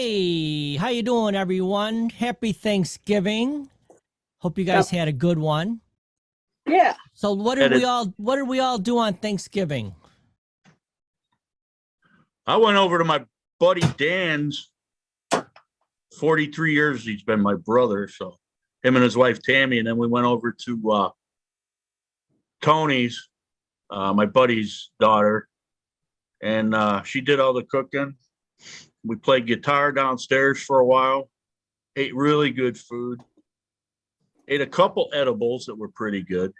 Hey, how you doing, everyone? Happy Thanksgiving. Hope you guys had a good one. Yeah. So what did we all do on Thanksgiving? I went over to my buddy Dan's. 43 years he's been my brother, so him and his wife Tammy, and then we went over to Tony's, my buddy's daughter, and she did all the cooking. We played guitar downstairs for a while, ate really good food, ate a couple edibles that were pretty good.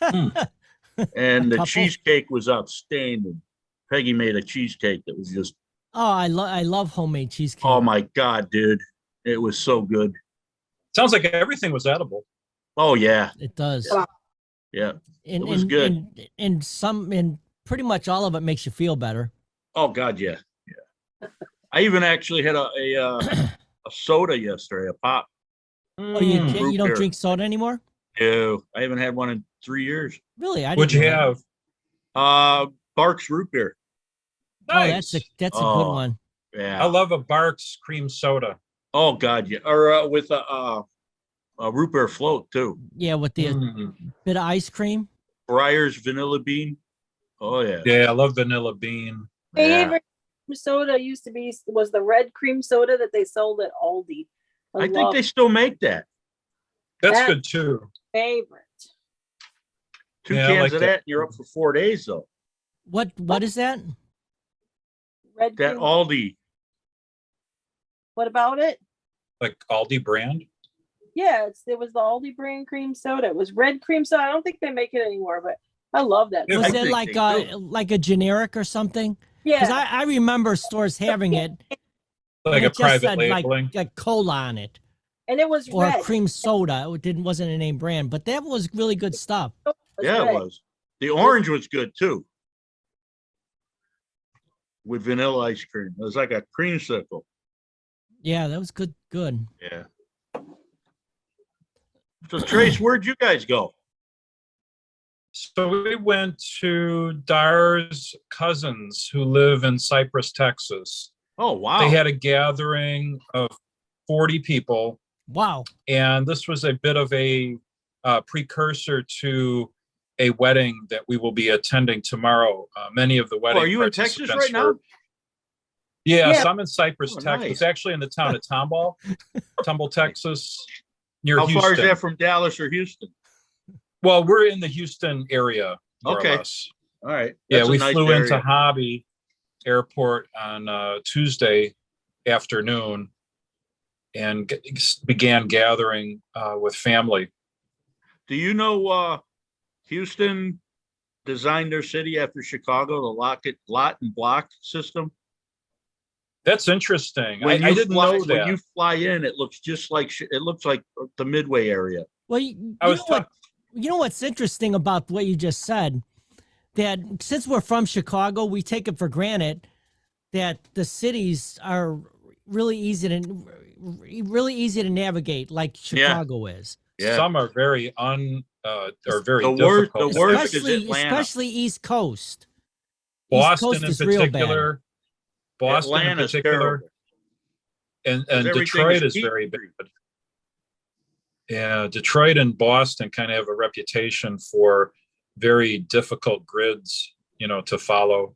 And the cheesecake was outstanding. Peggy made a cheesecake that was just, I love homemade cheesecake. oh my God, dude. It was so good. Sounds like everything was edible. Oh yeah. It does. Yeah. And, it was good. And pretty much all of it makes you feel better. Oh God, yeah. Yeah. I even actually had a soda yesterday, a pop. Oh, you don't drink soda anymore? No, I haven't had one in 3 years. Really? What'd you have? Barks root beer. Nice. Oh, that's a good one. Yeah. I love a Barks cream soda. Oh God, yeah. Or with a root beer float too. Yeah, with the bit of ice cream. Breyer's vanilla bean. Oh yeah. Yeah, I love vanilla bean. Favorite soda was the red cream soda that they sold at Aldi. I think they still make that. That's good too. Favorite. Two Yeah, I cans like of that. that, and you're up for 4 days though. What is that? Red That cream. Aldi. What about it? Like Aldi brand. Yeah, it was the Aldi brand cream soda. It was red cream soda. I don't think they make it anymore, but I love that. Yeah, Was I it think like they do. like a generic or something? Because Yeah. I remember stores having it. Like and a it just private said, labeling. like cola on it, And it was or red. cream soda. Wasn't a name brand, but that was really good stuff. Yeah, red. it was. The orange was good too. With vanilla ice cream. It was like a creamsicle. Yeah, that was good. Good. Yeah. So Trace, where'd you guys go? So we went to Dar's cousins who live in Cypress, Texas. Oh wow. They had a gathering of 40 people, Wow. and this was a bit of a precursor to a wedding that we will be attending tomorrow. Many of the wedding are you in Texas participants right now? were- Yes, Yeah. I'm in Cypress, Oh, Texas, nice. actually in the town of Tumble, Texas, near How Houston. far is that from Dallas or Houston? Well, we're in the Houston area, more Okay. or less. All right. Yeah, That's a we nice flew into area. Hobby Airport on Tuesday afternoon and began gathering with family. Do you know Houston designed their city after Chicago, the lot and block system? That's interesting. I When you didn't fly, know when that. you fly in, it looks just like it looks like the Midway area. Well, you I was know what? You know what's interesting about what you just said? That since we're from Chicago, we take it for granted that the cities are really easy to navigate, like Chicago is. Yeah. Some are very very The worst- difficult. the worst is Especially, Atlanta. especially East Coast. East Boston Coast in is real bad. particular. Boston in Atlanta's particular. terrible. And Everything Detroit is heat very treated. bad. Yeah, Detroit and Boston kind of have a reputation for very difficult grids, to follow.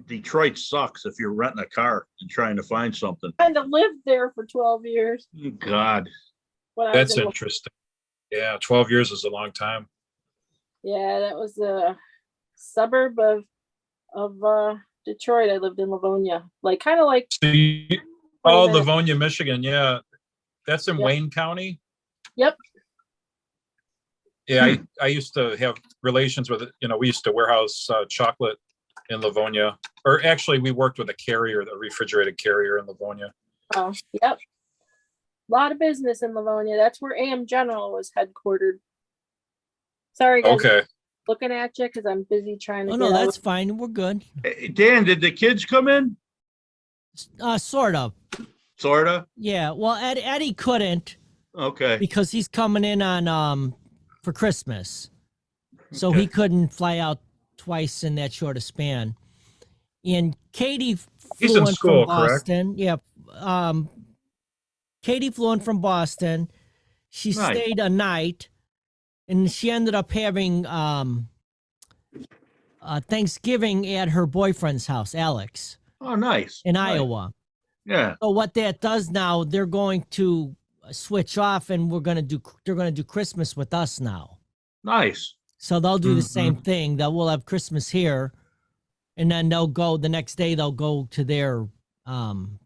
Detroit sucks if you're renting a car and trying to find something. Kind of lived there for 12 years. God. When I was That's in- interesting. Yeah, 12 years is a long time. Yeah, that was a suburb of Detroit. I lived in Livonia, kind of like So you, 20 oh, minutes. Livonia, Michigan. Yeah, that's in Yep. Wayne County. Yep. Yeah, I used to have relations with it. We used to warehouse chocolate in Livonia, or actually, we worked with a carrier, the refrigerated carrier in Livonia. Oh, yep. A lot of business in Livonia. That's where AM General was headquartered. Sorry, guys. Okay. Looking at you because I'm busy trying to Oh get no, out. that's fine. We're good. Hey, Dan, did the kids come in? Sort of. Sorta. Yeah. Well, Eddie couldn't Okay. because he's coming in on for Christmas, so Okay. he couldn't fly out twice in that short a span. And Katie He's flew in in school, from correct? Boston. Yeah, Katie flew in from Boston. She Nice. stayed a night, and she ended up having Thanksgiving at her boyfriend's house, Alex, Oh, nice. in Nice. Iowa. Yeah. So what that does now, they're going to switch off, and they're going to do Christmas with us now. Nice. So they'll do the same Mhm. thing. That we'll have Christmas here, and then they'll go the next day. They'll go to to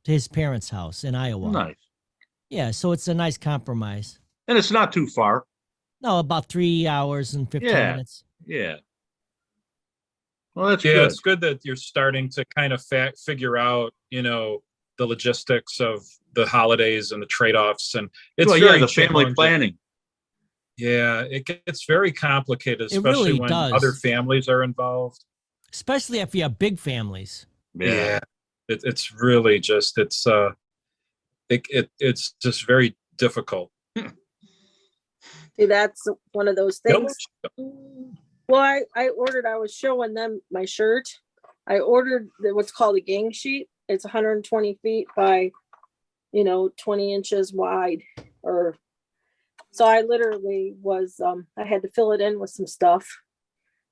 his parents' house in Iowa. Nice. Yeah, so it's a nice compromise. And it's not too far. No, about 3 hours and 15 Yeah. minutes. Yeah. Well, that's Yeah, good. it's good that you're starting to kind of figure out, the logistics of the holidays and the trade-offs, and it's Well, very yeah, the family challenging. planning. Yeah, it gets very complicated, It especially really when does. other families are involved. Especially if you have big families. Yeah. It's really just it's just very difficult. See, that's one of those Yep. things. Well, I was showing them my shirt. I ordered what's called a gang sheet. It's 120 feet by, 20 inches wide. So I literally was, I had to fill it in with some stuff.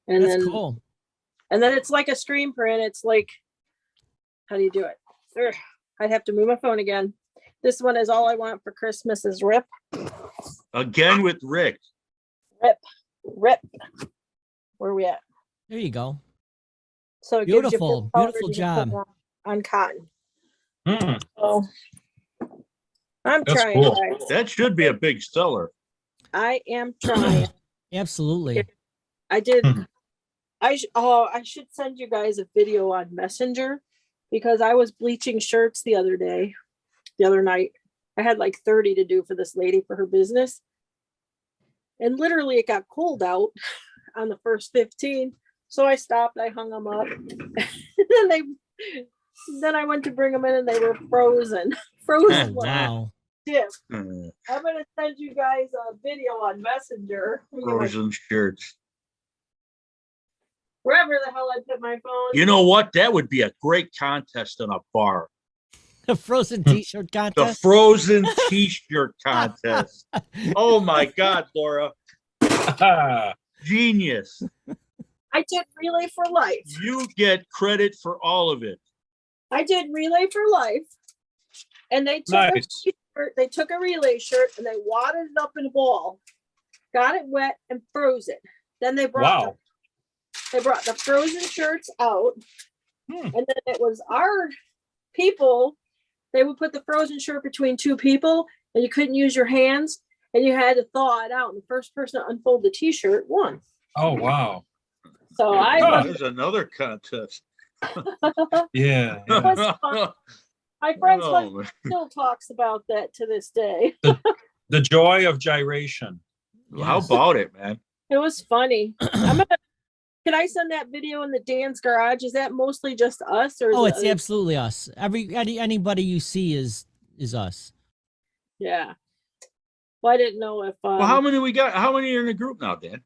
And That's then, cool. and then it's like a screen print. It's like, how do you do it? Ugh, I'd have to move my phone again. This one is all I want for Christmas is Rip. Again with Rick. Rip. Where are we at? There you go. So it gives you Beautiful, full coverage beautiful and you can put job. it on cotton. Hmm, So I'm That's trying, cool. guys. That should be a big seller. I am trying. Absolutely. I did. Mhm. I should send you guys a video on Messenger because I was bleaching shirts the other night. I had like 30 to do for this lady for her business. And literally it got cold out on the first 15. So I stopped, I hung them up. then I went to bring them in and they were frozen. Oh, Frozen. wow. Yeah. Hmm, I'm gonna send you guys a video on Messenger. Frozen shirts. Wherever the hell I put my phone. You know what? That would be a great contest in a bar. The frozen t-shirt The contest. frozen t-shirt contest. Oh my God, Laura. Genius. I did Relay for Life. You get credit for all of it. I did Relay for Life. And they took Nice. they took a relay shirt and they wadded it up in a ball, got it wet and froze it. Then they brought Wow. they brought the frozen shirts out. Hmm. And then it was our people. They would put the frozen shirt between two people and you couldn't use your hands and you had to thaw it out. And the first person to unfold the t-shirt won. Oh wow. So I Huh. won. There's another contest. Yeah. It was fun. My friend's Oh, husband man. still talks about that to this day. The joy of gyration. How Yes. about it, man? It was funny. Can I send that video in the Dan's garage? Is that mostly just us or? Oh, is it's it- absolutely us. Anybody you see is us. Yeah. Well, I didn't know if. Well, how many we got? How many are in the group now, Dan?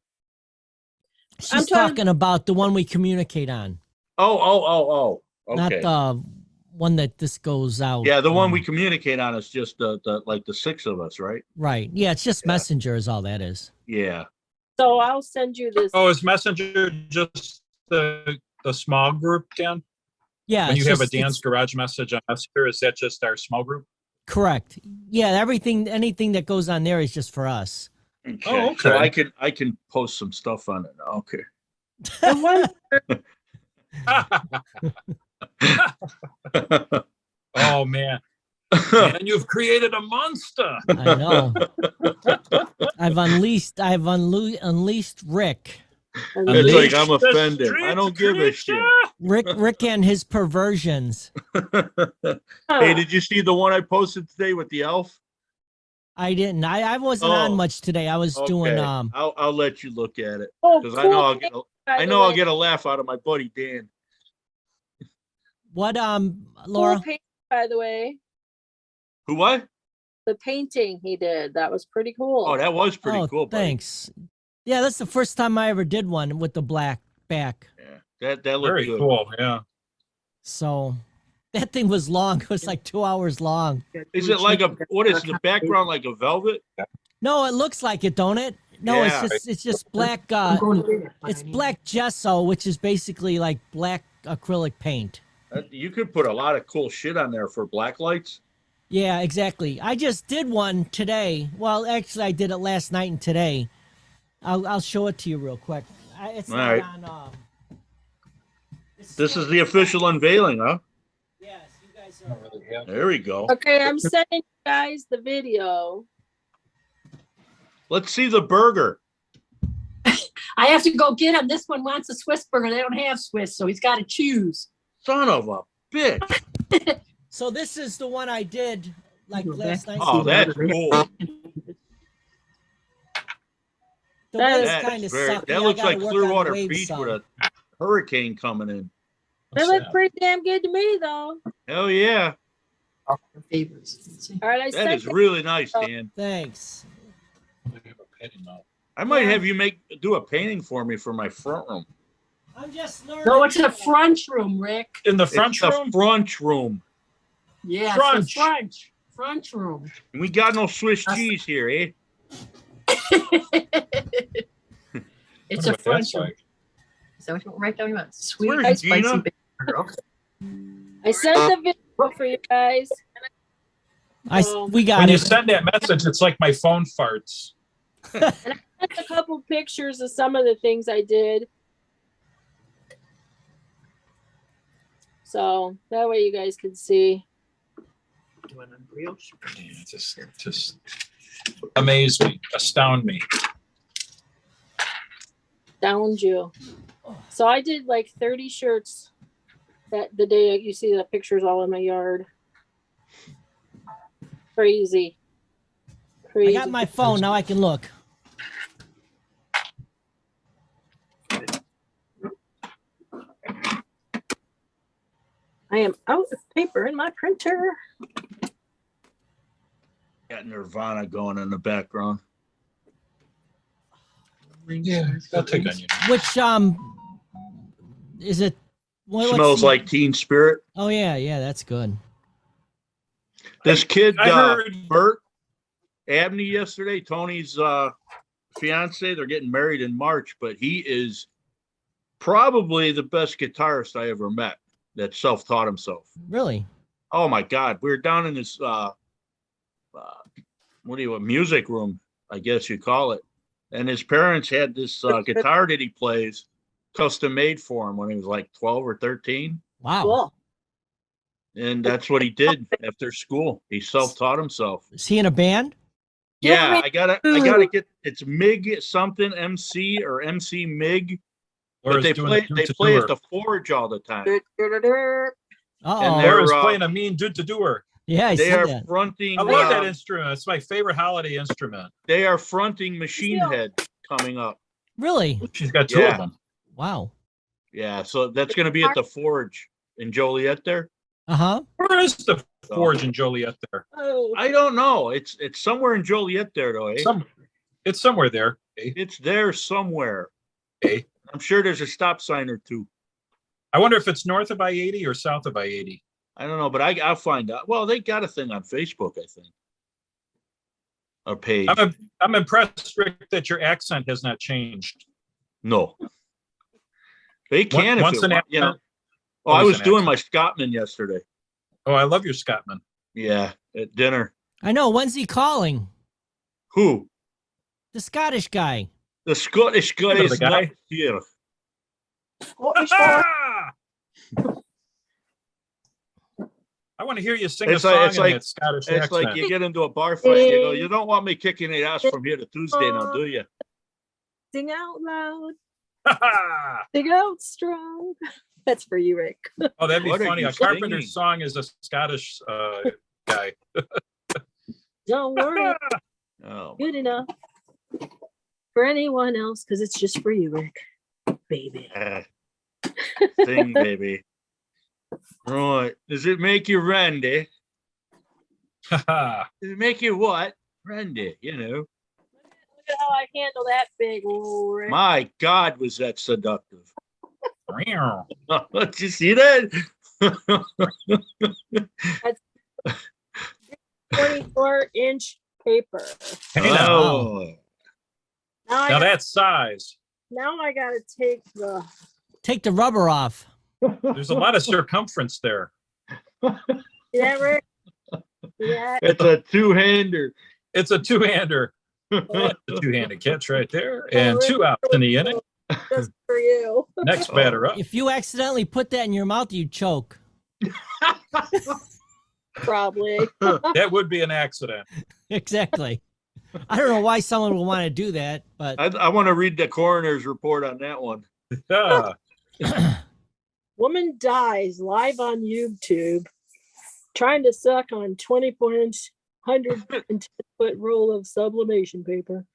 She's talking- talking about the one we communicate on, Oh. not Okay. the one that this goes out. Yeah, the one on. we communicate on is just the like the six of us, right? Right. Yeah, it's just Yeah. Messenger is all that is. Yeah. So I'll send you this. Oh, is Messenger just the small group, Dan? Yeah. When you it's have a just- Dan's it's- Garage message on Messenger, is that just our small group? Correct. Yeah, anything that goes on there is just for us. Okay. Oh, So okay. I can post some stuff on it now. Okay. The one, Oh man. Man, you've created a monster. I know. I've unleashed Rick. It's like I'm Unleash the offended. I street don't give a shit. creature. Rick and his perversions. Hey, did you see the one I posted today with the elf? I didn't. I wasn't on Oh, much today. I was doing Okay. I'll let you look at it oh, because I cool know I'll thing, get by I the know I'll way. get a laugh out of my buddy Dan. what Cool Laura? paint, by the way. Who what? The painting he did. That was pretty cool. Oh, that was pretty Oh, cool. Buddy. thanks. Yeah, that's the first time I ever did one with the black back. Yeah, that looked Very good. cool. Yeah. So That thing was long. It was like 2 hours long. Is it like what is the background like a velvet? No, it looks like it, don't it? No, Yeah. it's just black. I'm going to dinner, It's honey. black gesso, which is basically like black acrylic paint. You could put a lot of cool shit on there for black lights. Yeah, exactly. I just did one today. Well, actually, I did it last night and today. I'll show it to you real quick. It's All not right. on. It's This still- is the official unveiling, huh? Yes, you guys I don't are. really have- There we go. Okay, I'm sending you guys the video. Let's see the burger. I have to go get him. This one wants a Swiss burger. They don't have Swiss, so he's got to choose. Son of a bitch. So this is the one I did like Go last back. night. Oh, that's cool. The That waves is- That's kind of very, suck. that me. I looks gotta like work on the Clearwater waves Beach some. with a hurricane coming in. They What's look that? pretty damn good to me, though. Hell yeah. Favorites. Let's see. All right, I That sent is it. really nice, Dan. Thanks. I have a penny now. I might Yeah. have you do a painting for me for my front room. I'm just learning. No, it's a French room, Rick. In the front It's the room? front room. Yeah, French. it's a French. French room. And we got no Swiss cheese here, eh? It's Wonder a what French that's room. like. Is that what you want? Write down you want? Sweet Where's and spicy Gina? burger. Okay. I sent the video for you guys. We got When you it. send that message, it's like my phone farts. Sent a couple pictures of some of the things I did. So that way you guys can see. You want a brioche? Yeah, just amaze me, astound me. Downed you. So I did like 30 shirts that the day you see the pictures all in my yard. Crazy. I Crazy. got my phone now. I can look. I am out of paper in my printer. Got Nirvana going in the background. Yeah, I'll take on you. Which is it? What's Smells the- like Teen Spirit. Oh yeah, yeah, that's good. This kid, I heard Bert Abney yesterday, Tony's fiance, they're getting married in March, but he is probably the best guitarist I ever met that self-taught himself. Really? Oh my God. We were down in this music room, I guess you call it. And his parents had this guitar that he plays custom made for him when he was like 12 or 13. Wow. Cool. And that's what he did after school. He self-taught himself. Is he in a band? Yeah, I gotta get it's MIG something MC or MC MIG. But Laura's they doing play a they do to play doer. at the Forge all the time. Uh And oh. they're- Laura's playing a mean do to doer. Yeah, I They said are that. fronting I love that uh, instrument. It's my favorite holiday instrument. they are fronting Machine Head coming up. Really? She's got two Yeah. of them. Wow. Yeah, so that's gonna be at the Forge in Joliet there. Uh-huh. Where is the Forge in Joliet there? Oh, I don't know. It's somewhere in Joliet there though, eh? It's somewhere there. Eh? It's there somewhere. Eh? I'm sure there's a stop sign or two. I wonder if it's north of I-80 or south of I-80. I don't know, but I'll find out. Well, they got a thing on Facebook, I think. A page. I'm impressed, Rick, that your accent has not changed. No. They can Once if an they want, you know. accent- Oh, I always was an doing my Scotsman yesterday. Oh, I love your Scotsman. Yeah, at dinner. I know. When's he calling? Who? The Scottish guy. The Scottish guy You know is the guy? not here. Scottish boy. I want to hear you sing It's a like- song it's in like- that Scottish It's accent. like you get into a bar fight, you go, you don't want me kicking your ass from here to Tuesday now, do you? Sing out loud. Sing out strong. That's for you, Rick. Oh, that'd be What are funny. you A Carpenter singing? song is a Scottish guy. Don't worry, Oh, good enough for anyone else because it's just for you, Rick. Baby. sing, baby. Right. Does it make you Randy? Does it make you what? Randy, you know. Look at how I handle that big old Rick. My God, was that seductive. Meow. Did you see that? That's 24-inch paper. Hey, now, Oh, now that's size. Now I gotta take the, Take the rubber off. There's a lot of circumference there. yeah, Rick? Yeah, it's a two-hander. It's a two-hander. The two-handed catch right there, and 2 outs in the inning. just for you. Next batter up. If you accidentally put that in your mouth, you'd choke. Probably. That would be an accident. Exactly. I don't know why someone would want to do that, but I want to read the coroner's report on that one. Yeah. Woman dies live on YouTube trying to suck on 24-inch 110-foot roll of sublimation paper.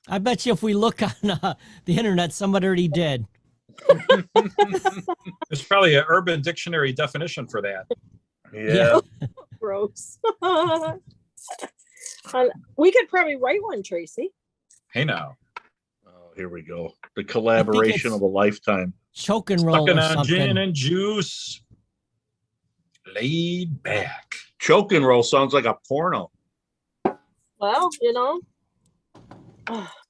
I bet you if we look on the internet, somebody already did. There's probably an Urban Dictionary definition for that. Yeah. Gross. We could probably write one, Tracy. Hey, now. Oh, here we go. The collaboration it's- of a lifetime. Choke and roll Sucking or on gin something. and juice. Laid back. Choke and roll sounds like a porno. Well, you know.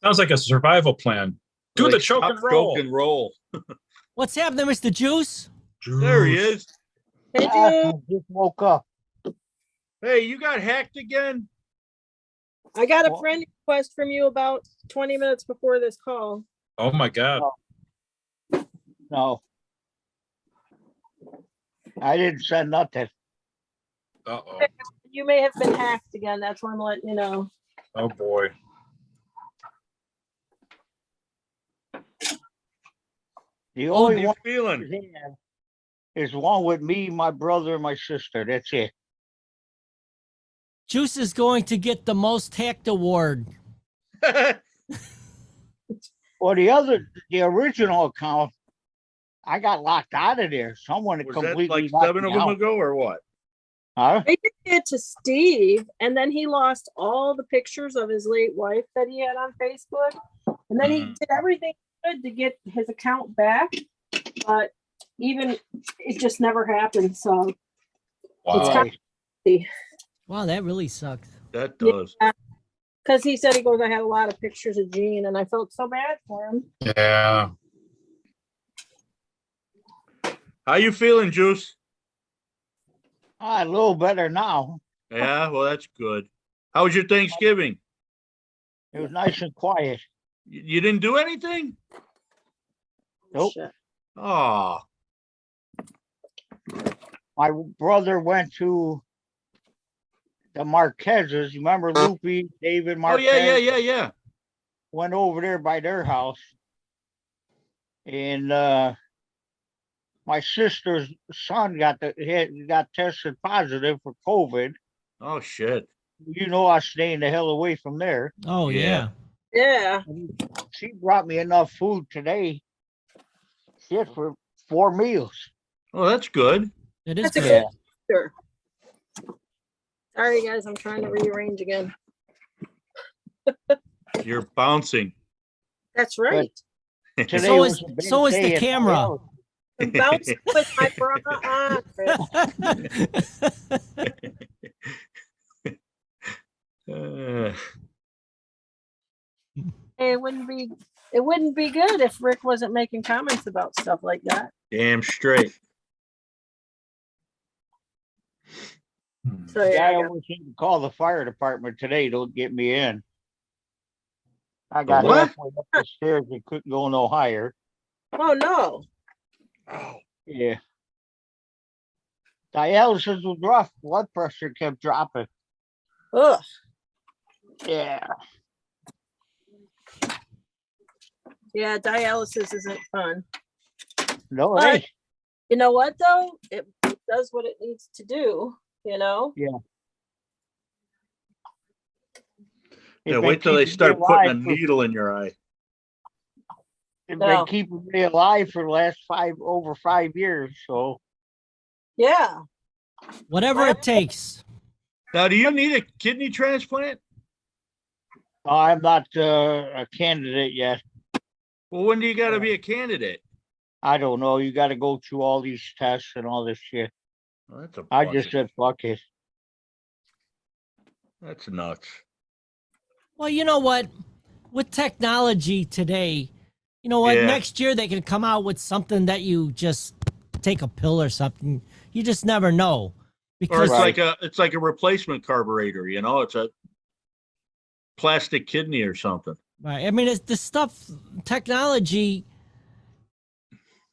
Sounds like a survival plan. Do the Like, choke stop, and roll. Choke and roll. What's happening, Mr. Juice? There he is. Hey, I dude, just woke up. Hey, you got hacked again? I got a Well- friend request from you about 20 minutes before this call. Oh my God. No. I didn't send nothing. Uh-oh. You may have been hacked again. That's why I'm letting you know. Oh boy. The How only you one feeling? they have is one with me, my brother, and my sister. That's it. Juice is going to get the most hacked award. Well, the original account, I got locked out of there. Someone had Was that completely like locked 7 of me them out. ago or what? Huh? I did it to Steve, and then he lost all the pictures of his late wife that he had on Facebook. And then he Mhm. did everything he could to get his account back, but even it just never happened. So Wow. Okay. Wow, that really sucks. That does. because he said he goes, I had a lot of pictures of Gene, and I felt so bad for him. Yeah. How you feeling, Juice? A little better now. Yeah, well, that's good. How was your Thanksgiving? It was nice and quiet. You didn't do anything? Nope. Shit. Oh, My brother went to the Marquezes. You remember Loopy, David oh Marquez? yeah. Went over there by their house. And my sister's son got tested positive for COVID. Oh shit. You know, I staying the hell away from there. Oh, Yeah. yeah. Yeah. She brought me enough food today. Shit, for 4 meals. Oh, that's good. It is That's a good. good picture. Sorry, guys, I'm trying to rearrange again. You're bouncing. That's right. Today So was is- a big so is the day at camera. house. I'm bouncing with my bra on. Chris. Uh, It wouldn't be good if Rick wasn't making comments about stuff like that. damn straight. So Yeah, yeah, I I got- almost had to call the fire department today to get me in. I got what? halfway up the stairs and couldn't go no higher. oh no. Oh, Yeah. Dialysis was rough. Blood pressure kept dropping. Ugh. Yeah. Yeah, dialysis isn't fun. No, But- hey, You know what though? It does what it needs to do, you know? yeah, they've wait till been they keeping start me putting a alive for- needle in your eye. They've No. been keeping me alive for the last over 5 years. So Yeah. Whatever it takes. Now, do you need a kidney transplant? I'm not a candidate yet. Well, when do you got to be a candidate? I don't know. You got to go through all these tests and all this shit. That's a I bunch just of- said, fuck it. That's nuts. Well, you know what? With technology today, you know what? Yeah. Next year they can come out with something that you just take a pill or something. You just never know. Or Because it's Right. it's like a replacement carburetor, you know, it's a plastic kidney or something. right, I mean, it's the stuff technology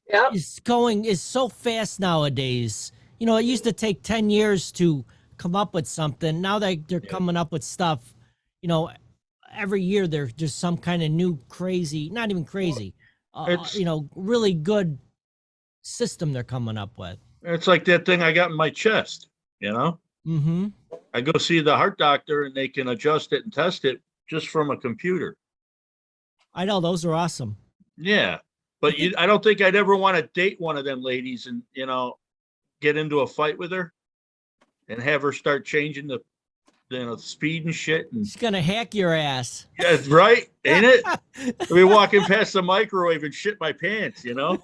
Yep. is so fast nowadays. You know, it used to take 10 years to come up with something. Now they're Yeah. coming up with stuff, you know, every year there's just some kind of new crazy, not even crazy, It's- you know, really good system they're coming up with. It's like that thing I got in my chest, you know? Mm-hmm. I go see the heart doctor and they can adjust it and test it just from a computer. I know those are awesome. Yeah. But I don't think I'd ever want to date one of them ladies and, you know, get into a fight with her and have her start changing the speed and shit. And She's gonna hack your ass. yeah, it's right, ain't it? I'll be walking past the microwave and shit my pants, you know?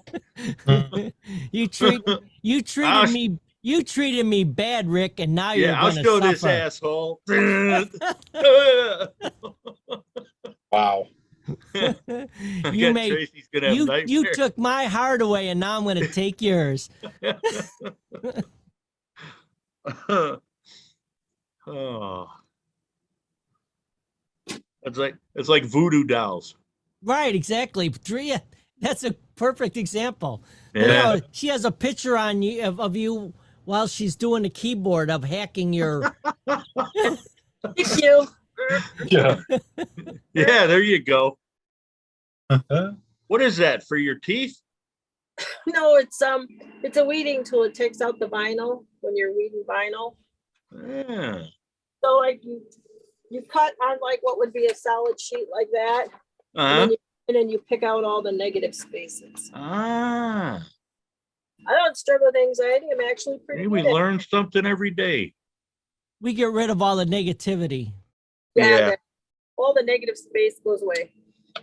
you treated I'll- me bad, Rick, and now you're Yeah, I'll gonna show suffer. this asshole. Wow. you made Tracy's gonna have you nightmares. took my heart away, and now I'm gonna take yours. Oh. It's like voodoo dolls. Right, exactly. Drea, that's a perfect example. Yeah. You know, she has a picture on you of you while she's doing the keyboard of hacking your. Thank you. Yeah. Yeah, there you go. What is that for your teeth? No, it's a weeding tool. It takes out the vinyl when you're weeding vinyl. Yeah. So like you cut on like what would be a solid sheet like that, Uh-huh. and then you pick out all the negative spaces. Ah, I don't struggle with anxiety. I'm actually pretty hey, we good at it. learn something every day. We get rid of all the negativity. Yeah. All the negative space goes away.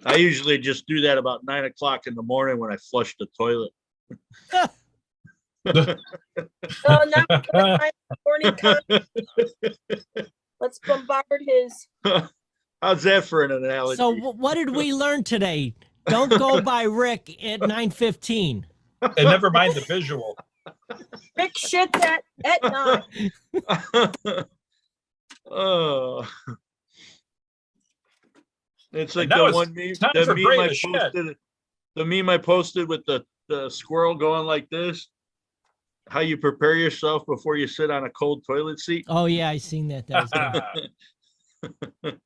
I usually just do that about 9 o'clock in the morning when I flush the toilet. Oh, now we can find morning con- let's bombard his. How's that for an analogy? So what did we learn today? Don't go by Rick at 9:15. And never mind the visual. Rick shits at 9. Oh. It's like And now the it's one meme, time the for meme Bray I to shed. posted, the meme I posted with the squirrel going like this. How you prepare yourself before you sit on a cold toilet seat. Oh yeah, I seen that. That was good.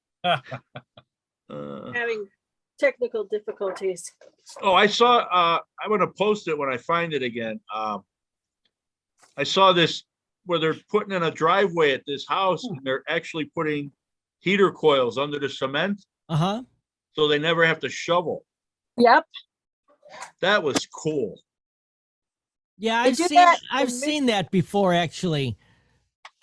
Having technical difficulties. Oh, I saw, I'm gonna post it when I find it again. I saw this where they're putting in a driveway at this house and they're actually putting heater coils under the cement, Uh-huh. so they never have to shovel. Yep. That was cool. Yeah, They I've do seen that I've in seen that before actually.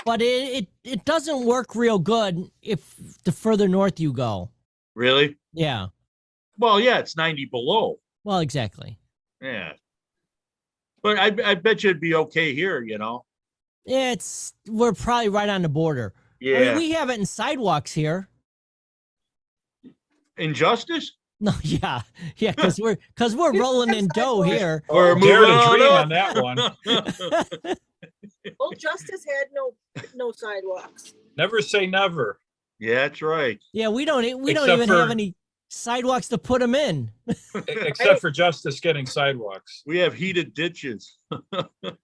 But it doesn't work real good if the further north you go. Really? Yeah. Well, yeah, it's 90 below. Well, exactly. Yeah. But I bet you it'd be okay here, you know? Yeah, we're probably right on the border. I Yeah. mean, we have it in sidewalks here. Injustice? No, yeah, because we're rolling in dough here. Or Dare moving to on dream up. on that one. Old Justice had no sidewalks. Never say never. Yeah, that's right. Yeah, we don't Except even have for- any sidewalks to put them in. Except for Justice getting sidewalks. We have heated ditches.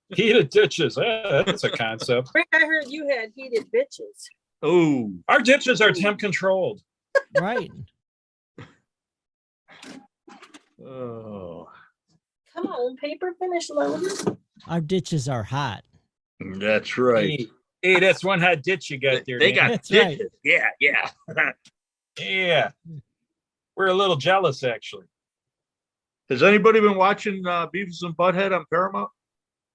Heated ditches. That's a concept. Rick, I heard you had heated bitches. Oh, Our ditches are temp controlled. Right. oh, Come on, paper finish loader. Our ditches are hot. that's right. Hey, that's one hot ditch you got there. They man. got That's right. ditches. Yeah, yeah. Yeah. We're a little jealous, actually. Has anybody been watching Beavis and Butthead on Paramount?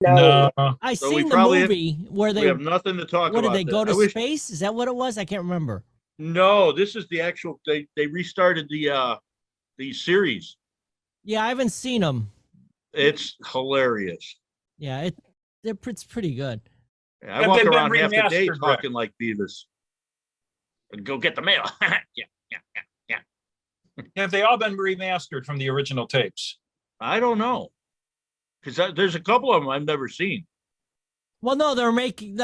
No. I So we seen the probably- movie where We they have nothing to talk what about. did they go this. to I wish- space? Is that what it was? I can't remember. No, this is the actual. They restarted the series. Yeah, I haven't seen them. It's hilarious. Yeah, it's pretty good. I And walk they've been around half the day remastered, Rick. talking like Beavis. Go get the mail. Yeah. Have they all been remastered from the original tapes? I don't know. Because there's a couple of them I've never seen. Well, no, they're making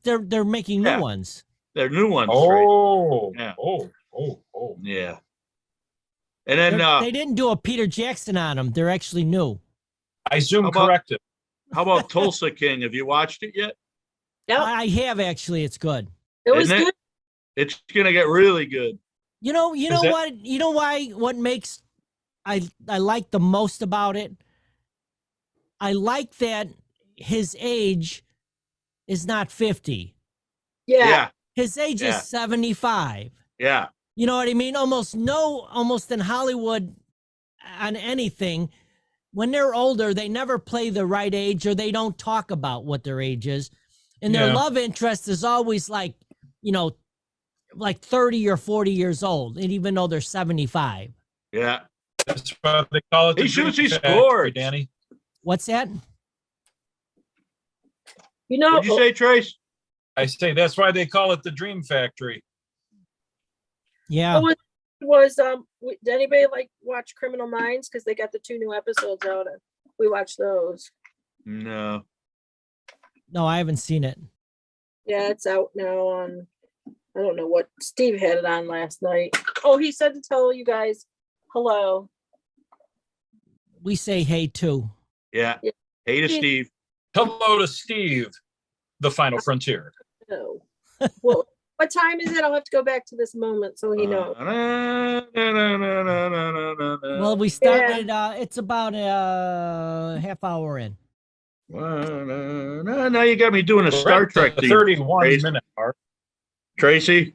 they're making new Yeah. ones. They're new ones. Right? Oh, Yeah. oh. Yeah. And then They didn't do a Peter Jackson on them. They're actually new. I Zoom How about- corrected. how about Tulsa King? Have you watched it yet? Yep, I have actually. It's good. it was Isn't it? good. It's gonna get really good. You know Is it? what? You know why? What makes I like the most about it? I like that his age is not 50. Yeah, Yeah. His age Yeah. is 75. Yeah. You know what I mean? Almost in Hollywood on anything, when they're older, they never play the right age or they don't talk about what their age is. And their Yeah. love interest is always like 30 or 40 years old, and even though they're 75. Yeah. That's why they call it the He shoots, Dream he Factory, scores. Danny. What's that? you know, What'd you say, Trace? I say that's why they call it the Dream Factory. Yeah. did anybody like watch Criminal Minds? Because they got the 2 new episodes out, and we watched those. No. No, I haven't seen it. Yeah, it's out now on, I don't know what, Steve had it on last night. Oh, he said to tell you guys hello. We say hey too. Yeah. Yeah. Hey to Steve. Hello to Steve, the final frontier. No. Well, what time is it? I'll have to go back to this moment so he knows. Well, we started. It's about a half hour in. Now you got me doing a We're Star at Trek the theme. 31 Trace. minute mark. Tracy,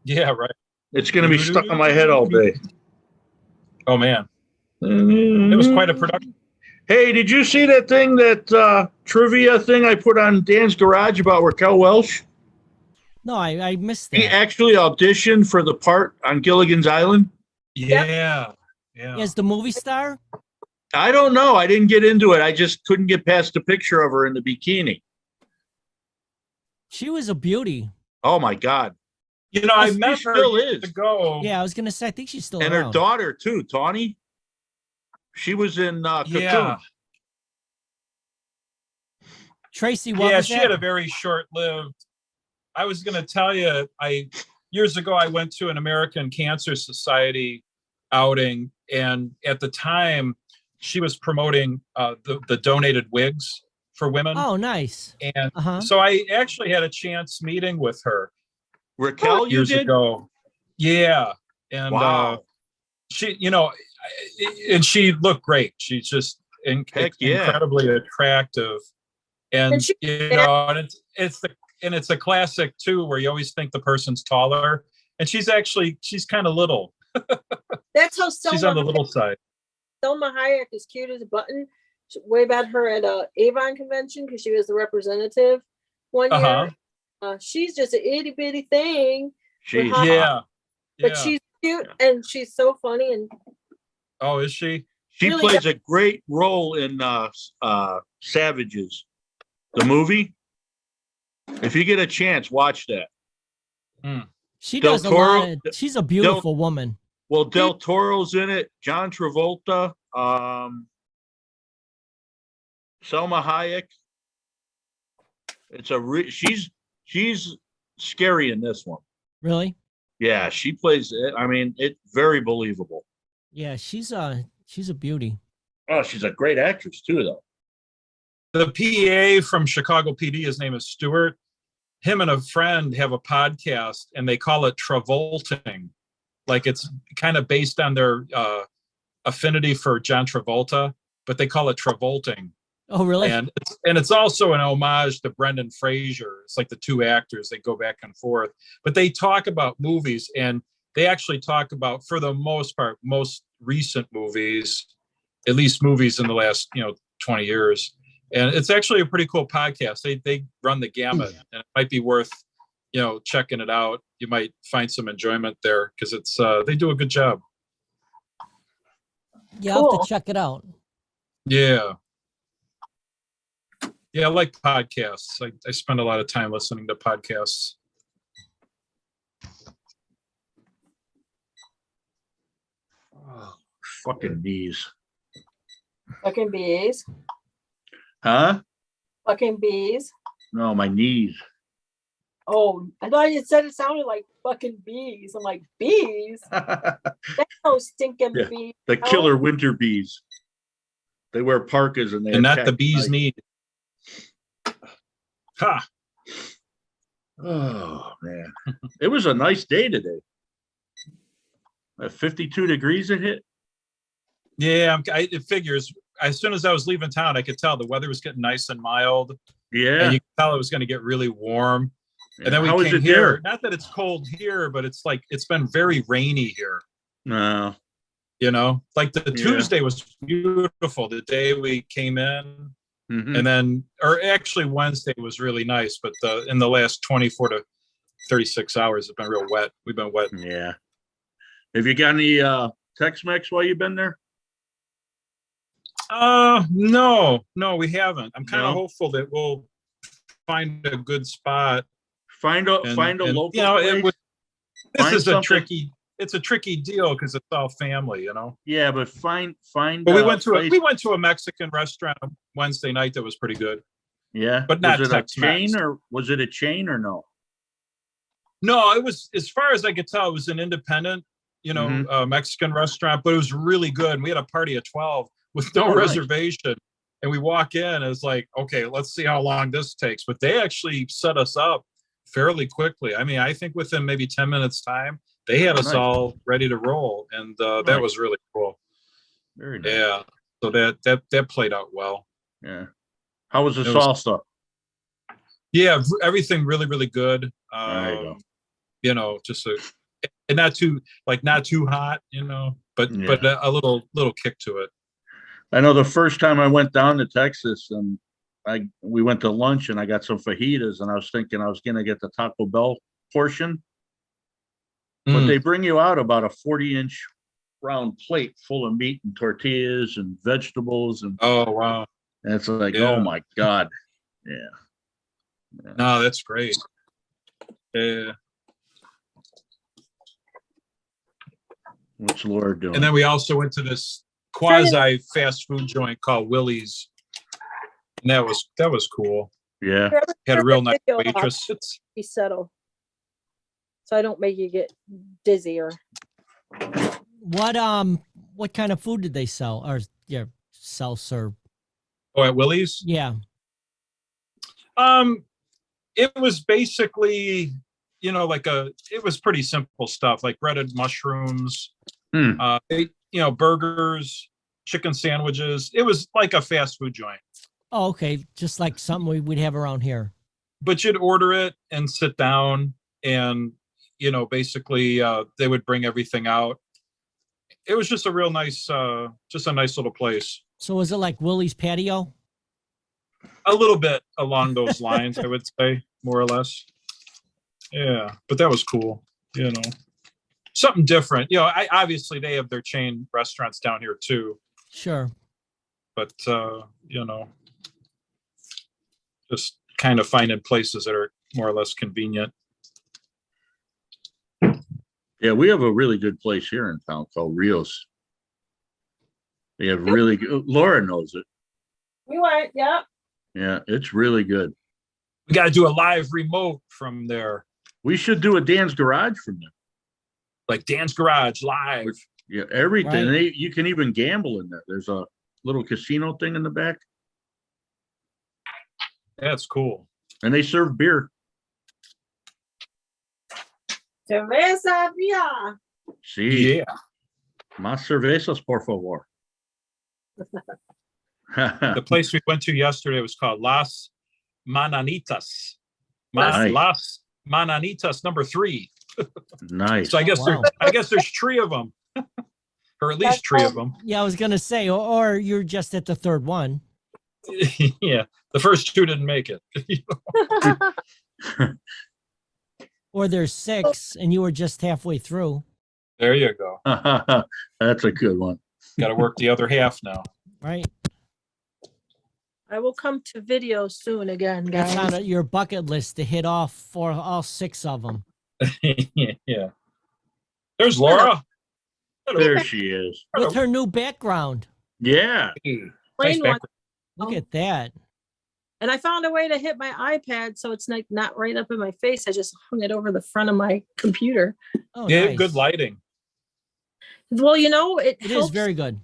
Yeah, right. it's going to be stuck in my head all day. Oh man, it was quite a production. Hey, did you see that thing, that trivia thing I put on Dan's Garage about Raquel Welch? No, I missed He that. actually auditioned for the part on Gilligan's Island. Yeah. As the movie star? I don't know. I didn't get into it. I just couldn't get past the picture of her in the bikini. She was a beauty. Oh my God. You know, I She met her still years is. ago. Yeah, I was gonna say. I think she's still And her around. daughter too, Tawny. She was in Cocoon. Yeah. Tracy, what Yeah, was she that? had a very short-lived. I was going to tell you, years ago I went to an American Cancer Society outing, and at the time she was promoting the donated wigs for women, Oh, nice. and Uh-huh. so I actually had a chance meeting with her Raquel, you years did? ago. Yeah, and Wow. she, and she looked great. She's just Heck yeah. incredibly attractive, and And she- and it's a classic too, where you always think the person's taller, and she's kind of little. That's how She's on the little side. Selma Hayek is cute as a button. Way about her at a Avon convention because she was the representative one Uh-huh. year. She's just an itty bitty thing, She's hot. Yeah, but yeah. she's cute and she's so funny. And Oh, is she? She really plays a great role in Savages, the movie. If you get a chance, watch that. She Del does a Toro- lot. She's a beautiful woman. Well, Del Toro's in it. John Travolta, Selma Hayek. It's she's scary in this one. Really? Yeah, she plays it. I mean, it's very believable. Yeah, she's a beauty. Oh, she's a great actress too, though. The PA from Chicago PD, his name is Stuart. Him and a friend have a podcast, and they call it Travolting. Like it's kind of based on their affinity for John Travolta, but they call it Travolting. Oh, really? And it's also an homage to Brendan Fraser. It's like the two actors, they go back and forth, but they talk about movies, and they actually talk about, for the most part, most recent movies, at least movies in the last 20 years. And it's actually a pretty cool podcast. They run the gamut, and it might be worth checking it out. You might find some enjoyment there because it's they do a good job. Yeah, I'll have Cool. to check it out. Yeah. Yeah, I like podcasts. I spend a lot of time listening to podcasts. Oh, fucking knees. Fucking bees. Huh? Fucking bees. No, my knees. Oh, I thought you said it sounded like fucking bees. I'm like, bees? The That's no stinking Yeah. bee. killer winter bees. They wear parkas and they And not the attack bee's night. knee. Ha! Oh man, it was a nice day today. At 52 degrees it hit. Yeah, it figures. As soon as I was leaving town, I could tell the weather was getting nice and mild, Yeah. and you could tell it was going to get really warm. Yeah. And then we How is came it here. there? Not that it's cold here, but it's like it's been very rainy here. No. You know, like the Yeah. Tuesday was beautiful. The day we came in, Mhm. and then, or actually Wednesday was really nice, but in the last 24 to 36 hours, it's been real wet. We've been wet. Yeah. Have you got any Tex-Mex while you've been there? No, we haven't. I'm kind No? of hopeful that we'll find a good spot. Find a And- find a and, local you know, place. This Find is something- it's a tricky deal because it's all family, you know. Yeah, but find. But we a went to place- we went to a Mexican restaurant Wednesday night that was pretty good. Yeah, but not was it a Tex-Mex. chain or was it a chain or no? No, it was, as far as I could tell, it was an independent, Mhm. Mexican restaurant, but it was really good. And we had a party at 12 with no Oh, nice. reservation. And we walk in, and it's like, okay, let's see how long this takes. But they actually set us up fairly quickly. I mean, I think within maybe 10 minutes time, they had us Nice. all ready to roll. And that Nice. was really cool. Very nice. Yeah. So that played out well. Yeah. How was the It was- salsa? Yeah, everything really, really good. There you go. Just and not too hot, but Yeah. but a little kick to it. I know the first time I went down to Texas and we went to lunch and I got some fajitas and I was thinking I was gonna get the Taco Bell portion, but Mm. they bring you out about a 40-inch round plate full of meat and tortillas and vegetables and Oh wow, it's like, Yeah. oh my God. Yeah. no, that's great. Yeah, What's Laura doing? and then we also went to this quasi fast food joint called Willie's, and that was cool. Yeah. Had a real nice Video off. waitress. It's Be settle. So I don't make you get dizzy or What kind of food did they sell or serve? at Willie's. Yeah. It was basically, it was pretty simple stuff like breaded mushrooms, Hmm. burgers, chicken sandwiches. It was like a fast food joint, Oh, okay. Just like something we'd have around here. but you'd order it and sit down and, basically they would bring everything out. It was just a real nice, just a nice little place. So was it like Willie's Patio? A little bit along those lines, I would say, more or less. Yeah, but that was cool. Something different. Obviously they have their chain restaurants down here too, Sure. but just kind of finding places that are more or less convenient. Yeah, we have a really good place here in town called Rios. They have really good, Laura knows it. we went, yeah. Yeah, it's really good. We got to do a live remote from there, We should do a Dan's Garage from there. like Dan's Garage live. Yeah, everything. Right. You can even gamble in there. There's a little casino thing in the back, That's cool. and they serve beer. Cerveza via. Sí, Yeah. más cervezas, por favor. The place we went to yesterday was called Las Mananitas. Nice. Las Mananitas number 3. Nice. So I guess Wow. I guess there's 3 of them, or at least 3 of them. Yeah, I was gonna say, or you're just at the third one. Yeah, the first 2 didn't make it. Or there's 6 and you were just halfway through. There you go. That's a good one. Got to work the other half now. Right. I will come to video soon again, That's guys. on your bucket list to hit off for all 6 of them. Yeah. There's Laura. There she is. With her new background. Yeah. Hey, nice Plain one. background. Look Oh. at that. And I found a way to hit my iPad so it's like not right up in my face. I just hung it over the front of my computer. Oh, Yeah, nice. good lighting. Well, you know, it It helps. is very good.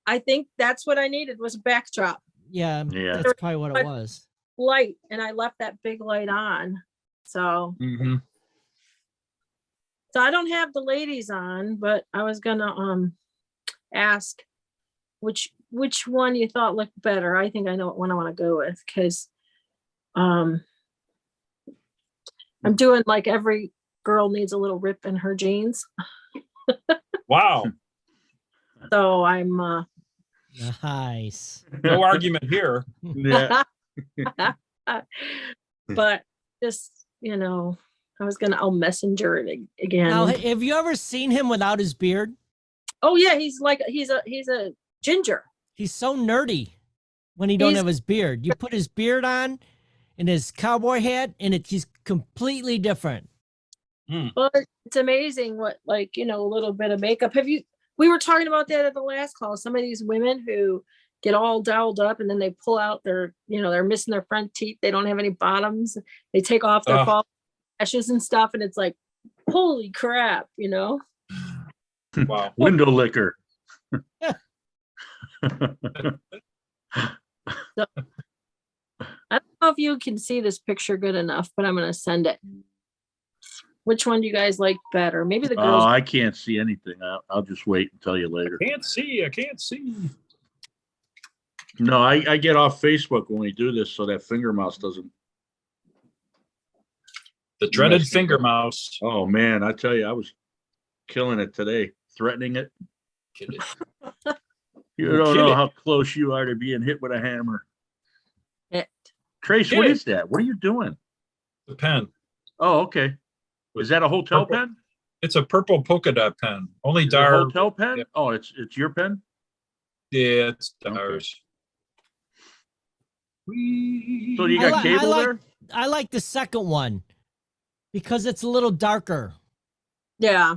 I think that's what I needed was a backdrop Yeah, Yeah. that's probably what it was. light, and I left that big light on. So Mhm. I don't have the ladies on, but I was gonna ask which one you thought looked better. I think I know what one I want to go with because I'm doing like every girl needs a little rip in her jeans. Wow. So I'm Nice. No argument here. Yeah. but just, I'll messenger it again. Now, have you ever seen him without his beard? Oh yeah, he's a ginger. He's so nerdy when he don't He's- have his beard. You put his beard on and his cowboy hat, and he's completely different. But it's amazing what, a little bit of makeup. We were talking about that at the last call. Some of these women who get all dialed up and then they pull out they're missing their front teeth. They don't have any bottoms. They take off their Ugh. fall lashes and stuff. And it's like, holy crap, Wow. Window liquor. I don't know if you can see this picture good enough, but I'm going to send it. Which one do you guys like better? Maybe the Oh, girls. I can't see anything. I'll just wait and tell you later. Can't see. I can't see. No, I get off Facebook when we do this so that finger mouse doesn't. The dreaded Nice. finger mouse. Oh, man, I tell you, I was killing it today, threatening it. Kidding. You don't know Kidding. how close you are to being hit with a hammer. It. Trace, what Kidding. is that? What are you doing? The pen. Oh, okay. Is that a hotel Purple. pen? It's a purple polka dot pen. Only Is it a dark. hotel pen? Yeah. Oh, it's your pen? Yeah, it's Okay. ours. So you I got li- cable I like- there? I like the second one because it's a little darker, Yeah.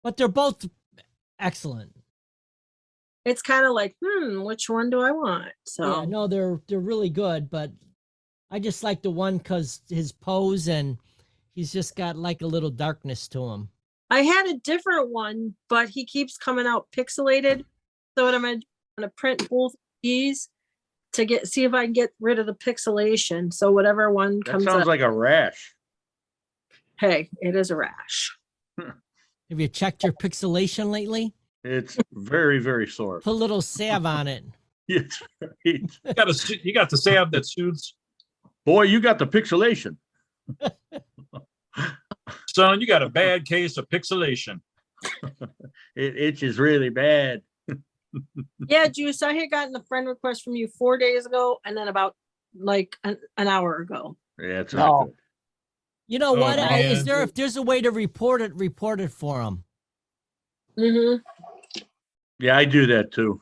but they're both excellent. It's kind of like, which one do I want? So Yeah, no, they're really good, but I just like the one because his pose and he's just got like a little darkness to him. I had a different one, but he keeps coming out pixelated. So what I'm gonna print both these to see if I can get rid of the pixelation. So whatever one That comes sounds up, like a rash. hey, it is a rash. Have you checked your pixelation lately? It's very, very sore. Put a little salve on it. It's right. You got the salve that soothes. Boy, you got the pixelation. Son, you got a bad case of pixelation. It itches really bad. Yeah, Juice, I had gotten a friend request from you 4 days ago, and then about like an hour ago. Yeah, it's No. not good. You know Oh, what? man. If there's a way to report it for him. Mm-hmm. Yeah, I do that too.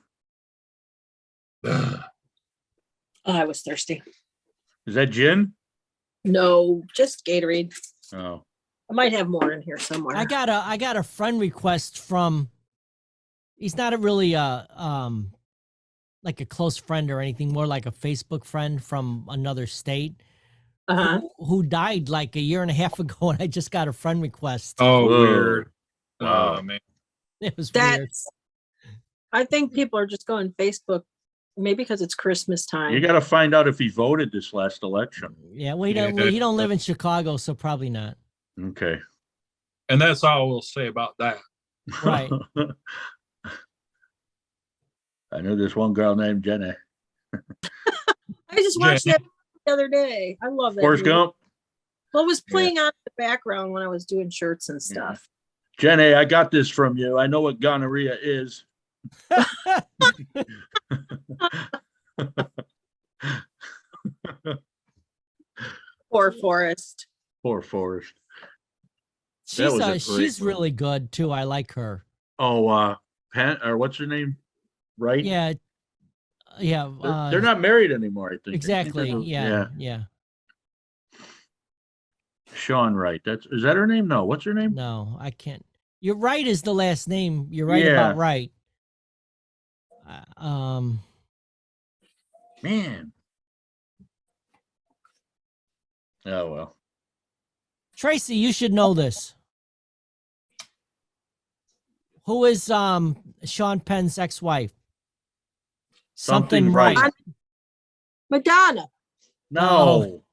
Oh, I was thirsty. Is that gin? No, just Gatorade. Oh, I might have more in here somewhere. I got a friend request from. He's not really like a close friend or anything, more like a Facebook friend from another state Uh-huh. who died like a year and a half ago, and I just got a friend request. Oh, Whoa. weird. Wow. Oh, man. It was weird. That's. I think people are just going Facebook, maybe because it's Christmas time. you got to find out if he voted this last election. Yeah, well, Yeah. he don't live in Chicago, so probably not. Okay. And that's all we'll say about that. Right. I know there's one girl named Jenny. I just watched Yeah. that the other day. I love that. Forrest movie. Gump. Well, it was playing on in the background when I was doing shirts and stuff. Jenny, I got this from you. I know what gonorrhea is. Poor Forrest. Poor Forrest. She's was a great she's movie. really good too. I like her. Oh, Penn, or what's her name? Right? Yeah. Yeah. They're not married anymore, I think. I think exactly. they're- Yeah. Sean Wright. Is that her name? No. What's her name? No, I can't. You're right. Is the last name? You're right Yeah. about right. Man. Oh well. Tracy, you should know this. Who is Sean Penn's ex-wife? Something right. Madonna. No.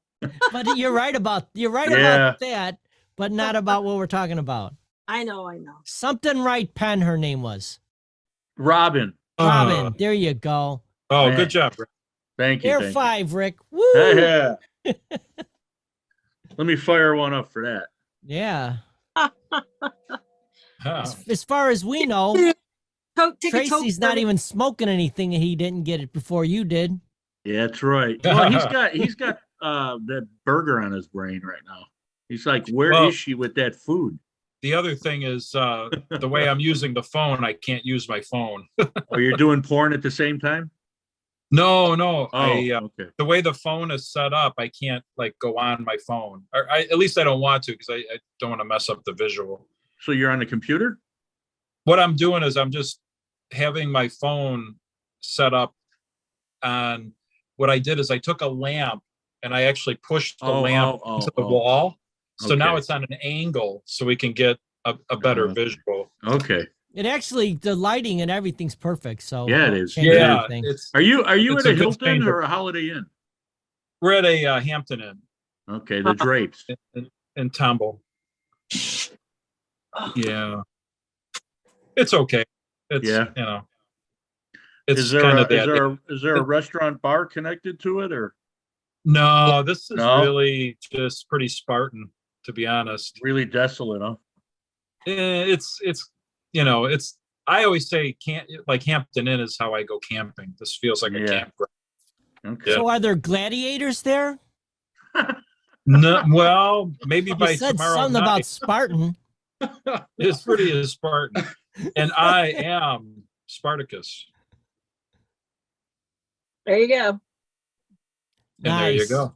But you're right about Yeah. about that, but not about what we're talking about. I know. Something right Penn, her name was. Robin. Robin. There you go. Oh, Man. good job, Rick. Thank you. Air thank you. 5, Rick. Woo! Yeah. Let me fire one up for that. Yeah. Huh. As far as we know, Take a toke Tracy's for not me. even smoking anything and he didn't get it before you did. Yeah, that's right. Well, he's got that burger on his brain right now. He's like, where is Well- she with that food? The other thing is the way I'm using the phone, I can't use my phone. Oh, you're doing porn at the same time? No. Oh, okay. The way the phone is set up, I can't like go on my phone. Or at least I don't want to because I don't want to mess up the visual. So you're on the computer? What I'm doing is I'm just having my phone set up on what I did is I took a lamp and I actually pushed the lamp into the wall. So now Okay. it's on an angle so we can get a better Okay. visual. Okay. It actually, the lighting and everything's perfect. So Yeah, it don't is. change Yeah, anything. it's Are you It's at a a good Hilton changer. or a Holiday Inn? we're at a Hampton Inn Okay, the drapes. in Tomball. Yeah, it's okay. It's Yeah. it's Is there kind a, of that. is there a restaurant bar connected to it or No, this is No? really just pretty Spartan, to be honest. really desolate, huh? It's it's. I always say like Hampton Inn is how I go camping. This feels like a Yeah. campground. Okay. So are there gladiators there? No, well, maybe You by said tomorrow something night. about Spartan. It's pretty Spartan, and I am Spartacus. There you go. And there you Nice. go.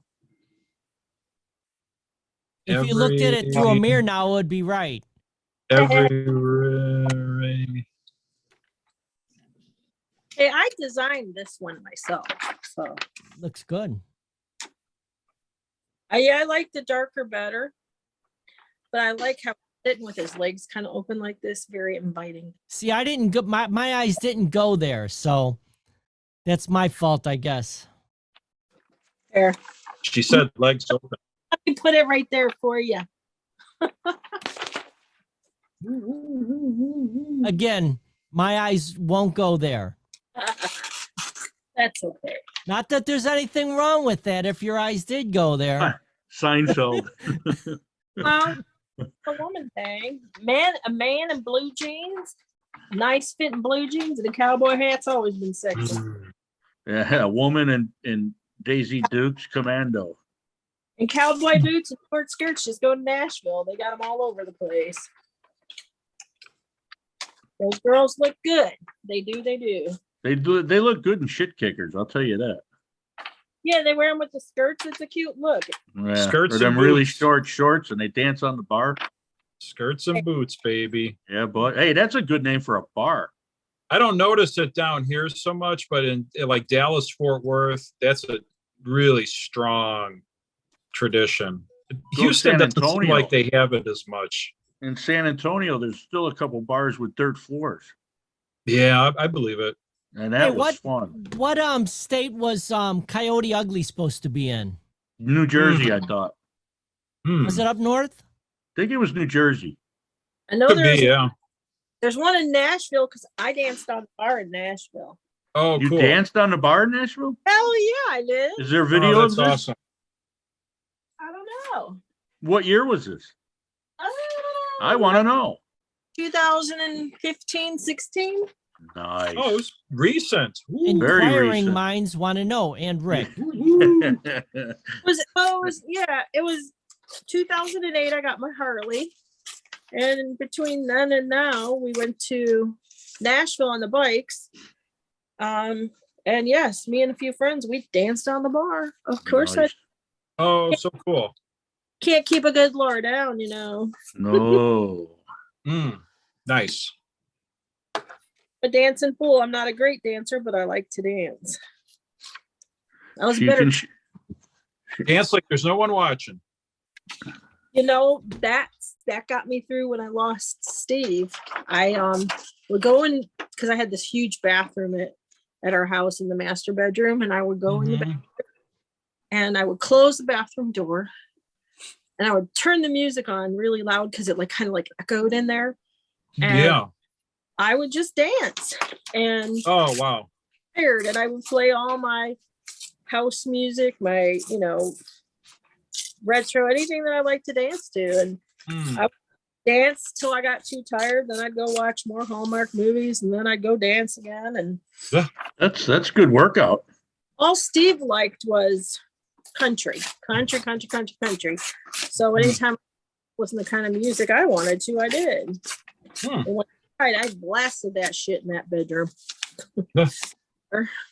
If you looked at it through a mirror now, it would be right. Every Hey, I designed this one myself. So Looks good. I like the darker better. But I like how it's sitting with his legs kind of open like this, very inviting. See, I didn't go, my eyes didn't go there. So that's my fault, I guess. There. She said legs open. Let me put it right there for you. Again, my eyes won't go there. That's okay. Not that there's anything wrong with that if your eyes did go there. Seinfeld. Well, a woman thing. A man in blue jeans, nice fitting blue jeans, and a cowboy hat's always been sexy. Yeah, a woman in Daisy Dukes Commando. And cowboy boots and short skirts. Just go to Nashville. They got them all over the place. Those girls look good. They do. They do. They look good in shit kickers, I'll tell you that. Yeah, they wear them with the skirts. It's a cute look. Yeah. Skirts or them and really boots. short shorts and they dance on the bar. Skirts and boots, baby. Yeah, but hey, that's a good name for a bar. I don't notice it down here so much, but in like Dallas, Fort Worth, that's a really strong tradition. Go Houston San doesn't seem Antonio. like they have it as much. In San Antonio, there's still a couple bars with dirt floors. Yeah, I believe it. And that Hey, was fun. What state was Coyote Ugly supposed to be in? New Jersey, I thought. Hmm. Was it up north? I think it was New Jersey. I know Could there's be, yeah. there's one in Nashville because I danced on the bar in Nashville. Oh, You cool. danced on the bar in Nashville? Hell yeah, I did. Is there Oh, video of that's this? awesome. I don't know. What year was this? I want to know. 2015, 16. Nice. Oh, it was recent. Ooh. Very Inquiring recent. minds want to know. And Rick. It was 2008. I got my Harley, and between then and now, we went to Nashville on the bikes. And yes, me and a few friends, we danced on the bar. Of course, I Nice. Oh, so cool. can't keep a good lure down, you know. No. Nice. A dancing fool. I'm not a great dancer, but I like to dance. I was She better. can, Dance like there's no one watching. You know, that got me through when I lost Steve. I would go in because I had this huge bathroom at our house in the master bedroom, and I would go in the bathroom and I would close the bathroom door and I would turn the music on really loud because it like kind of like echoed in there. And Yeah. I would just dance and Oh, wow. tired, and I would play all my house music, my, you know, retro, anything that I like to dance to. And Mm. dance till I got too tired. Then I'd go watch more Hallmark movies, and then I'd go dance again. And that's good workout. all Steve liked was country. So anytime it wasn't the kind of music I wanted to, I did. Hmm. And when I blasted that shit in that bedroom. Yeah.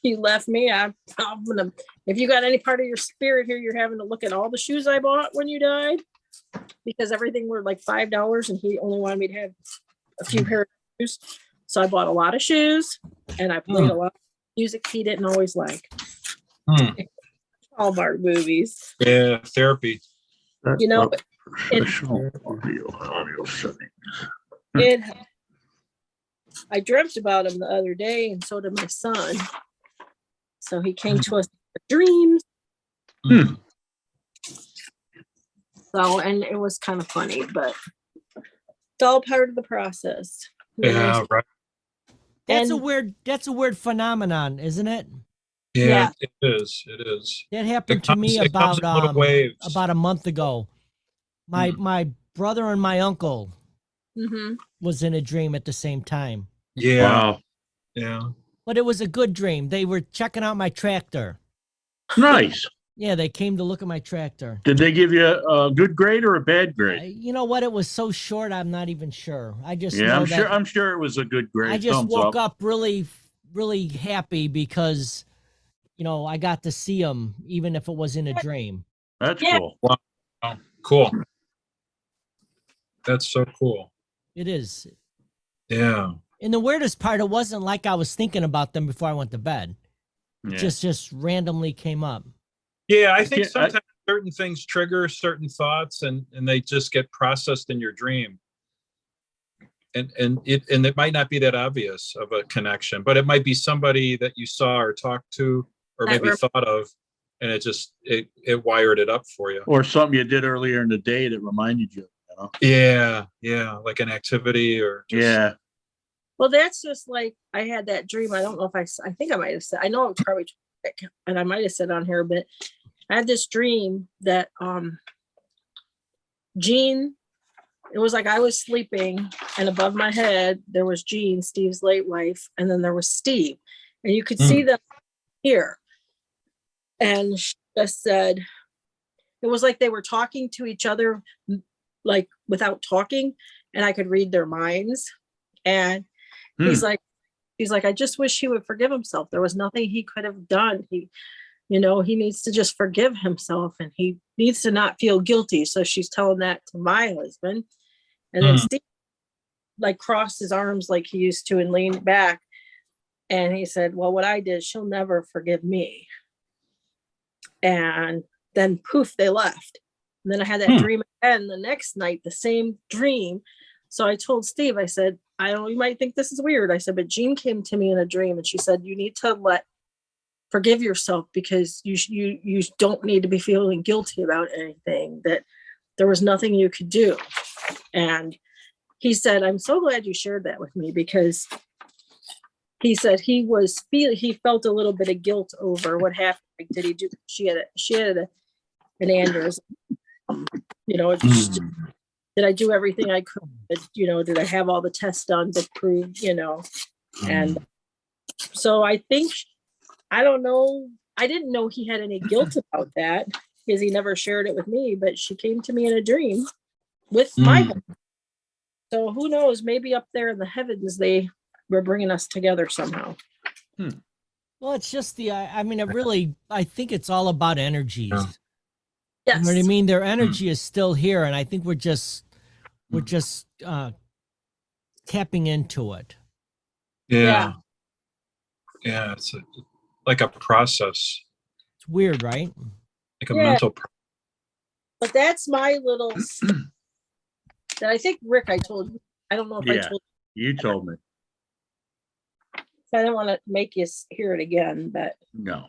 You left me. I'm gonna. If you got any part of your spirit here, you're having to look at all the shoes I bought when you died, because everything were like $5, and he only wanted me to have a few pair of shoes. So I bought a lot of shoes, and I played a lot of music he didn't always like. Hallmark movies. Yeah, therapy. You know, Professional audio settings. it. I dreamt about him the other day, and so did my son. So he came to us in dreams. Hmm. So, and it was kind of funny, but it's all part of the process. You know? Yeah, right. That's And- a weird phenomenon, isn't it? Yeah, Yeah. it is. It is. That happened It to me comes- it comes about in little waves. about a month ago. My brother and my uncle Mhm. was in a dream at the same time. Yeah. Wow. Yeah. But it was a good dream. They were checking out my tractor. Nice. Yeah, they came to look at my tractor. Did they give you a good grade or a bad grade? You know what? It was so short. I'm not even sure. I just Yeah, know I'm that sure. I'm sure it was a good grade. I just Thumbs woke up really, really happy because, you know, I got to see him, even if it was in a dream. That's Yeah. cool. Oh, cool. That's so cool. It is. Yeah. And the weirdest part, it wasn't like I was thinking about them before I went to bed. It Yeah. just randomly came up. Yeah, I think can't- I- sometimes certain things trigger certain thoughts and they just get processed in your dream. And it might not be that obvious of a connection, but it might be somebody that you saw or talked to or That maybe thought of, and it wired it up for you. Or something you did earlier in the day that reminded you. You know? Yeah, like an activity or just, Yeah. Well, that's just like I had that dream. I don't know if I think I might have said. I know it's probably, and I might have said on here, but I had this dream that Jean. It was like I was sleeping, and above my head there was Jean, Steve's late wife, and then there was Steve, and you could see them here. And she just said, it was like they were talking to each other, like without talking, and I could read their minds. And he's like, I just wish he would forgive himself. There was nothing he could have done. He needs to just forgive himself, and he needs to not feel guilty. So she's telling that to my husband. And then Steve like crossed his arms like he used to and leaned back. And he said, well, what I did, she'll never forgive me. And then poof, they left. And then I had that dream again the next night, the same dream. So I told Steve, I said, I know you might think this is weird. I said, but Jean came to me in a dream and she said, you need to forgive yourself, because you don't need to be feeling guilty about anything, that there was nothing you could do. And he said, I'm so glad you shared that with me, because he said he felt a little bit of guilt over what happened. Like, did he do? She had an aneurysm. Did I do everything I could? Did I have all the tests done to prove? And so I think, I don't know. I didn't know he had any guilt about that, because he never shared it with me. But she came to me in a dream with my husband. So who knows? Maybe up there in the heavens, they were bringing us together somehow. Well, it's just I mean, I think it's all about energies. Yeah. You know what I Yes. mean? Their energy is still here, and I think we're just tapping into it. Yeah. Yeah. It's like a process, It's weird, right? like a Yeah. mental. But that's my little that I think Rick, I told you. I don't know if I Yeah. told You told me. you. I don't want to make you hear it again, but No.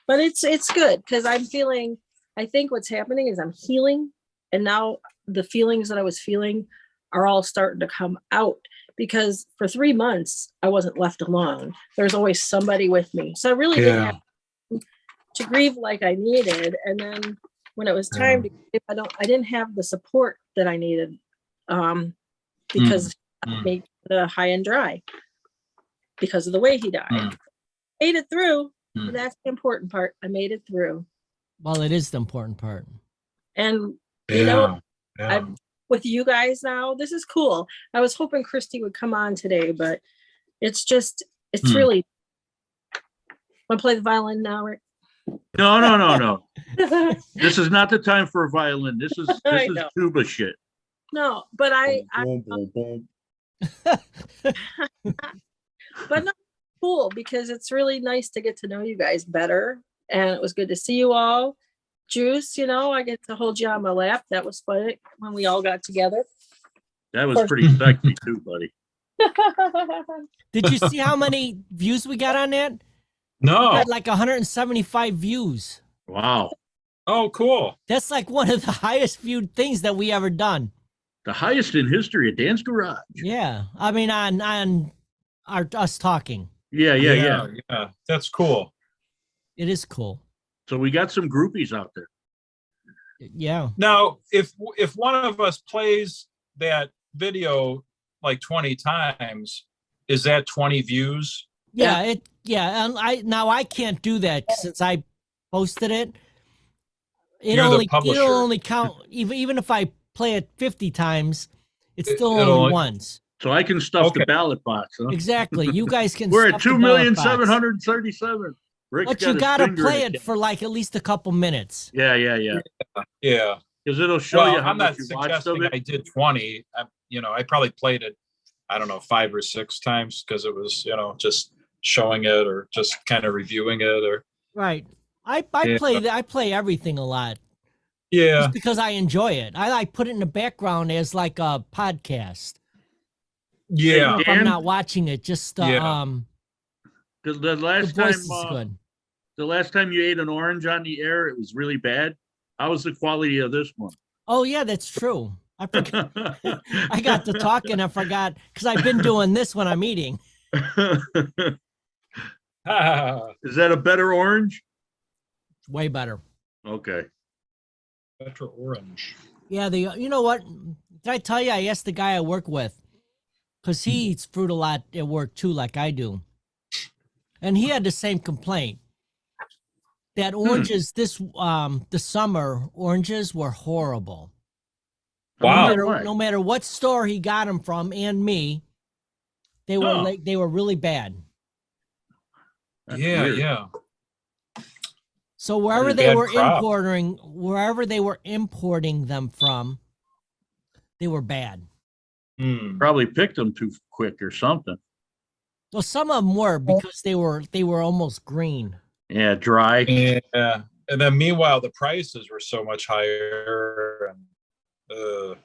it's good because I'm feeling, I think what's happening is I'm healing, and now the feelings that I was feeling are all starting to come out, because for 3 months I wasn't left alone. There's always somebody with me. So I really didn't Yeah. have to grieve like I needed. And then when it was time to grieve, I didn't have the support that I needed. Because Mm. made the high and dry because of the way he died. Mm. Made it through. Mm. And that's the important part. I made it through. Well, it is the important part. And Yeah. you know, Yeah. I'm with you guys now. This is cool. I was hoping Christy would come on today, but it's really. Want to play the violin now, Rick? No. This is not the time for a violin. This is I know. tuba shit. No, but I Boom, boom, boom. but no, cool, because it's really nice to get to know you guys better. And it was good to see you all. Juice, I get to hold you on my lap. That was fun when we all got together. That was pretty sexy too, buddy. Did you see how many views we got on that? No. We had like 175 views. Wow. Oh, cool. That's like one of the highest viewed things that we ever done. The highest in history of Dan's Garage. Yeah, I mean on us talking. Yeah. That's cool. It is cool. So we got some groupies out there. Yeah. Now, if one of us plays that video like 20 times, is that 20 views? Yeah, and I can't do that since I posted it. You're the publisher. It'll only count even if I play it 50 times, it's still It'll only only- once. So I can stuff Okay. the ballot box, huh? Exactly. You guys can We're stuff at the ballot box. 2,737,000. Rick's But got you his gotta finger play in it for like at least a couple minutes. Yeah. Yeah. Because it'll show Well, you how I'm not much you watched of suggesting it. I did 20. I probably played it, I don't know, 5 or 6 times because it was, just showing it or just kind of reviewing it or. Right. I Yeah. play everything a lot Yeah. just because I enjoy it. I like put it in the background as like a podcast. Yeah. If I'm Dan? not watching it, just Yeah. The the last voice time, is good. the last time you ate an orange on the air, it was really bad. How was the quality of this one? Oh yeah, that's true. I forgot. I got to talking. I forgot because I've been doing this when I'm eating. Is that a better orange? Way better. Okay. Petro Orange. Yeah. You know what? Did I tell you? I asked the guy I work with because he eats fruit a lot at work too, like I do, and he had the same complaint. That oranges the summer oranges were horrible. Wow. No matter what store he got them from, and me, they were they were really bad. That's Yeah. weird. Yeah. So wherever Pretty they bad were crop. importing them from, they were bad. Hmm. Probably picked them too quick or something. Well, some of them were because they were almost green. Yeah, dry. Yeah. And then meanwhile, the prices were so much higher. And,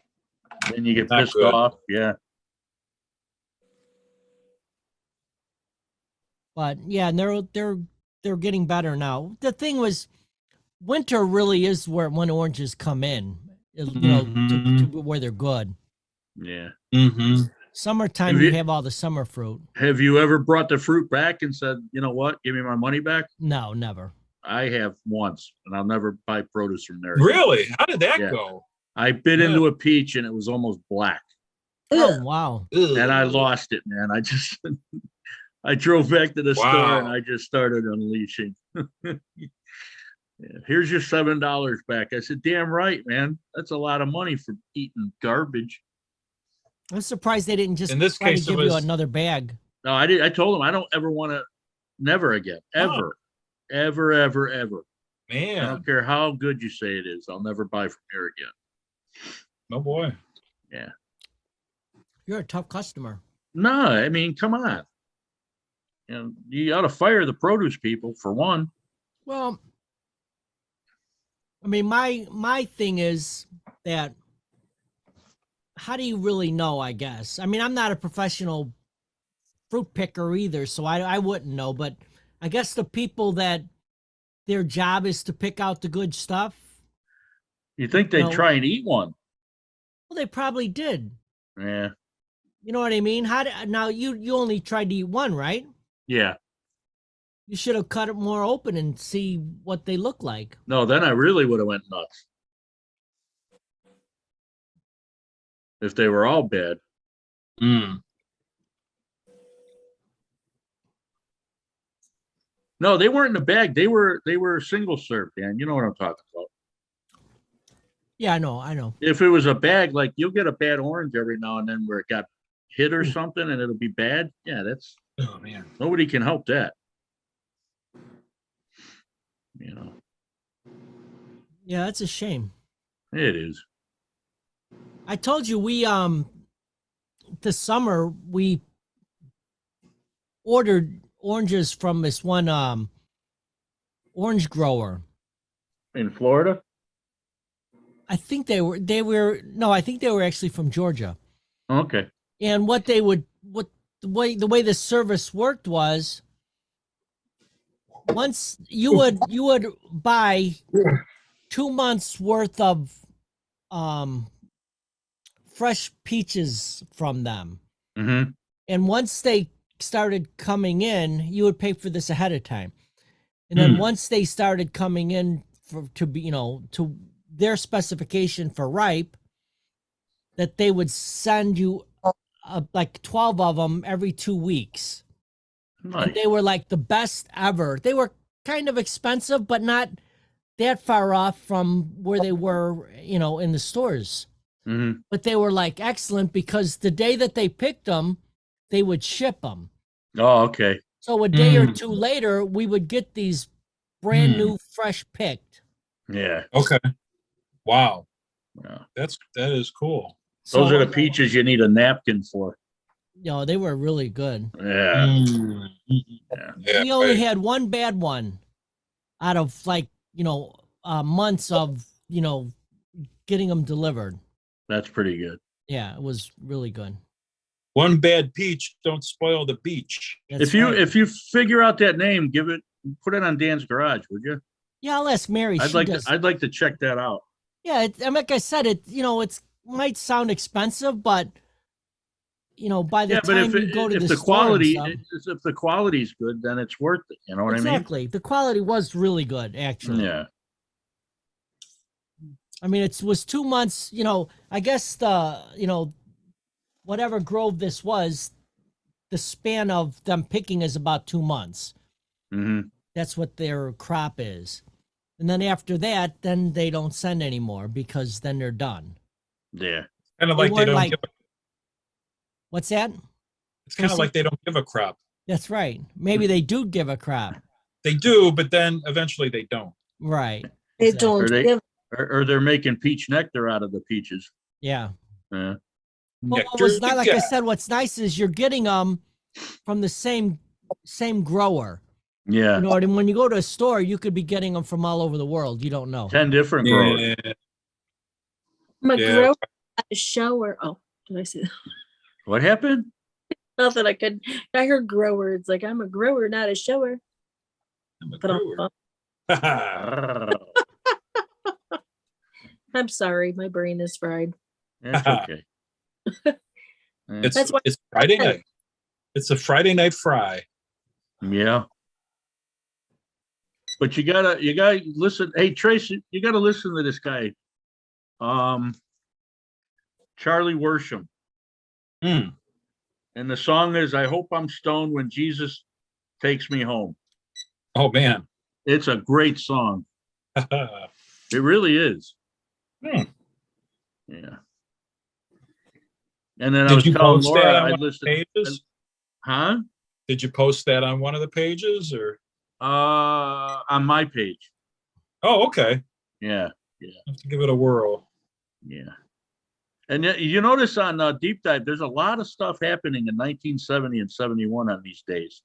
Then you get Not pissed good. off. Yeah. But yeah, and they're getting better now. The thing was, winter really is when oranges come in. To where they're good. Yeah. mm-hmm. Summertime, Have you you- have all the summer fruit. Have you ever brought the fruit back and said, you know what, give me my money back? No, never. I have once, and I'll never buy produce from there again. Really? How did that Yeah. go? I bit Yeah. into a peach and it was almost black, Oh wow. and I lost it, man. I just, I drove back to the store and Wow. I just started unleashing. Yeah, here's your $7 back. I said, damn right, man. That's a lot of money for eating garbage. I'm surprised they didn't just In this try to case, it give you was- another bag. No, I did. I told him I don't ever want to, never again, ever, ever, ever, ever. I Man, don't care how good you say it is. I'll never buy from here again. no boy. You're a tough customer. No, I mean, come on. And you ought to fire the produce people for one. Well, I mean, my thing is that how do you really know, I guess? I mean, I'm not a professional fruit picker either, so I wouldn't know, but I guess the people that their job is to pick out the good stuff, You think they'd No. try and eat one? well, they probably did. Yeah, You know what I mean? Now you only tried to eat one, right? yeah. You should have cut it more open and see what they look like. No, then I really would have went nuts. If they were all bad. Mm. No, they weren't in the bag. They were single serve, Dan. You know what I'm talking about. Yeah, I know. If it was a bag, like you'll get a bad orange every now and then where it got hit or something and it'll be bad. Yeah, that's Oh man. nobody can help that. You know, Yeah, that's a shame. it is. I told you we this summer we ordered oranges from this one orange grower. In Florida? I think they were no, I think they were actually from Georgia. Okay. And what the way the service worked was once you would buy 2 months worth of fresh peaches from them. Mm-hmm. And once they started coming in, you would pay for this ahead of time. And then once they started coming in to be, to their specification for ripe, that they would send you like 12 of them every 2 weeks. Nice. And they were like the best ever. They were kind of expensive, but not that far off from where they were, in the stores. Mm-hmm. But they were like excellent because the day that they picked them, they would ship them. Oh, okay. So a day or two later, we would get these brand new, fresh picked. Yeah. Okay. Wow. Yeah. That is cool. Those So, are the peaches you need a napkin for. They were really good. Yeah. Mm. Yeah. Yeah, We only right. had one bad one out of months of, getting them delivered. That's pretty good. Yeah, it was really good. One bad peach don't spoil the beach. That's If you right. if you figure out that name, put it on Dan's garage, would you? Yeah, I'll ask Mary. I'd like to check that out. Yeah, and like I said, it might sound expensive, but by the Yeah, but time you go to if the the store and quality stuff- if the quality's good, then it's worth it. You know what exactly, the quality was really good, I mean? actually. Yeah. I mean, it was 2 months. I guess whatever grove this was, the span of them picking is about 2 months. Mm-hmm. That's what their crop is, and then after that, then they don't send anymore because then they're done. Yeah. Kind of They like they weren't don't like- give What's that? it's kind of like they don't give a crop. That's right. Maybe they do give a crop. They do, but then eventually they don't. Right. They Exactly. don't Or they- give, Or they're making peach nectar out of the peaches. Yeah. Yeah. Well, Nectar what's not, like I God. said, what's nice is you're getting them from the same grower. Yeah. And when you go to a store, you could be getting them from all over the world. You don't know. 10 different growers. Yeah. I'm a Yeah. grower at a shower. Oh, did I say that? What happened? Nothing I could. I heard grower. It's like I'm a grower, not a shower. I'm a But grower. I'm sorry, my brain is fried. That's okay. it's That's why- it's Friday night. It's a Friday night fry. Yeah. But you gotta listen. Hey, Tracy, you gotta listen to this guy. Charlie Worsham. Hmm. And the song is I Hope I'm Stoned When Jesus Takes Me Home. Oh man. It's a great song. It really is. Hmm. Yeah. And then I Did was you telling post Laura, that on I one of the listened, pages? huh? Did you post that on one of the pages or? On my page. Oh, okay. Yeah, Have to give it a whirl. yeah. And you notice on Deep Dive, there's a lot of stuff happening in 1970 and 71 on these days.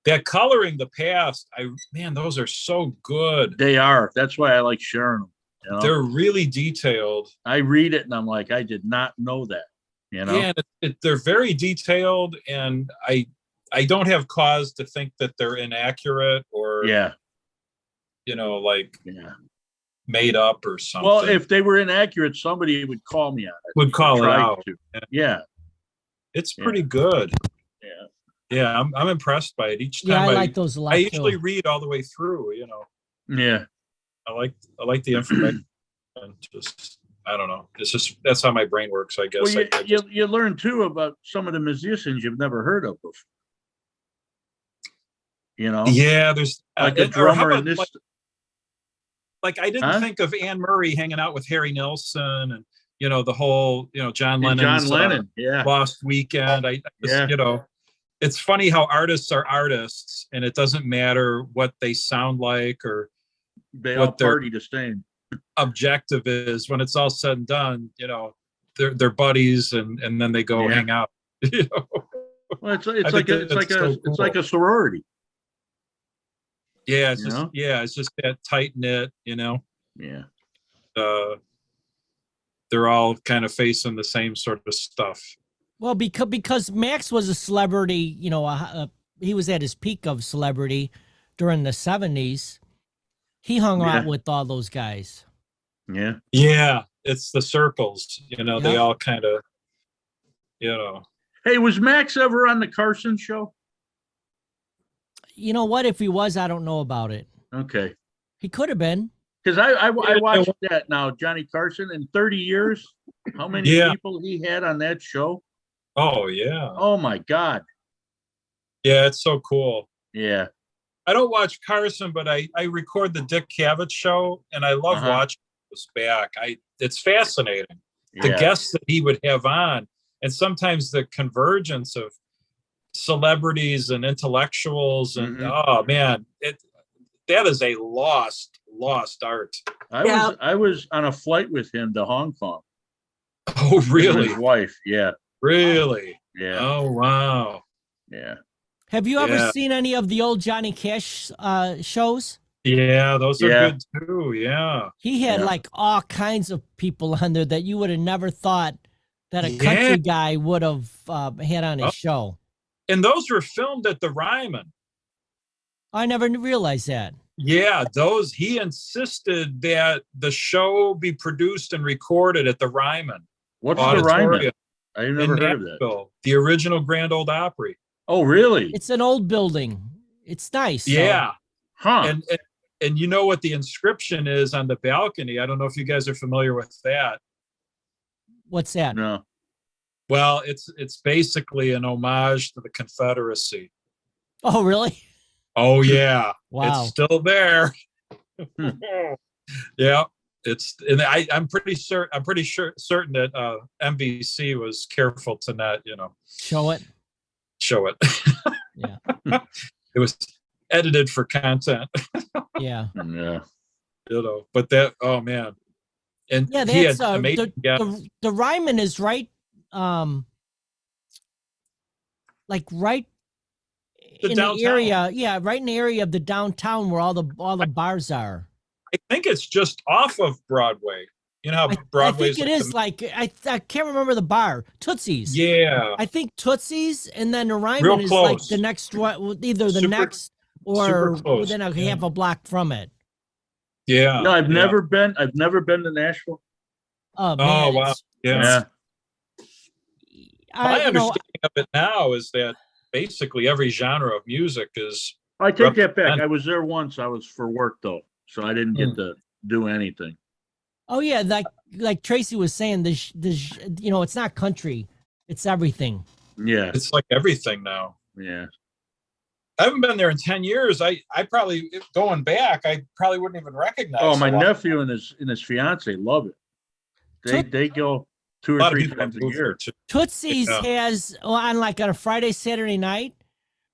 That coloring the past, man, those are so good. They are. That's why I like sharing them. You know? They're really detailed. I read it and I'm like, I did not know that. You know? Yeah, they're very detailed, and I don't have cause to think that they're inaccurate or Yeah, like yeah. made up or something. Well, if they were inaccurate, somebody would call me on it. would call it Tried out. to. Yeah, It's pretty good. yeah. Yeah, I'm impressed by it each Yeah, time. I like those a lot I too. usually read all the way through. Yeah. I like the information. And just I don't know. It's just that's how my brain works. I guess. Well, I just- you learn too about some of the musicians you've never heard of before. You know, yeah, there's like a or how drummer about, in this. like I didn't Huh? think of Anne Murray hanging out with Harry Nilsson and the whole John and Lennon's John Lennon. Yeah, Lost Weekend. I just, Yeah. It's funny how artists are artists, and it doesn't matter what they sound like or they all what their- party the same. objective is. When it's all said and done, they're buddies, and then they go Yeah. hang out. Well, it's I like think it's like that's so it's like cool. a sorority. Yeah, it's You just know? it's just that tight knit. Yeah, They're all kind of facing the same sort of stuff. Well, because Max was a celebrity, he was at his peak of celebrity during the 70s. He hung out Yeah. with all those guys. yeah. Yeah, it's the circles. They Yeah. all kind of, Hey, was Max ever on the Carson show? You know what? If he was, I don't know about it. Okay, He could have been. because I watched that now, Johnny Carson, in 30 years. How many Yeah. people he had on that show? Oh yeah, Oh my God. yeah, it's so cool. Yeah, I don't watch Carson, but I record the Dick Cavett show, and I love Uh-huh. watching this back. It's fascinating. The yeah. guests that he would have on, and sometimes the convergence of celebrities and intellectuals, and Mhm. oh man, that is a lost art. I was on a flight with him to Hong Kong. Oh with really? His wife. Yeah, Really? yeah, Oh wow. yeah. Have you ever Yeah. seen any of the old Johnny Cash shows? Yeah, those are Yeah. good too. Yeah. He had Yeah. like all kinds of people on there that you would have never thought that a Yeah. country guy would have had on his Oh. show. And those were filmed at the Ryman. I never realized that. Yeah, he insisted that the show be produced and recorded at the Ryman What's the Ryman? Auditorium I've in never heard of that. Nashville, the original Grand Ole Opry. Oh, really? It's an old building. It's nice. so- Yeah, Huh? and you know what the inscription is on the balcony? I don't know if you guys are familiar with that. What's that? No. Well, it's basically an homage to the Confederacy. Oh, really? Oh yeah, Wow. it's still there. Hmm. Yeah, and I'm pretty certain that NBC was careful to not Show it. show it. Yeah. It was edited for content, Yeah. Yeah. but that, oh man. And Yeah, he that's had amazing guests. the Ryman is right like right The in downtown. the area. Yeah, right in the area of the downtown where all the bars are. I think it's just off of Broadway. You know how I Broadway's think it is like I can't remember the bar. Tootsie's. Yeah. I think Tootsie's and then the Ryman Real is like close. the next one, either the Super- next super or close, within a yeah. half a block from it. Yeah. No, I've yeah. never been to Nashville. Oh, man, Oh, wow. it's- Yeah. My you know, understanding of it now is that basically every genre of music is I take that back. Represent- I was there once. I was for work though, so I didn't get to do anything. oh yeah, like Tracy was saying, it's not country, it's everything. Yeah, it's like everything now. yeah. I haven't been there in 10 years. I probably, going back, I probably wouldn't even recognize. Oh, my a lot. nephew and his fiance love it. They go 2 A or lot of 3 people times a move year. here too. Tootsie's Yeah. has on like on a Friday, Saturday night.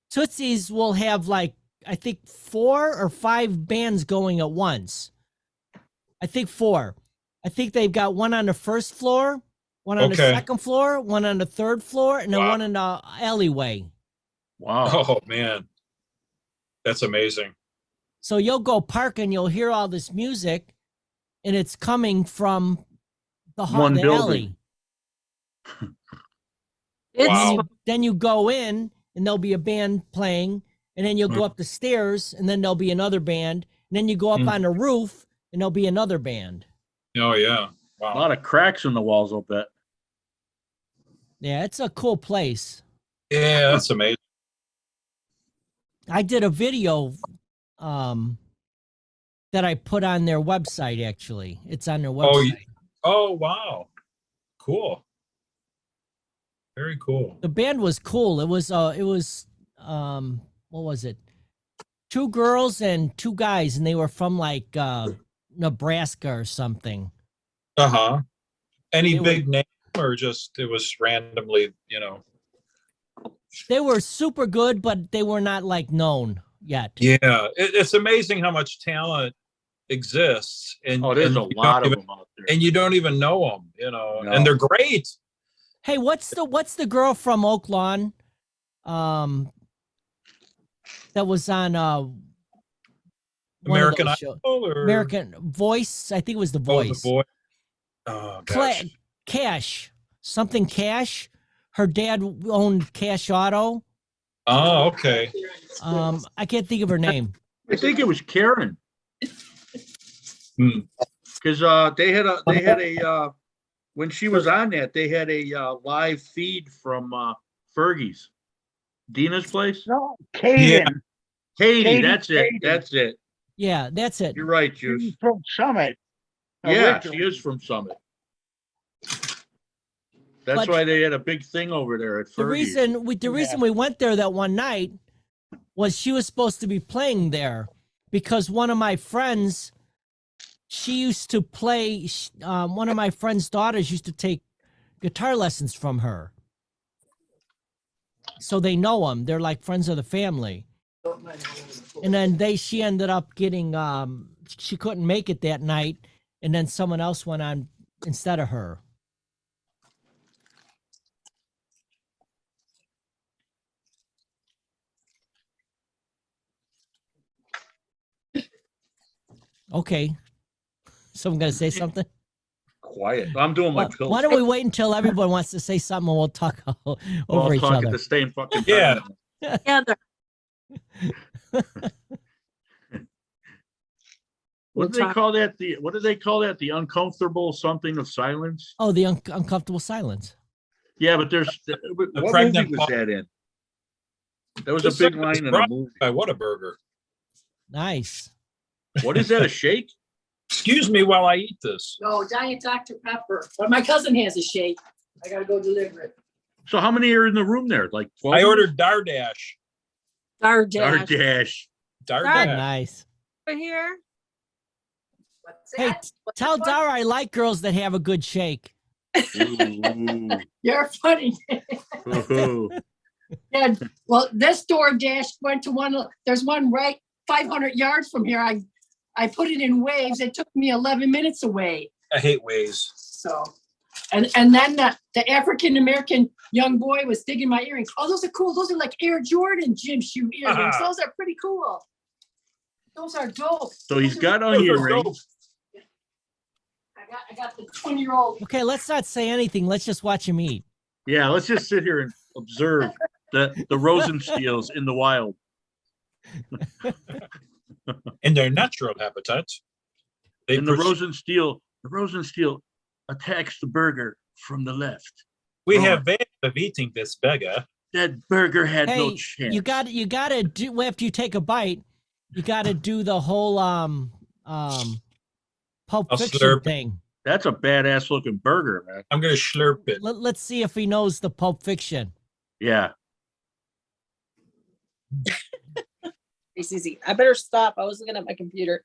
Tootsie's will have like I think 4 or 5 bands going at once. I think 4. I think they've got one on the first floor, one on the Okay. second floor, one on the third floor, and then Wow. one in the alleyway. Wow. Oh man, that's amazing. So you'll go park and you'll hear all this music, and it's coming from One the building. alley. It's Wow. Then you go in, and there'll be a band playing, and then you'll go up the stairs, and then there'll be another band, and then you go up Mm. on the roof, and there'll be another band. Oh yeah. A Wow. lot of cracks in the walls, I'll bet. Yeah, it's a cool place. Yeah, that's amazing. I did a video that I put on their website. Actually, it's on their Oh, website. Oh wow. Cool. Very cool. The band was cool. It was what was it? 2 girls and 2 guys, and they were from like Nebraska or something. Uh-huh. Any They were- big name or just it was randomly, you know? They were super good, but they were not like known yet. Yeah. It's amazing how much talent exists. And Oh, there's and a you don't lot of even- them out there. And you don't even know them, you know, No. and they're great. Hey, what's the girl from Oak Lawn? That was on one of American those Idol shows. or American Voice. I think it was The Oh, Voice. the boy. Oh Cla- gosh. Cash, something Cash. Her dad owned Cash Auto. Oh, okay. I can't think of her name. I think it was Karen. Hmm. Because they had a when she was on that, they had a live feed from Fergie's, Dina's place. No, Caden, Katie, Katie, that's it. Katie. That's it. Yeah, that's it. You're right, she's Juice. from Summit. Yeah, she originally. is from Summit. That's But- why they had a big thing over there at The Fergie's. reason we went there that one night was she was supposed to be playing there because one of my friends, she used to play. One of my friend's daughters used to take guitar lessons from her, so they know them. They're like friends of the family. And then she ended up getting she couldn't make it that night, and then someone else went on instead of her. Okay. Someone gonna say something? Quiet. I'm doing my Why, pills. why don't we wait until everyone wants to say something and we'll talk over All each talk other? at the same fucking time. Yeah. together. What do they call that? What do they call that? The uncomfortable something of silence? Oh, the uncomfortable silence. Yeah, but there's what movie pregnant was pause. that in? There was This a big segment is line in a brought movie. By Whataburger. Nice. What is that? A shake? Excuse me while I eat this. No, Diet Dr. Pepper. But my cousin has a shake. I gotta go deliver it. So how many are in the room there? Like 12? I ordered Dardash. Dardash. Dardash. Dardash. Nice. Over here. What's Hey, that? tell Dara I like girls that have a good shake. Ooh, You're funny. ooh. Yeah, well, this DoorDash went to one, there's one right 500 yards from here. I put it in Waves. It took me 11 minutes away. I hate Waze. So, and then the African-American young boy was digging my earrings. Oh, those are cool. Those are like Air Jordan gym shoe earrings. Those are pretty cool. Those are dope. So he's Those are- got onion Those are dope. rings. I got the 20-year-old. Okay, let's not say anything. Let's just watch him eat. Yeah, let's just sit here and observe the Rosensteels in the wild. In their natural habitat. They And the pers- Rosensteel attacks the burger from the left. we Oh. have ways of eating this burger. That burger had no Hey, chance. you gotta do after you take a bite, you gotta do the whole Pulp I'll Fiction slurp. thing. That's a badass looking burger, man. I'm gonna slurp it. Let's see if he knows the Pulp Fiction. Yeah. It's easy. I better stop. I was looking at my computer.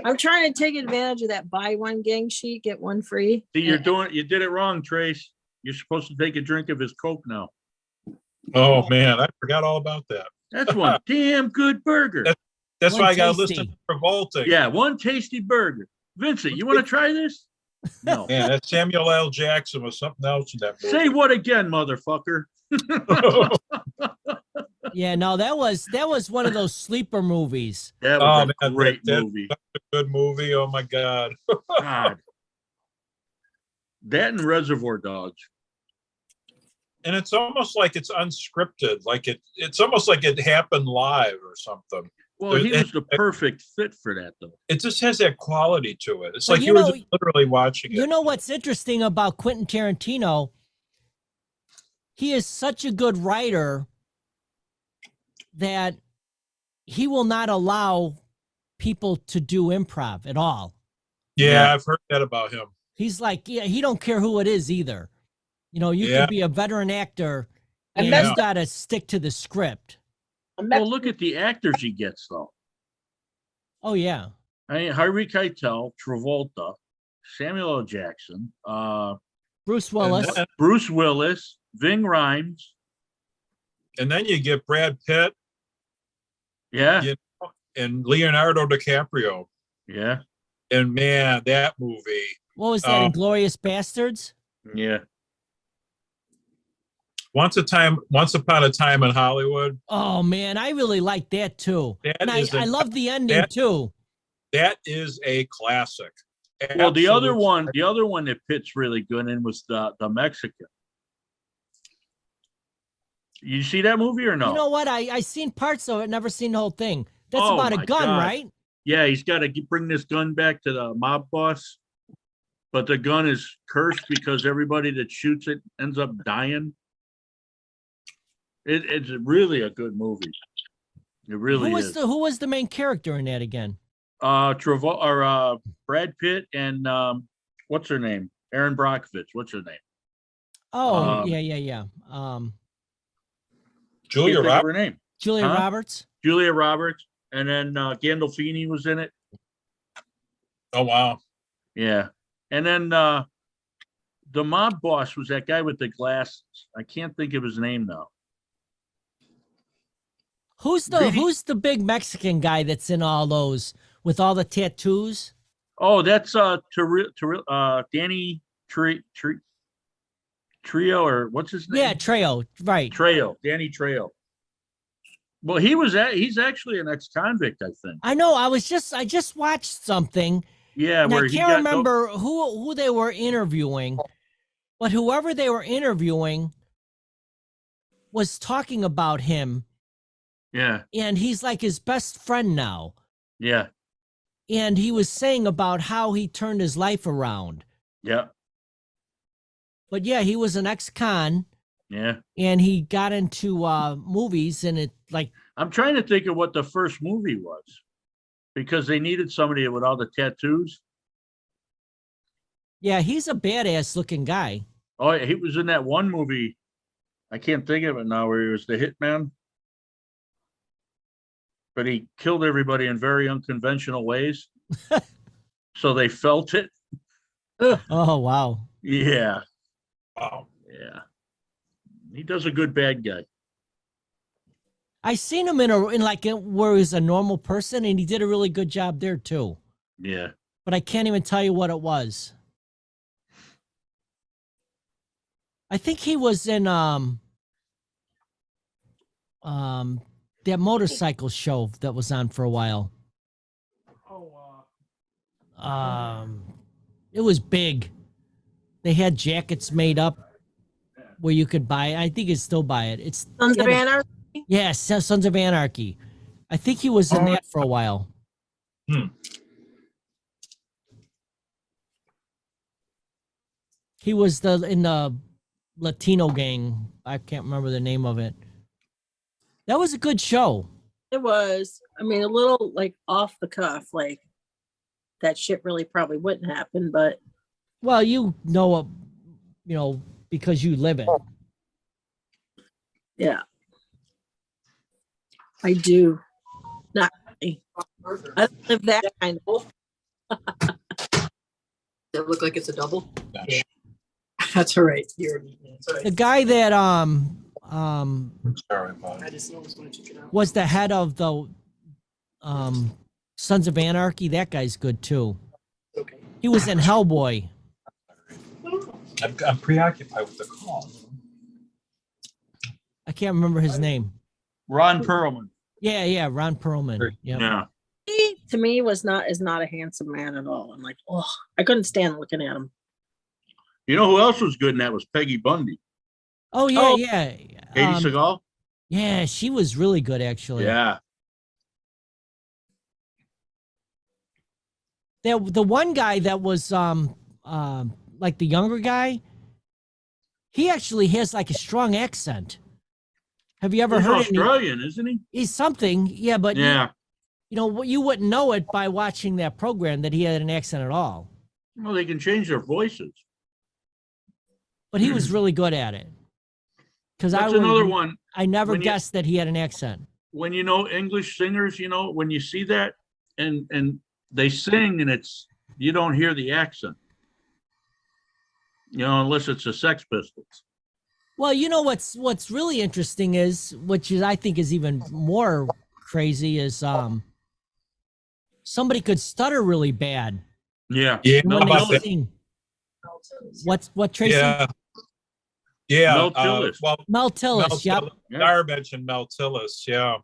I'm trying to take advantage of that buy one gang sheet, get one free. See, you did it wrong, Trace. You're supposed to take a drink of his Coke now. Oh, man, I forgot all about that. That's one damn good burger. That's One why I got to tasty. listen to Travolta. Yeah, one tasty burger. Vincent, you want to try this? No. Man, that Samuel L. Jackson was something else in that movie. Say what again, motherfucker? Yeah, no, that was one of those sleeper movies. That Oh, was a man, great that- movie. Good movie. Oh my God. God. That and Reservoir Dogs. And it's almost like it's unscripted. Like it's almost like it happened live or something. Well, he was the perfect fit for that, though. It just has that quality to it. It's But like you you were know- just literally watching You it. know what's interesting about Quentin Tarantino? He is such a good writer that he will not allow people to do improv at all. Yeah, I've heard that about him. He's like, yeah, he don't care who it is either. You know, you Yeah. could be a veteran actor and And you got to stick to the script. Well, look at the actors he gets, though. Oh yeah. I mean, Harvey Keitel, Travolta, Samuel L. Jackson, Bruce Willis. And then, Bruce Willis, Ving Rhames. and then you get Brad Pitt Yeah, Yeah. and Leonardo DiCaprio. yeah, And man, that movie. What was that? Oh. Inglorious Bastards? yeah. Once upon a time in Hollywood. Oh man, I really like that too. That And is I an- love the ending that- too. That is a classic. Well, the other Absolute- one that Pitt's really good in was the Mexican. You see that movie or no? You know what? I seen parts of it, never seen the whole thing. That's Oh, about a my gun, God. right? Yeah, he's got to bring this gun back to the mob boss, but the gun is cursed because everybody that shoots it ends up dying. It's really a good movie. It really is. Who was the main character in that again? Brad Pitt and what's her name? Aaron Brockovich. What's her name? Oh, Um, yeah. Julia Can't think of Roberts. her name. Julia Huh? Roberts. Julia Roberts, and then Gandolfini was in it. Oh wow. Yeah, and then the mob boss was that guy with the glasses. I can't think of his name now. Who's the big Mexican guy that's in all those with all the tattoos? Oh, that's Danny Trio, or what's his name? Yeah, Trejo, right. Trejo, Danny Trejo. Well, he's actually an ex-convict, I think. I know. I just watched something, Yeah, and where I he can't got remember who they were interviewing, but whoever they were interviewing was talking about him, Yeah, and he's like his best friend now. yeah, And he was saying about how he turned his life around. yeah, But yeah, he was an ex-con, yeah. and he got into movies, and it like I'm trying to think of what the first movie was, because they needed somebody with all the tattoos. yeah, he's a badass looking guy. Oh, he was in that one movie. I can't think of it now, where he was the hitman. But he killed everybody in very unconventional ways. So they felt it. Oh wow. Yeah, Wow. yeah. He does a good bad guy. I seen him in where he's a normal person, and he did a really good job there too. Yeah. But I can't even tell you what it was. I think he was in that motorcycle show that was on for a while. It was big. They had jackets made up where you could buy it. I think you could still buy it. It's Sons of yeah, Anarchy. Yes, Sons of Anarchy. I think he was in that for a while. Hmm. He was in the Latino gang. I can't remember the name of it. That was a good show. It was. I mean, a little like off the cuff, like that shit really probably wouldn't happen, but Well, you know, because you live it. yeah. I do. Not really. I don't live that kind of Does it look like it's a double? Not Yeah. sure. That's all right. That's all The right. guy that Sorry about I it. just noticed when I took it out. was the head of the Sons of Anarchy. That guy's good too. Okay. He was in Hellboy. I'm preoccupied with the call. I can't remember his name. Ron Perlman. Yeah, Ron Perlman. Yep. Yeah. He, to me, is not a handsome man at all. I'm like, oh, I couldn't stand looking at him. You know who else was good in that was Peggy Bundy. Oh yeah, Oh. yeah. Katie Seagal? Yeah, she was really good actually. Yeah. The one guy that was like the younger guy, he actually has like a strong accent. Have you ever He's heard any? Australian, isn't he? He's something, yeah, but Yeah. you know, you wouldn't know it by watching that program that he had an accent at all. Well, they can change their voices. But he was really good at it. Because That's another one. I never when you- guessed that he had an accent. When you know English singers, you know, when you see that and they sing and you don't hear the accent. You know, unless it's the Sex Pistols. Well, you know what's really interesting is, which is I think is even more crazy, is somebody could stutter really bad Yeah. Yeah, when how they about that? sing. What Tracy? Yeah. Yeah. Mel Tillis. Well, Mel Tillis, Mel yep. Tillis. Yeah. Dar mentioned Mel Tillis. Yeah.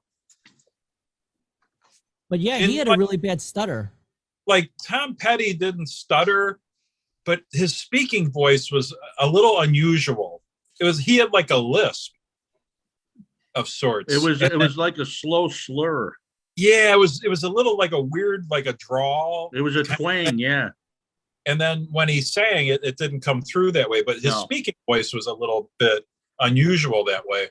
But yeah, he had a really bad stutter. Like Tom Petty didn't stutter, but his speaking voice was a little unusual. He had like a lisp of sorts. It was like a slow slur. Yeah, it was a little like a weird, like a drawl. It was a twang, yeah. And then when he sang it, it didn't come through that way. But his No. speaking voice was a little bit unusual that way.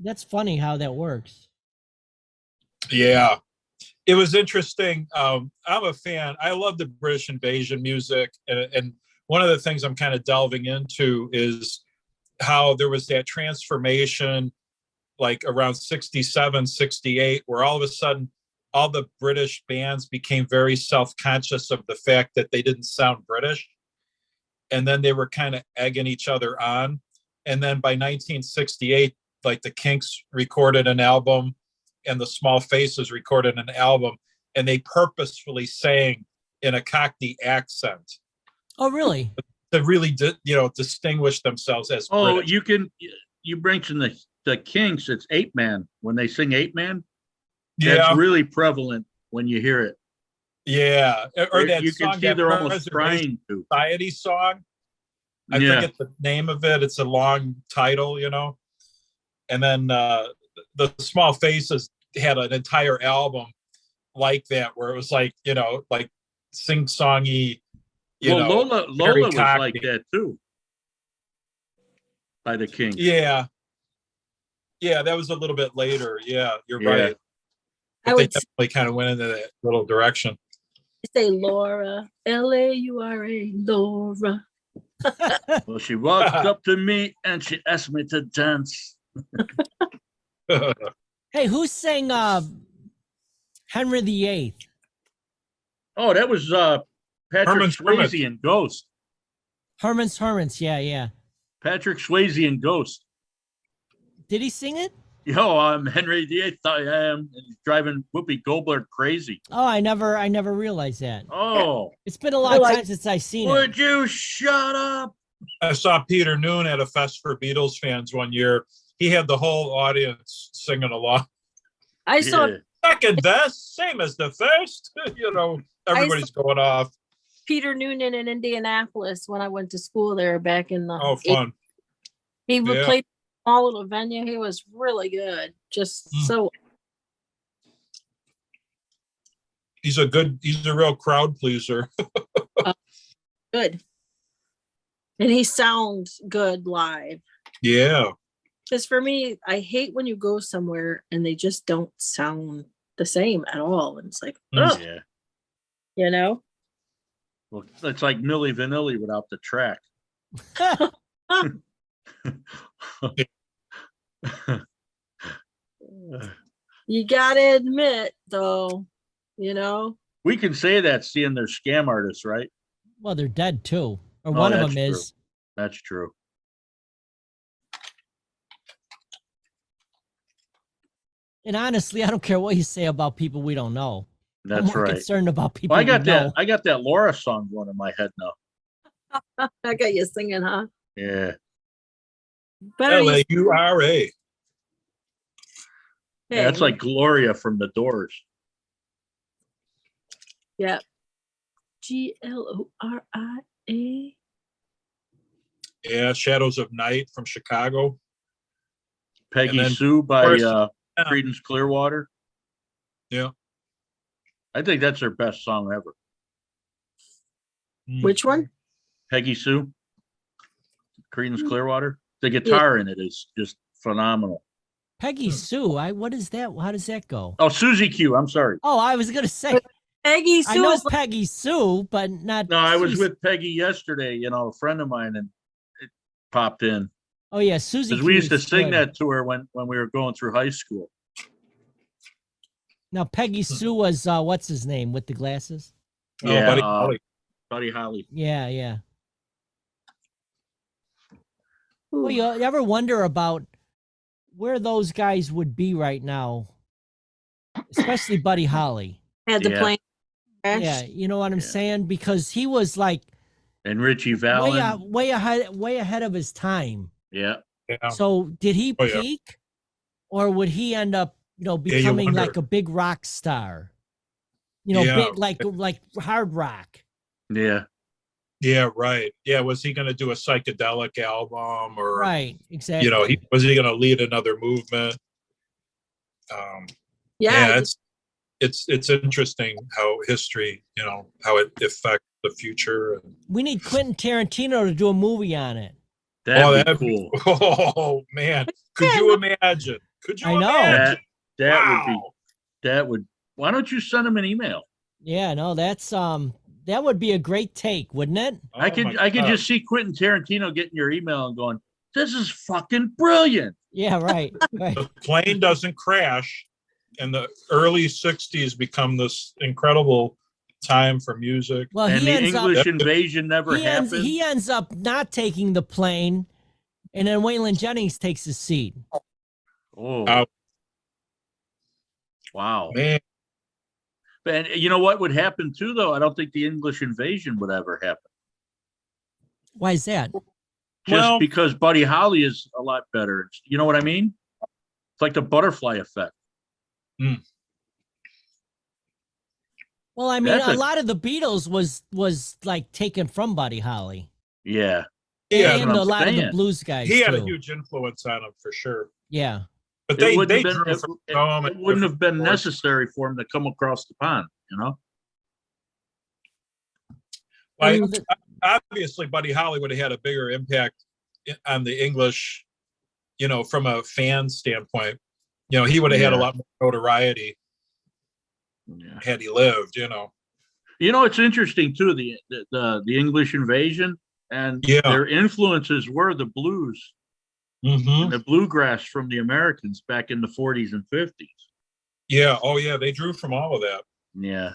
That's funny how that works. Yeah. It was interesting. I'm a fan. I love the British invasion music. And one of the things I'm kind of delving into is how there was that transformation like around 67, 68, where all of a sudden all the British bands became very self-conscious of the fact that they didn't sound British. And then they were kind of egging each other on. And then by 1968, like the Kinks recorded an album and the Small Faces recorded an album, and they purposefully sang in a Cockney accent Oh, really? to really, distinguish themselves as Oh, British. you mentioned the Kinks, it's 8-Man. When they sing 8-Man, Yeah, that's really prevalent when you hear it. yeah. Or that You song, can see that they're almost Preservation trying to. Society song. I Yeah. forget the name of it. It's a long title, And then the Small Faces had an entire album like that, where it was like, like sing-songy, Lola very was like Cockney. that too. By the Kinks. Yeah. Yeah, that was a little bit later. Yeah, you're Yeah. right. I But they would definitely kind of went into that little direction. say Laura, Laura, Laura. Well, she walked up to me and she asked me to dance. Hey, who sang Henry VIII? Oh, that was Patrick Herman's Hermit. Swayze and Ghost. Herman's, yeah. Patrick Swayze and Ghost. Did he sing it? Yo, I'm Henry VIII. I am, and he's driving Whoopi Goldberg crazy. Oh, I never realized that. Oh, It's been a long like- time since I've seen it. would you shut up? I saw Peter Noon at a fest for Beatles fans one year. He had the whole audience singing along. I saw Yeah. Second best, same as the first. Everybody's going off. Peter Noonan in Indianapolis when I went to school there back in the. Oh, fun. He would Yeah. play a small little venue. He was really good. Just Mm. so He's a real crowd pleaser. good. And he sounds good live. Yeah. Because for me, I hate when you go somewhere and they just don't sound the same at all. And it's like, Mm. ugh, Yeah. you know? Well, it's like Milli Vanilli without the track. you gotta admit though, you know, We can say that seeing they're scam artists, right? Well, they're dead too, or Oh, one of that's them true. is. That's true. And honestly, I don't care what you say about people we don't know. I'm That's more right. concerned about people Well, we know. I got that Laura song going in my head now. I got you singing, huh? Yeah. Better you Laura. Yeah, that's say. like Gloria from the Doors. Yeah. Gloria. Yeah, Shadows of Night from Chicago. Peggy And then, Sue by course, Creedence Clearwater. Yeah. I think that's their best song ever. Which one? Peggy Sue, Creedence Clearwater. The guitar in it is just phenomenal. Peggy Sue. What is that? How does that go? Oh, Susie Q. I'm sorry. Oh, I was gonna say Peggy I Sue know is like, Peggy Sue, but not. No, I was Susie. with Peggy yesterday, you know, a friend of mine, and it popped in. Oh yeah, Susie. Because we Q used to is sing good. that to her when we were going through high school. Now Peggy Sue was what's his name with the glasses? Oh, Yeah, Buddy Holly. Buddy Holly. Yeah, yeah. ooh, Well, you ever wonder about where those guys would be right now, especially Buddy Holly? had the Yeah. plane crash. Yeah, you know what I'm Yeah. saying? Because he was like And Richie Valens. way ahead of his time. Yeah. Yeah. So did he Oh, yeah. peak, or would he end up, you becoming wonder. like a big rock star? You know, Yeah. big like hard rock. Yeah. Yeah, right. Yeah, was he going to do a psychedelic album, or Right, exactly. was he going to lead another movement? Yeah. It's interesting how history, how it affects the future. We need Quentin Tarantino to do a movie on it. That'd be cool. Oh man, could you imagine? Could you I know. imagine? That would why don't you send him an email? Yeah, no, that's that would be a great take, wouldn't it? I Oh, could my God. just see Quentin Tarantino getting your email and going, "This is fucking brilliant." Yeah, right. Right. The plane doesn't crash, and the early '60s become this incredible time for music. Well, And he the ends up English invasion never happened. he ends up not taking the plane, and then Waylon Jennings takes his seat. Oh, wow. Man, And you know what would happen too, though? I don't think the English invasion would ever happen. Why is that? Just Well- because Buddy Holly is a lot better. You know what I mean? It's like the butterfly effect. Well, I mean, That's a a- lot of the Beatles was like taken from Buddy Holly, Yeah. yeah, and what a I'm lot of the saying. blues guys. he had a too. huge influence on him for sure. Yeah. But It they wouldn't have drew been, from it so many wouldn't have been different sources. necessary for him to come across the pond, you know? Like, Well, the- obviously, Buddy Holly would have had a bigger impact on the English, from a fan standpoint. He would have had a Yeah. lot more notoriety Yeah. had he lived. It's interesting too, the English invasion and Yeah. their influences were the blues Mm-hmm. and the bluegrass from the Americans back in the 40s and 50s. Yeah. Oh, yeah. They drew from all of that. Yeah.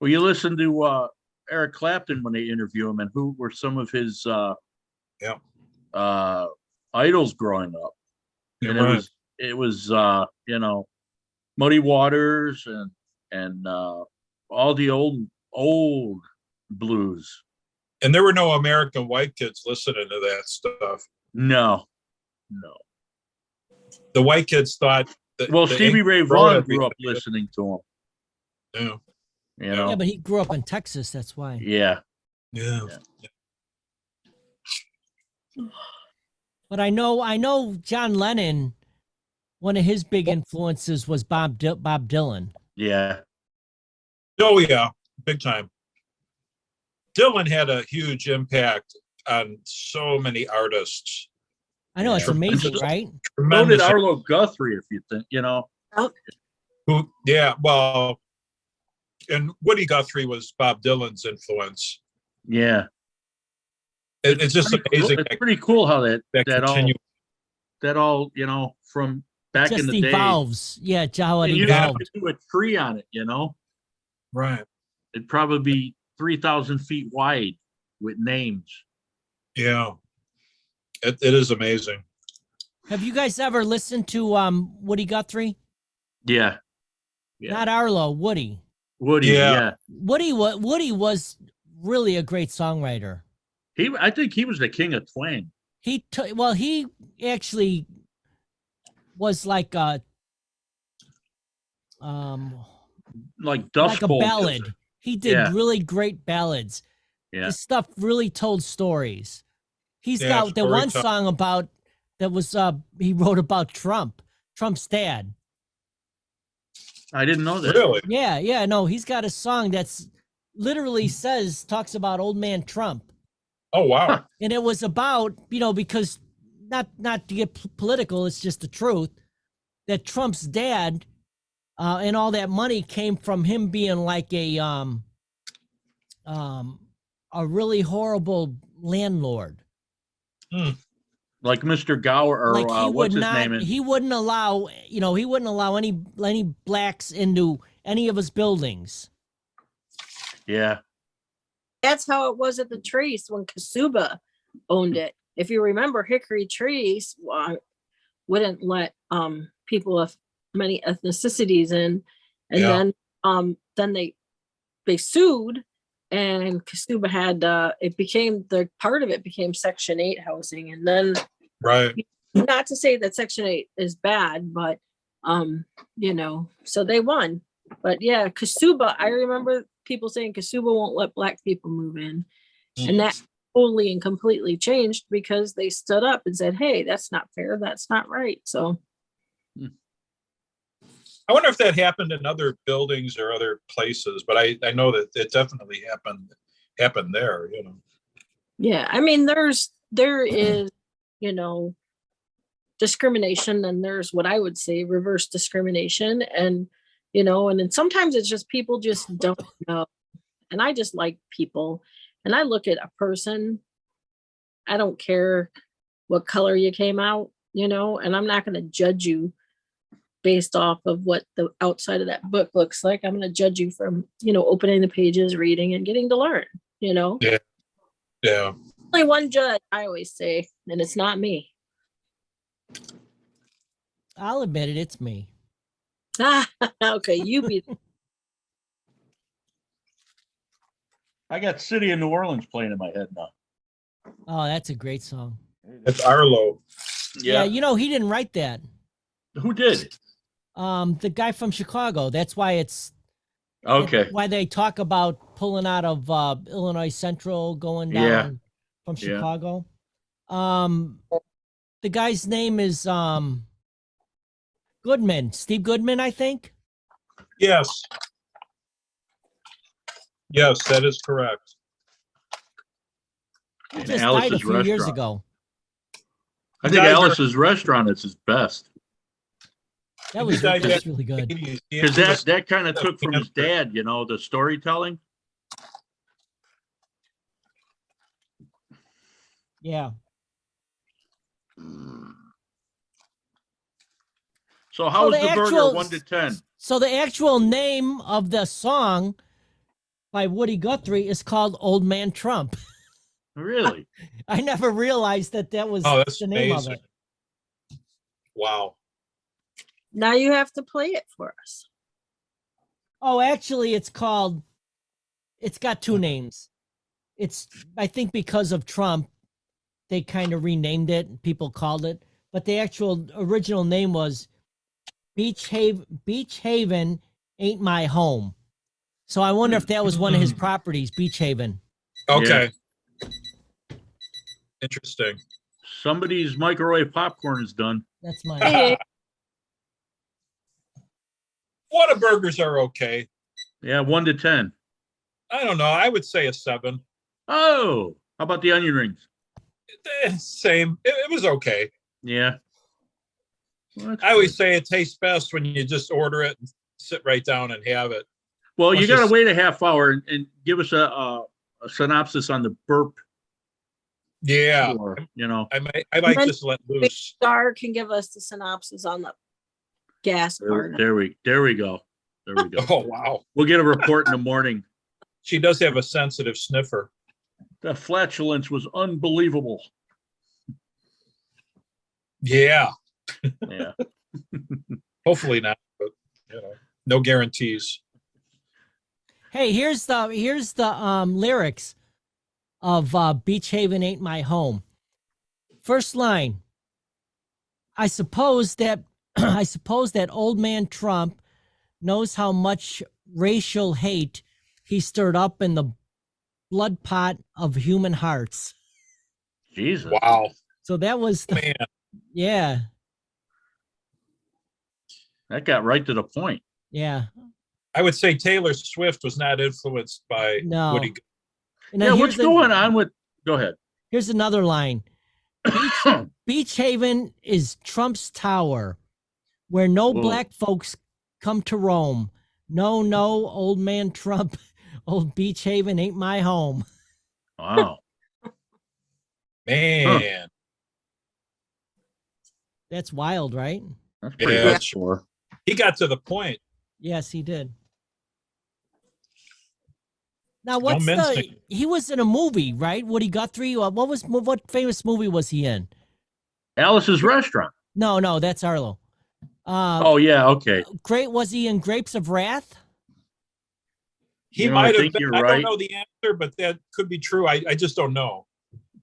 Well, you listen to Eric Clapton when they interview him, and who were some of his Yeah. idols growing up. You're And right. it was Muddy Waters and all the old blues. And there were no American white kids listening to that stuff. No. The white kids thought that. Well, the Stevie Ray English Vaughan wrote grew up everything. listening to him. Yeah. You know? Yeah, but he grew up in Texas. That's why. Yeah. Yeah. But I know John Lennon. One of his big influences was Bob Dylan. Yeah. Oh, yeah. Big time. Dylan had a huge impact on so many artists. I know it's Tremendous. amazing, right? So Tremendous. did Arlo Guthrie, if you think, Yeah, well, and Woody Guthrie was Bob Dylan's influence. Yeah. It's just Pretty cool. amazing It's pretty cool how that all continue. that all, from back in just the day. evolves. Yeah, how it And you'd have evolved. to do a tree on it, you know? Right. It'd probably be 3,000 feet wide with names. Yeah. It is amazing. Have you guys ever listened to Woody Guthrie? Yeah. Yeah. Not Arlo, Woody. Woody, Yeah. yeah. Woody was really a great songwriter. I think he was the king of twang. He actually was like a Like Dust like a Bowl ballad. music. He did Yeah. really great ballads. Yeah. His stuff really told stories. He's Yeah, got the one storytelling. song about that was he wrote about Trump's dad. I didn't know that. Really? Yeah, no, he's got a song that's literally talks about old man Trump. Oh, wow. And it was about, because not to get political, it's just the truth that Trump's dad and all that money came from him being like a really horrible landlord. Like Mr. Gower, or Like he what's would his not, name? he wouldn't allow, any blacks into any of his buildings. Yeah. That's how it was at the Trace when Kasuba owned it. If you remember, Hickory Trace wouldn't let people of many ethnicities in, and Yeah. then they sued, and Kasuba had it became the part of it became Section 8 housing, and then Right. not to say that Section 8 is bad, but so they won. But yeah, Kasuba, I remember people saying Kasuba won't let black people move in. And that totally and completely changed because they stood up and said, hey, that's not fair. That's not right. So I wonder if that happened in other buildings or other places, but I know that it definitely happened there, yeah, I mean, there is, discrimination, and there's what I would say reverse discrimination. And, and then sometimes it's just people just don't know. And I just like people. And I look at a person, I don't care what color you came out, and I'm not going to judge you based off of what the outside of that book looks like. I'm going to judge you from, opening the pages, reading, and getting to learn, Yeah. Yeah. Only one judge, I always say, and it's not me. I'll admit it, it's me. Okay, you be. I got City of New Orleans playing in my head now. Oh, that's a great song. It's Arlo. Yeah, he didn't write that. Who did? The guy from Chicago. That's why it's Okay. why they talk about pulling out of Illinois Central, going down Yeah. from Yeah. Chicago. The guy's name is Goodman, Steve Goodman, I think. Yes. Yes, that is correct. He And just died a Alice's few years Restaurant. ago. I think Guys are- Alice's Restaurant is his best. That was died that's back really good. Because that kind of took from his dad, the storytelling. Yeah. So how was the the burger actual- 1 to 10? So the actual name of the song by Woody Guthrie is called Old Man Trump. Really? I never realized that was Oh, that's the name amazing. of it. Wow. Now you have to play it for us. Oh, actually, it's got two names. I think because of Trump, they kind of renamed it and people called it, but the actual original name was Beach Haven Ain't My Home. So I wonder if that was one of his properties, Beach Haven. Okay. Interesting. Somebody's microwave popcorn is done. That's mine. Hey, Whataburgers are okay. Yeah, 1 to 10. I don't know. I would say a 7. Oh, how about the onion rings? Same. It was okay. Yeah. Well, that's I always good. say it tastes best when you just order it and sit right down and have it. Well, you let's got to just- wait a half hour and give us a synopsis on the burp. Yeah. Or, I might Then- just let loose. Star can give us the synopsis on the gas There, part. there we go. There we go. Oh, wow. We'll get a report in the morning. She does have a sensitive sniffer. The flatulence was unbelievable. Yeah, Yeah. hopefully not, but you know, no guarantees. Hey, here's the lyrics of Beach Haven Ain't My Home. First line. I suppose that old man Trump knows how much racial hate he stirred up in the blood pot of human hearts. Jesus. Wow, So that was the, man. yeah, That got right to the point. yeah. I would say Taylor Swift was not influenced by No. Woody. And Yeah, then what's going on with, go ahead. Here's another line. Beach Haven is Trump's tower, where no Whoa. black folks come to roam. No, old man Trump, old Beach Haven ain't my home. Wow. Man, That's wild, right? That's pretty Yeah. hardcore. he got to the point. Yes, he did. Now, what's mincing. he was in a movie, right? Woody Guthrie. What famous movie was he in? Alice's Restaurant. No, that's Arlo. Oh, yeah. Okay. Was he in Grapes of Wrath? He You know, I might have think been. you're I right. don't know the answer, but that could be true. I just don't know.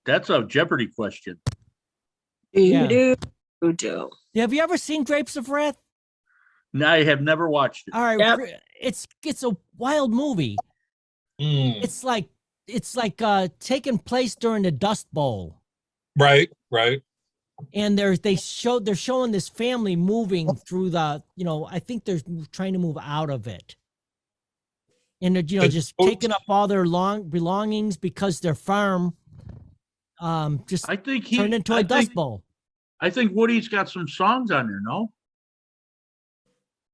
That's a Jeopardy question. Yeah. Do. Have you ever seen Grapes of Wrath? No, I have never watched it. All right, Yep. it's a wild movie. Mm, It's like taking place during the Dust Bowl, right. and they're showing this family moving through the, I think they're trying to move out of it, and they're The just boat- taking up all their belongings because their farm just I think turned into a Dust Bowl. I think Woody's got some songs on there, no?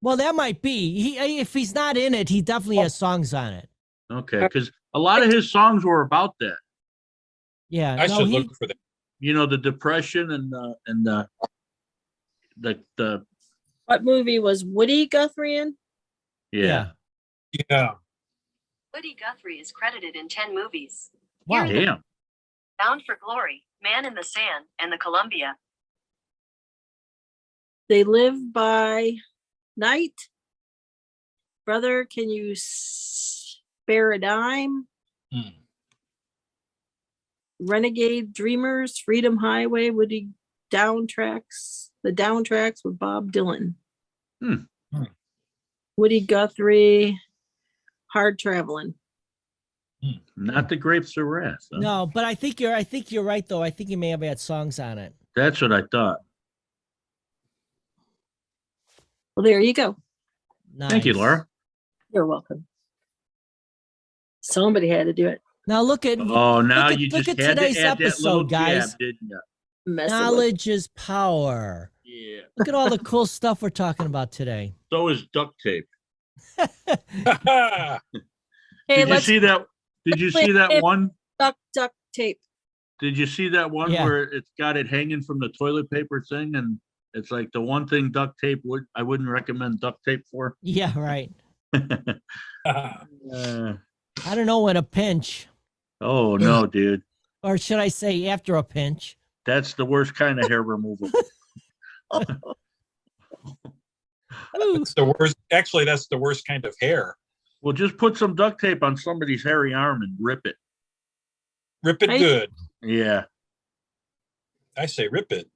Well, that might be. If he's not in it, he definitely has songs on it. Okay, because a lot of his songs were about that. Yeah, I no, should he, look for that. You know, the depression and the What movie was Woody Guthrie in? yeah. Yeah. Woody Guthrie is credited in 10 movies. Wow. Damn. Bound for Glory, Man in the Sand, and The Columbia. They Live by Night. Brother, can you spare a dime? Hmm. Renegade Dreamers, Freedom Highway, Woody Downtracks, the Downtracks with Bob Dylan. Hmm. Hmm. Woody Guthrie, Hard Traveling. Not the Grapes of Wrath. huh? No, but I think you're right though. I think he may have had songs on it. That's what I thought. Well, there you go. Thank you, Nice. Laura. You're welcome. Somebody had to do it. Now look at Oh, now at- you look just at had to today's add that little episode, guys. jab, didn't you? Messing with knowledge is power. Yeah. Look at all the cool stuff we're talking about today. So is duct tape. Hey, Did you let's see that? Did you see that one? duct tape. Did you see that one Yeah. where it's got it hanging from the toilet paper thing, and it's like the one thing duct tape I wouldn't recommend duct tape for. Yeah, right. Uh, I don't know when a pinch, oh no, dude, or should I say after a pinch. that's the worst kind of hair removal. Ooh, It's the worst. Actually, that's the worst kind of hair. Well, just put some duct tape on somebody's hairy arm and rip it. Rip it I- good. Yeah. I say rip it.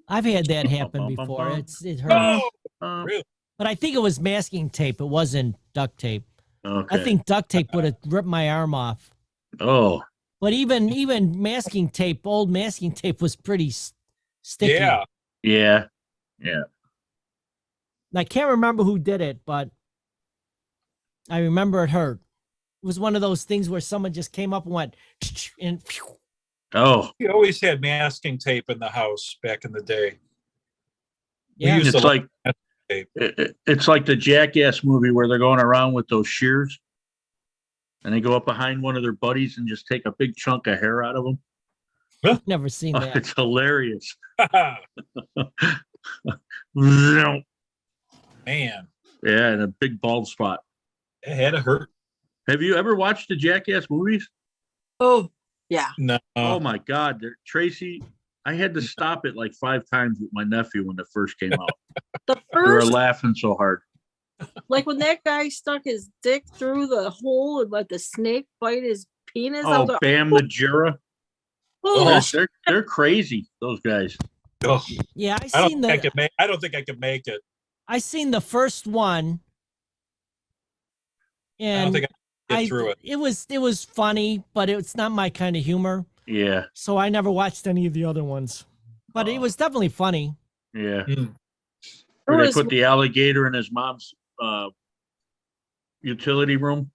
I've had that happen Bum, bum, before. bum. It hurts. Oh, Um, really? But I think it was masking tape. It wasn't duct tape. okay. I think duct tape would have ripped my arm off. Oh, But even masking tape, old masking tape was pretty sticky. Yeah. yeah. I can't remember who did it, but I remember it hurt. It was one of those things where someone just came up and went and phew. Oh, We always had masking tape in the house back in the day. Yeah. used it's to like tape. it's like the Jackass movie where they're going around with those shears, and they go up behind one of their buddies and just take a big chunk of hair out of them. Never seen that. It's hilarious. Yeah, Man, and a big bald spot. it had to hurt. Have you ever watched the Jackass movies? Oh, yeah. No. Oh my God, Tracy, I had to stop it like 5 times with my nephew when it first came out. The We were first, laughing so hard. like when that guy stuck his dick through the hole and let the snake bite his penis. I Oh, was like, Bam Majura. oh, They're crazy, those guys. Ugh. Yeah, I don't think I could make it. I seen the first one, I don't and think I could get through it. It was funny, but it's not my kind of humor. Yeah, So I never watched any of the other ones. But it was definitely funny. yeah. Mm. Where There they was- put the alligator in his mom's utility room.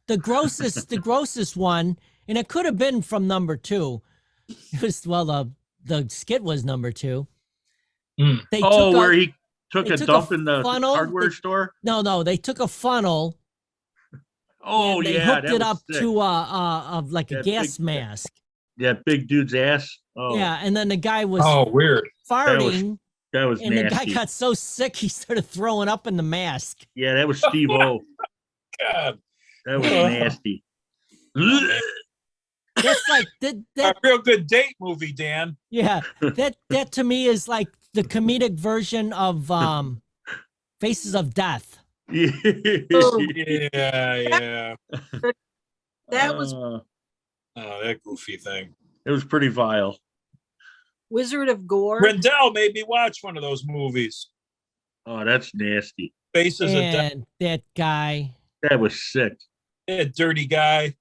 The grossest one, and it could have been from number 2. It was the skit was number 2. Mm. They Oh, took where a, he took they a took a dump in the funnel, hardware they- store. no, they took a funnel Oh and they yeah, hooked that it was up sick. to like a That gas big- mask. that big dude's ass. Oh, Yeah, and then the guy was Oh, weird. farting, that was and the guy nasty. got so sick he started throwing up in the mask. Yeah, that was Steve O. God. That was nasty. That's like that. A real good date movie, Dan. Yeah, that to me is like the comedic version of Faces of Death. Yeah, yeah. that was Oh, that goofy thing. It was pretty vile. Wizard of Gore. Rendell made me watch one of those movies. Oh, that's nasty. Faces of Death. And that guy, That was sick. That dirty guy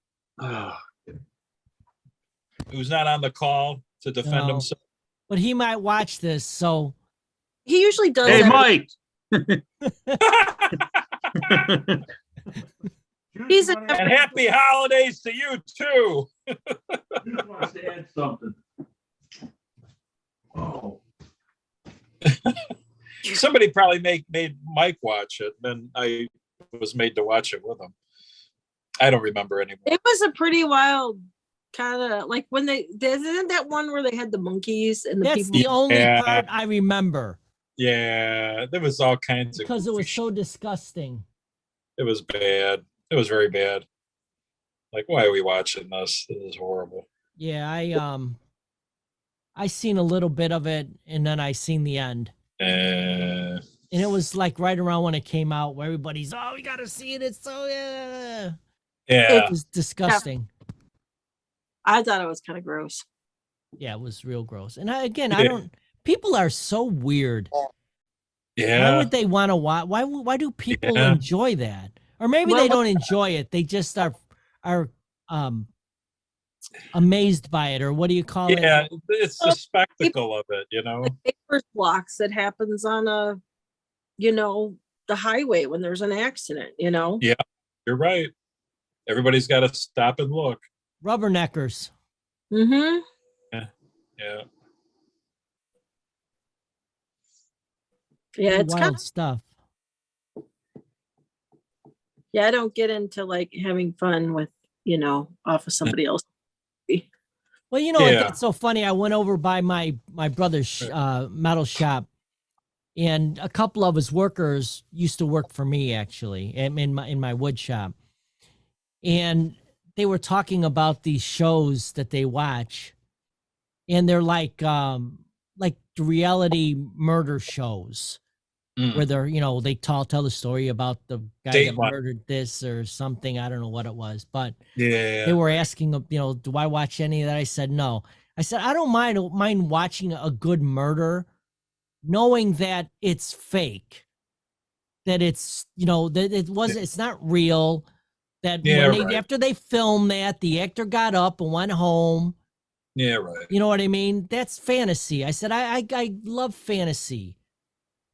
who's not on the call to defend No. himself. but he might watch this, so He usually does Hey, that. Mike. He's a And happy holidays to you too. Just wants to add something. Oh, Somebody probably made Mike watch it, and I was made to watch it with him. I don't remember anymore. It was a pretty wild kind of like when isn't that one where they had the monkeys and the that's people. the only Yeah. part I remember Yeah, there was all kinds of because it goofy was so disgusting. It was bad. It was very bad. Like, why are we watching this? This is horrible. Yeah, I seen a little bit of it, and then I seen the end. Uh, And it was like right around when it came out, where everybody's, oh, we gotta see it. It's so yeah. It was disgusting. I thought it was kind of gross. Yeah, it was real gross. And I Yeah. don't. People are so weird. Why Yeah. would they want to watch? Why do people Yeah. enjoy that? Or maybe Well, they don't enjoy it. They just are amazed by it, or what do you call Yeah, it? it's the spectacle of it, you know? The papers blocks that happens on the highway when there's an accident, Yeah. You're right. Everybody's got to stop and look. Rubberneckers. Mm-hmm. Yeah. Yeah, it's wild kind of, stuff. yeah, I don't get into like having fun with, off of somebody else. Well, Yeah. it's so funny. I went over by my brother's metal shop, and a couple of his workers used to work for me actually in my wood shop, and they were talking about these shows that they watch, and they're like reality murder shows Mm. where they're they tell the story about the guy that Dateline. murdered this or something. I don't know what it was, but Yeah. they were asking, do I watch any of that? I said, no. I said, I don't mind watching a good murder, knowing that it's fake, that it's, that it's not real, that Yeah, when right. after they filmed that, the actor got up and went home. Yeah, right. You know what I mean? That's fantasy. I said, I love fantasy,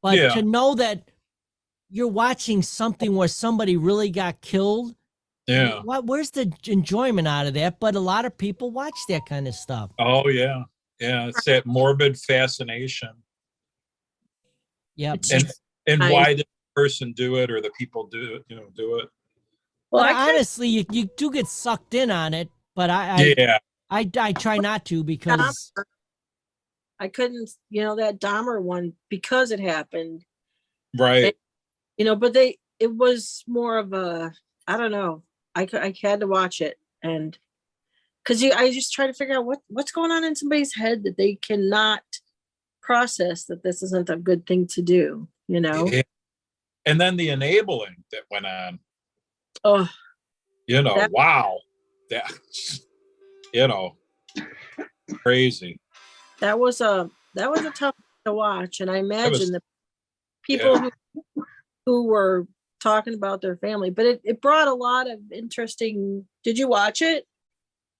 but Yeah. to know that you're watching something where somebody really got killed, Yeah. where's the enjoyment out of that? But a lot of people watch that kind of stuff. Oh, yeah. Yeah. It's that morbid fascination. Yep. It's- And I- why did the person do it or the people do it? Well, But I kinda- honestly, you do get sucked in on it, but I Yeah. try not to because I couldn't, that Dahmer one because it happened, Right. but it was more of a, I don't know. I had to watch it, and because I just try to figure out what's going on in somebody's head that they cannot process that this isn't a good thing to do, Yeah. And then the enabling that went on, Oh, That- wow. That, crazy. that was a tough to watch, and I imagine the people yeah. who were talking about their family, but it brought a lot of interesting. Did you watch it?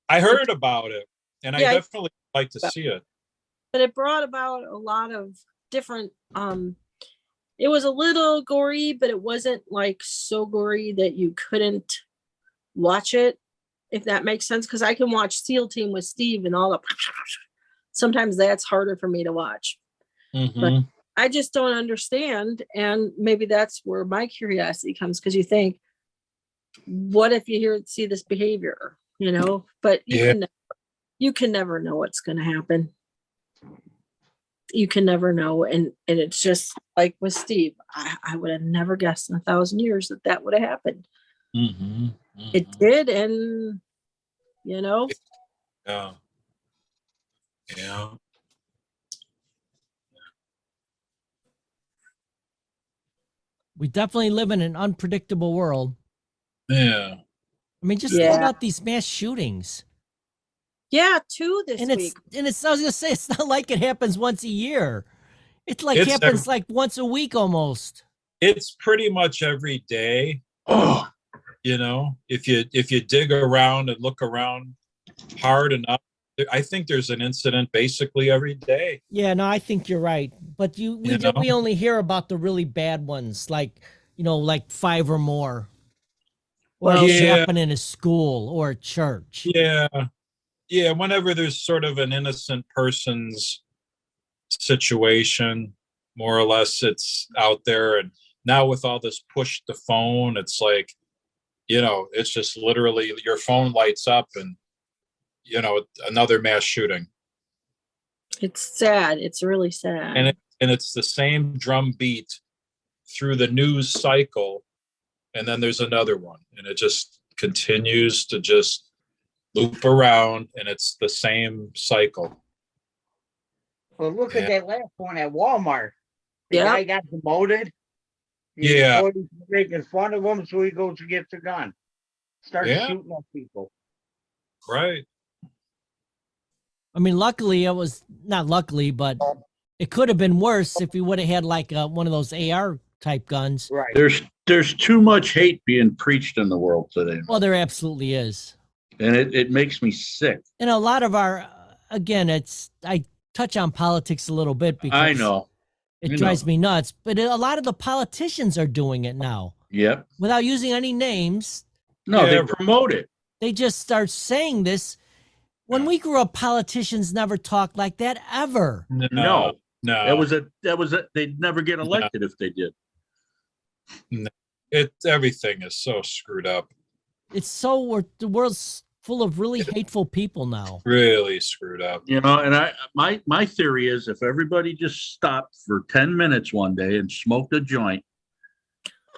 I heard about it, and Yeah, I definitely like to see it. But it brought about a lot of different. It was a little gory, but it wasn't like so gory that you couldn't watch it, if that makes sense. Because I can watch SEAL Team with Steve and all the. Sometimes that's harder for me to watch. Mhm. I just don't understand. And maybe that's where my curiosity comes, because you think, what if you see this behavior, but you can never know what's going to happen. You can never know. And it's just like with Steve, I would have never guessed in 1,000 years that would have happened. Mhm. It Mhm. did. And, Yeah. Yeah. We definitely live in an unpredictable world. Yeah. I mean, just Yeah. think about these mass shootings. yeah, 2 this And week. I was gonna say, it's not like it happens once a year. It's like It's happens like once a week almost. It's pretty much every day. Oh, If you dig around and look around hard enough, I think there's an incident basically every day. Yeah, no, I think you're right. But we only hear about the really bad ones, like like 5 or more, or Well, it's Yeah. happening in a school or a church. Yeah. Yeah. Whenever there's sort of an innocent person's situation, more or less, it's out there. And now with all this push to phone, it's like, it's just literally your phone lights up and, another mass shooting. It's sad. It's really sad. And it's the same drum beat through the news cycle. And then there's another one, and it just continues to just loop around, and it's the same cycle. Well, look Yeah. at that last one at Walmart. The Yeah. guy got demoted. The Yeah. employees were making fun of him, so he goes to get the gun. Starts Yeah. shooting at people. Right. I mean, luckily it was not luckily, but it could have been worse if we would have had like one of those AR type guns. Right. there's too much hate being preached in the world today, Well, there absolutely is. and it makes me sick. And a lot of our, again, I touch on politics a little bit because I know. it You drives know. me nuts. But a lot of the politicians are doing it now Yep. without using any names. No, Yeah, they right. promote it. They just start saying this. When we grew up, politicians never talked like that ever. No. No. That was a they'd never get elected if they did. Everything is so screwed up. It's the world's full of really hateful people now. Really screwed up. And my theory is if everybody just stopped for 10 minutes one day and smoked a joint,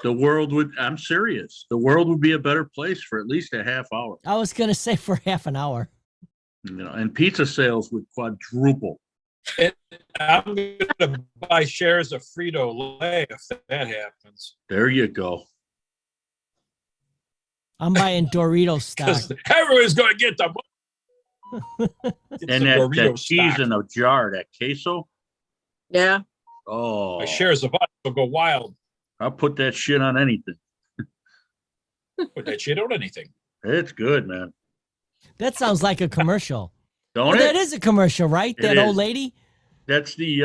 I'm serious. The world would be a better place for at least a half hour. I was going to say for half an hour. And pizza sales would quadruple. I'm going to buy shares of Frito-Lay if that happens. There you go. I'm buying Dorito stock. Because everyone's going to get the And that cheese in a jar, that queso. Yeah. Oh, My shares of us will go wild. I'll put that shit on anything. Put that shit on anything. It's good, man. That sounds like a commercial. Don't Well, it? that is a commercial, right? It That old is. lady. That's the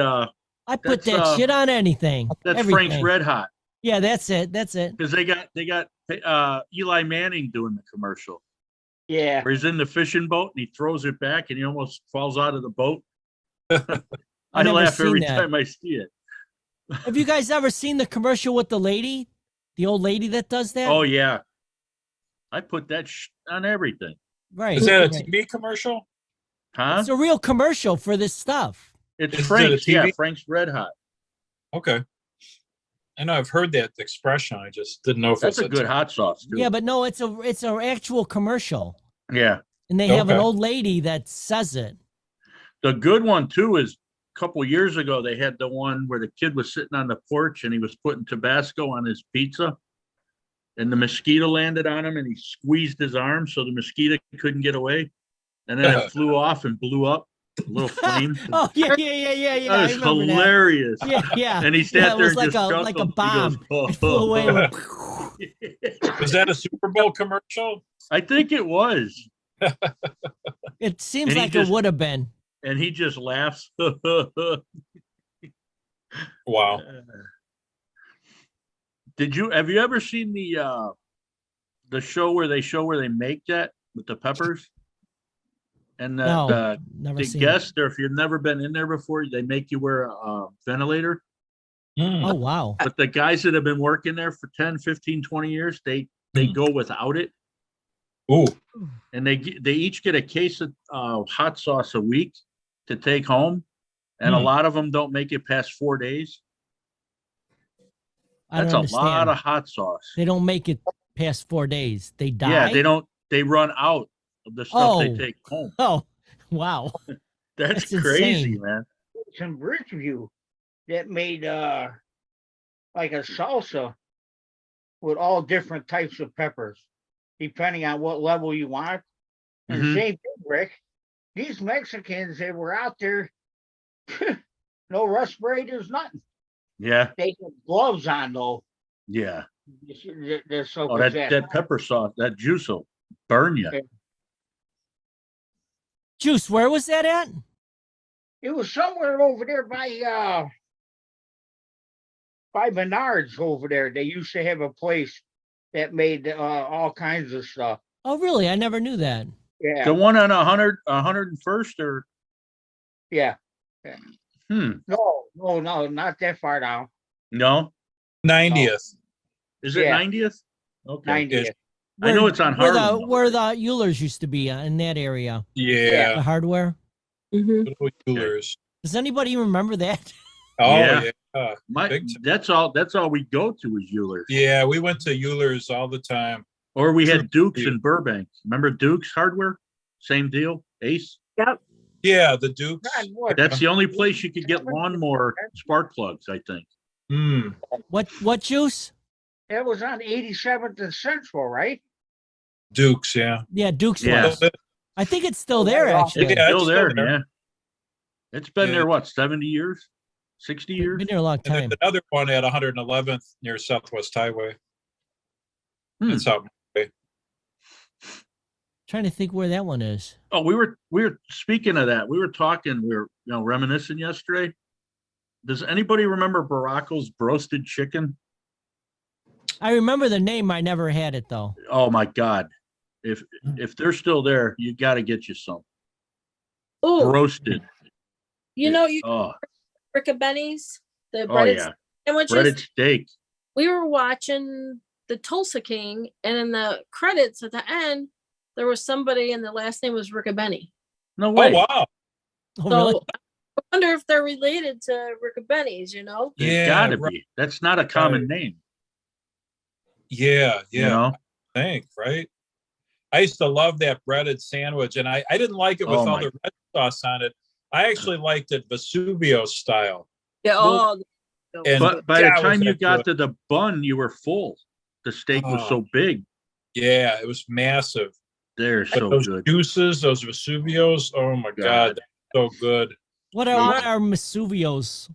I put That's, that shit on anything. that's everything. Frank's Red Hot. Yeah, that's it. That's it. Because they got Eli Manning doing the commercial. Yeah. Where he's in the fishing boat and he throws it back and he almost falls out of the boat. I never laugh seen every that. time I see it. Have you guys ever seen the commercial with the lady, the old lady that does that? Oh yeah, I put that on everything. right. Is that a right. TV commercial? Huh? It's a real commercial for this stuff. It's Is it a Frank's. Yeah, TV? Frank's Red Hot. Okay. I know I've heard that expression. I just didn't know if That's it's a good hot sauce too. Yeah, but no, it's an actual commercial, Yeah. and they have an Okay. old lady that says it. The good one too is a couple years ago they had the one where the kid was sitting on the porch and he was putting Tabasco on his pizza, and the mosquito landed on him and he squeezed his arm so the mosquito couldn't get away, and then it flew off and blew up, a little flame. Oh yeah. I That was remember hilarious. that. Yeah, yeah. And he Yeah, sat it there was and just like a chuckled. He bomb. goes, It flew away. and went, Was that a Super Bowl commercial? I think it was. It seems And he like just- it would have been. And he just laughs. Wow. Have you ever seen the show where they make that with the peppers? And No, the never seen it. guest, or if you've never been in there before, they make you wear a ventilator. Hmm. Oh wow. But the guys that have been working there for 10, 15, 20 years, they go without it. Ooh. And they each get a case of hot sauce a week to take home. And a Hmm. lot of them don't make it past 4 days. I don't That's a understand. lot of hot sauce. They don't make it past 4 days. They die. Yeah, they run out of the stuff they Oh. take home. Oh, wow. That's That's crazy, insane. man. In Bridgeview that made like a salsa with all different types of peppers, depending on what level you want. And Mhm. same thing, Rick. These Mexicans, they were out there, no respirators, nothing. Yeah, They had gloves on though. yeah. They're so Oh, that pepper sauce, that juice will burn you. Juice, where was that at? It was somewhere over there by Menards over there. They used to have a place that made all kinds of stuff. Oh, really? I never knew that. Yeah, The one on 101st or yeah. no, No, not that far down. 90th. is it Yeah. 90th? Okay. 90th. I know it's on where Harlem. the where the Eulers used to be in that area. Yeah. The hardware. Mhm. Little Eulers. Does anybody remember that? Oh Yeah. yeah. My, Big time. that's all we go to is Euler's. Yeah, we went to Eulers all the time. Or we had True. Duke's in Burbank. Remember Duke's Hardware? Same deal. Ace. Yep. Yeah, the Dukes. God, what? That's the only place you could get lawnmower spark plugs, I think. Mm. What juice? That was on 87th and Central, right? Dukes, yeah. Yeah, Duke's Yeah. was. I think it's still there Yeah. actually. Yeah, Still it's there, still there. yeah. It's been Yeah. there, what, 70 years? 60 years? Been there a long And time. then another one at 111th near Southwest Highway. Hmm. It's out. Trying to think where that one is. Oh, we were speaking of that. We were talking, we were reminiscing yesterday. Does anybody remember Baracco's roasted chicken? I remember the name. I never had it though. Oh my God. If they're still there, you got to get you some Oh, roasted. you know, you Oh, Rickabenny's, the oh breaded yeah. sandwiches. Breaded steak. We were watching the Tulsa King, and in the credits at the end, there was somebody, and the last name was Rickabenny. No Oh way. wow. Oh, So really? I wonder if they're related to Rickabenny's. You know? It's Yeah, gotta right. be. That's not a common name. Yeah, You yeah. know? I think, right? I used to love that breaded sandwich, and I didn't like it with Oh, all my- the red sauce on it. I actually liked it Vesuvio style. Yeah. Well, and- But by the Yeah, it was time you that got good. to the bun, you were full. The steak was Oh. so big. Yeah, it was massive. They're But so those good. juices, those Vesuvios, oh my God, so good. What are Masuvios?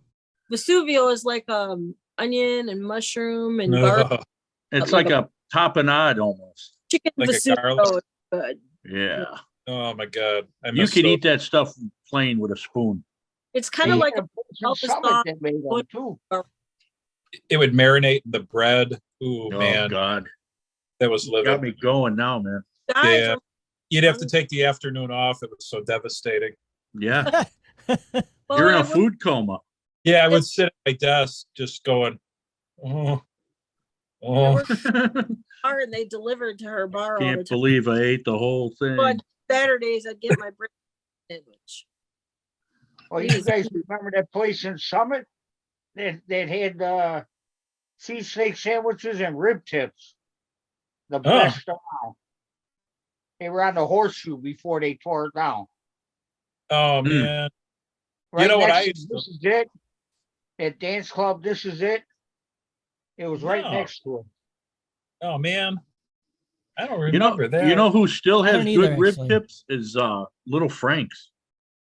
Vesuvio is like onion and mushroom and garlic. Ugh, It's like like a tapenade almost. Chicken Like a Vesuvio garlic. is good. Yeah. oh my God. I You miss could those. eat that stuff plain with a spoon. It's kind of Yeah, like a some Elvis Summit Bob that made them would- too. It would marinate in the bread. Ooh, Oh man, God. that was Got living. me going now, man. guys. Yeah. You'd have to take the afternoon off. It was so devastating. Yeah. Well, You're in I a worked food coma. Yeah, I would sit at my desk just going, oh, oh. hard and they delivered to her bar all the Can't time. believe I ate the whole thing. But Saturdays I'd get my bread sandwich. Oh, you guys remember that place in Summit that had cheesesteak sandwiches and rib tips? The best around. They were on the Horseshoe before they tore it down. Oh, Hmm. man. Right know what next I to used to- This Is It. At Dance Club, This Is It. It was right No. next to it. Oh, man. I don't You know, remember that. you know who still I has don't good either, rib actually. tips is Little Frank's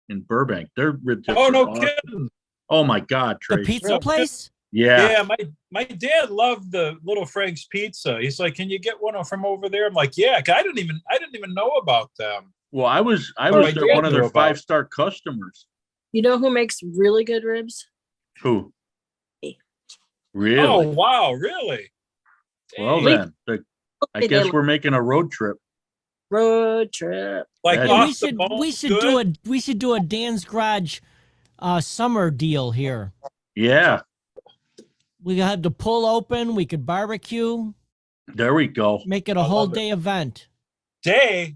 in Burbank. Their rib tips. Oh, are no awesome. kidding. Oh my God, The Trace. pizza Really? place? Yeah. Yeah, my dad loved the Little Frank's Pizza. He's like, "Can you get one from over there?" I'm like, "Yeah." 'Cause I didn't even know about them. Well, I was my their, dad one of knew their about. 5-star customers. You know who makes really good ribs? Who? Me. Really? Oh, wow, really? Well Dang. then, I They guess did. we're making a road trip. Road trip. Like Yeah, Yeah, off we the should bone we should good? do a Dan's Garage summer deal here. Yeah, We have the pull open, we could barbecue, there we go. make it a I whole love it. day event. Day?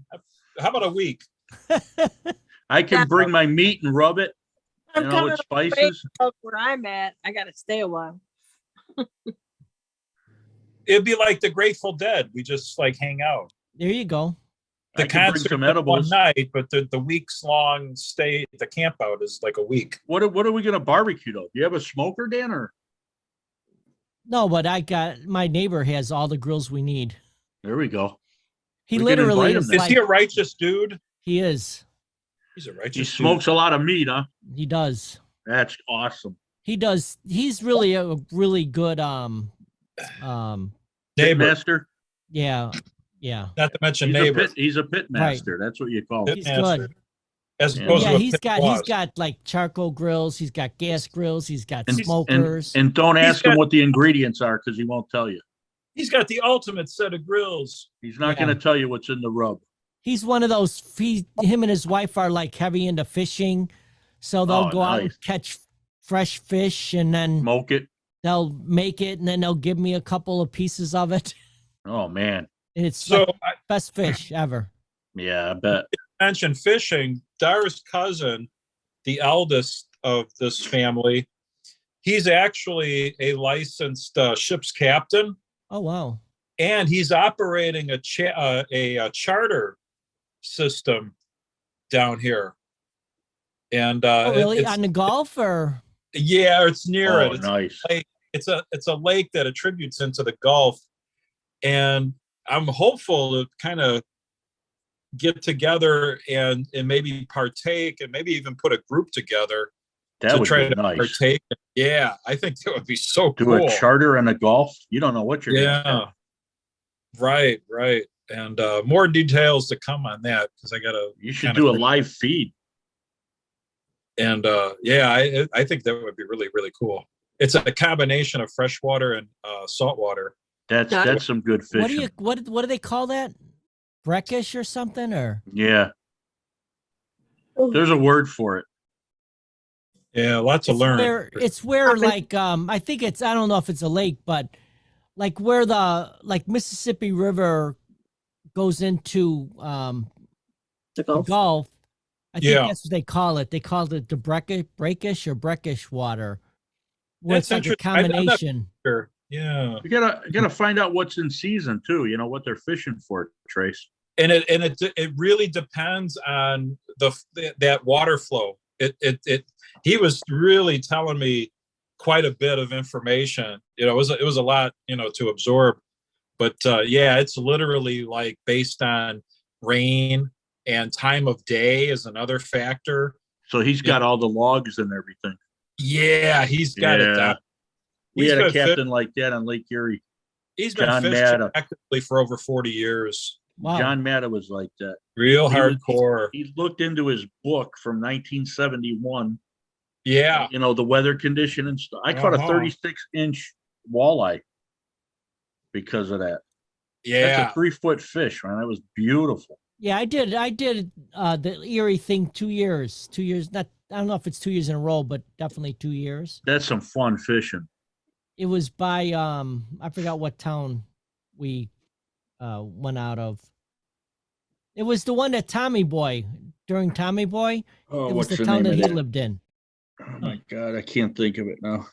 How about a week? I can Yeah. bring my meat and rub it, I'm you know, coming with afraid spices. of where I'm at. I gotta stay a while. It'd be like the Grateful Dead. We just like hang out. There you go. The I can bring concert some is one edibles. night, but the weeks long stay, the camp out is like a week. What are we gonna barbecue though? Do you have a smoker, Dan, or No, but my neighbor has all the grills we need. there we go. He We can literally invite him is then. Is like, he a righteous dude? he is. He's a righteous He dude. smokes a lot of meat, huh? He does. That's awesome. He does. He's really a really good Neighbor, Pitmaster. yeah. Yeah. not to mention neighbor. He's a pit master. That's what you call him. He's Pitmaster. good. As Yeah. opposed Yeah, to a he's pit got boss. like charcoal grills, he's got gas grills, he's got And- smokers. And don't He's ask him got- what the ingredients are because he won't tell you. He's got the ultimate set of grills. He's not Yeah. going to tell you what's in the rub. He's one of those him and his wife are like heavy into fishing. So they'll Oh, go out and nice. catch fresh fish and then Smoke it. they'll make it and then they'll give me a couple of pieces of it. Oh man. It's So like I best fish ever. Yeah, I bet. mentioned fishing. Dar's cousin, the eldest of this family, he's actually a licensed ship's captain, Oh wow. and he's operating a charter system down here. And Oh really? it's- On the Gulf or yeah, it's near Oh, it. nice. It's a lake that attributes into the Gulf, and I'm hopeful to kind of get together and maybe partake and maybe even put a group together That to would try be to nice. partake. Yeah, I think that would be so Do cool. a charter and a golf. You don't know what you're Yeah, gonna right. And more details to come on that because I gotta. You should kinda do a think- live feed. And yeah, I think that would be really, really cool. It's a combination of freshwater and saltwater. That's some good what do fishing. you what do they call that? Breckish or something or Yeah, there's a word for it. Yeah, lots to learn. It's where like I think it's I don't know if it's a lake, but like where the like Mississippi River goes into The the Gulf. Gulf. I think Yeah. that's what they call it. They call it the brackish or breckish water. Where That's it's like a interesting. I'm not combination. Sure. Yeah, You gotta find out what's in season too. You know what they're fishing for, Trace. and it really depends on that water flow. He was really telling me quite a bit of information. It was a lot, to absorb. But yeah, it's literally like based on rain and time of day is another factor. So he's got all the logs and everything. Yeah, he's got it Yeah. down. We He's had a been captain like that on Lake Erie. He's been John fishing Matta. actively for over 40 years. Wow. John Matta was like that. Real He was- hardcore. He looked into his book from 1971. Yeah. You know, the weather condition and stuff. I caught a Uh-huh. 36-inch walleye because of that. Yeah. That's a 3-foot fish, man. That was beautiful. Yeah, I did the Erie thing 2 years. 2 years, not I don't know if it's 2 years in a row, but definitely 2 years. That's some fun fishing. It was by I forgot what town we went out of. It was the one that Tommy Boy during Tommy Boy. Oh, It was what's the the town name that of he that? lived in. Oh my God, I can't think of it now.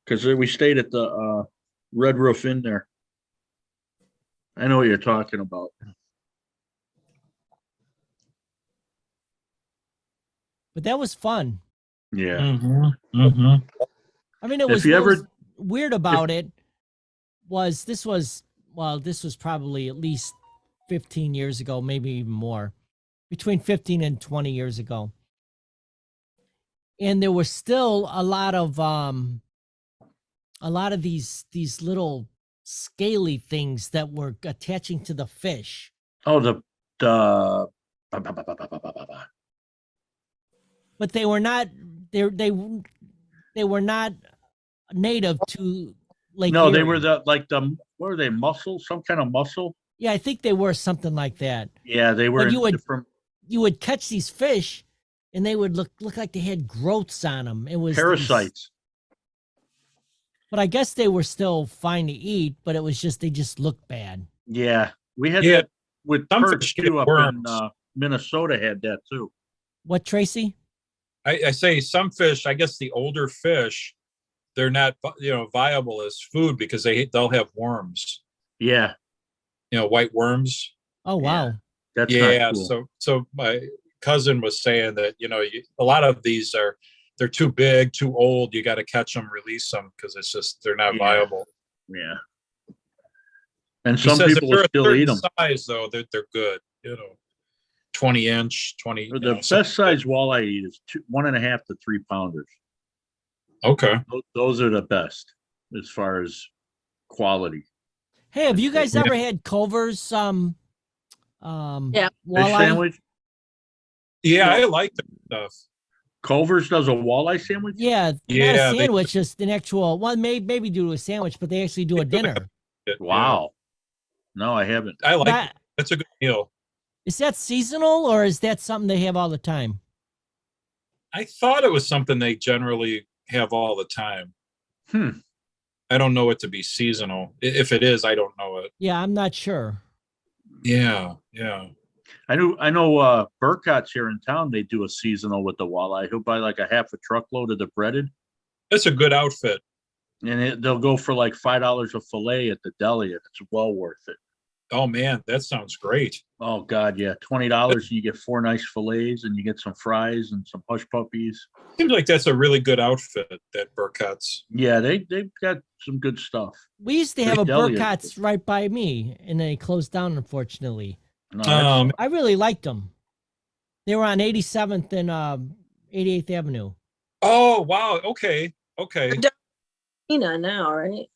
Because we stayed at the Red Roof Inn there. I know what you're talking about. But that was fun. Yeah. I mean, it If was you what ever- was weird about it was this was probably at least 15 years ago, maybe even more, between 15 and 20 years ago. And there was still a lot of these little scaly things that were attaching to the fish. Oh, the But they were not they were not native to Lake no, they Erie. were what were they, mussel? Some kind of mussel? Yeah, I think they were something like that. Yeah, they were But you in would- different You would catch these fish and they would look like they had growths on them. It was these- parasites. but I guess they were still fine to eat, but it was just they just looked bad. Yeah, we had Yeah, that with some perch fish get too up in worms. Minnesota had that too. What, Tracy? I say some fish, I guess the older fish, they're not, viable as food because they'll have worms, Yeah, white worms. Oh wow. that's Yeah. not cool. So my cousin was saying that, a lot of these they're too big, too old. You got to catch them, release them because it's just, they're not Yeah. viable. Yeah. And He some says people if will they're a still eat certain them. size though, they're good, 20-inch, 20. The best size walleye I eat is 1.5 to 3 pounders. Okay. Those are the best as far as quality. Hey, have you guys Yeah. ever had Culver's Yeah. Fish walleye? sandwich. Yeah, I like that stuff. Culver's does a walleye sandwich. Yeah, not Yeah, a they- sandwich, just an actual one. Maybe do a sandwich, but they actually do a dinner. Wow. No, I haven't. I like That- it. That's a good meal. Is that seasonal or is that something they have all the time? I thought it was something they generally have all the time. Hmm. I don't know it to be seasonal. If it is, I don't know it. Yeah, I'm not sure. Yeah. I know Burcott's here in town, they do a seasonal with the walleye. He'll buy like a half a truckload of the breaded, That's a good outfit. and they'll go for like $5 a fillet at the deli, and it's well worth it. Oh man, that sounds great. Oh God, yeah. $20 and you get 4 nice fillets, and you get some fries and some hush puppies. Seems like that's a really good outfit, that Burcott's. Yeah, they've got some good stuff. We used to have a Great deli is Burcott's right by me, and they closed down, unfortunately. No, that's- Um, I really liked them. They were on 87th and 88th Avenue. oh wow, okay. Mokina now, right?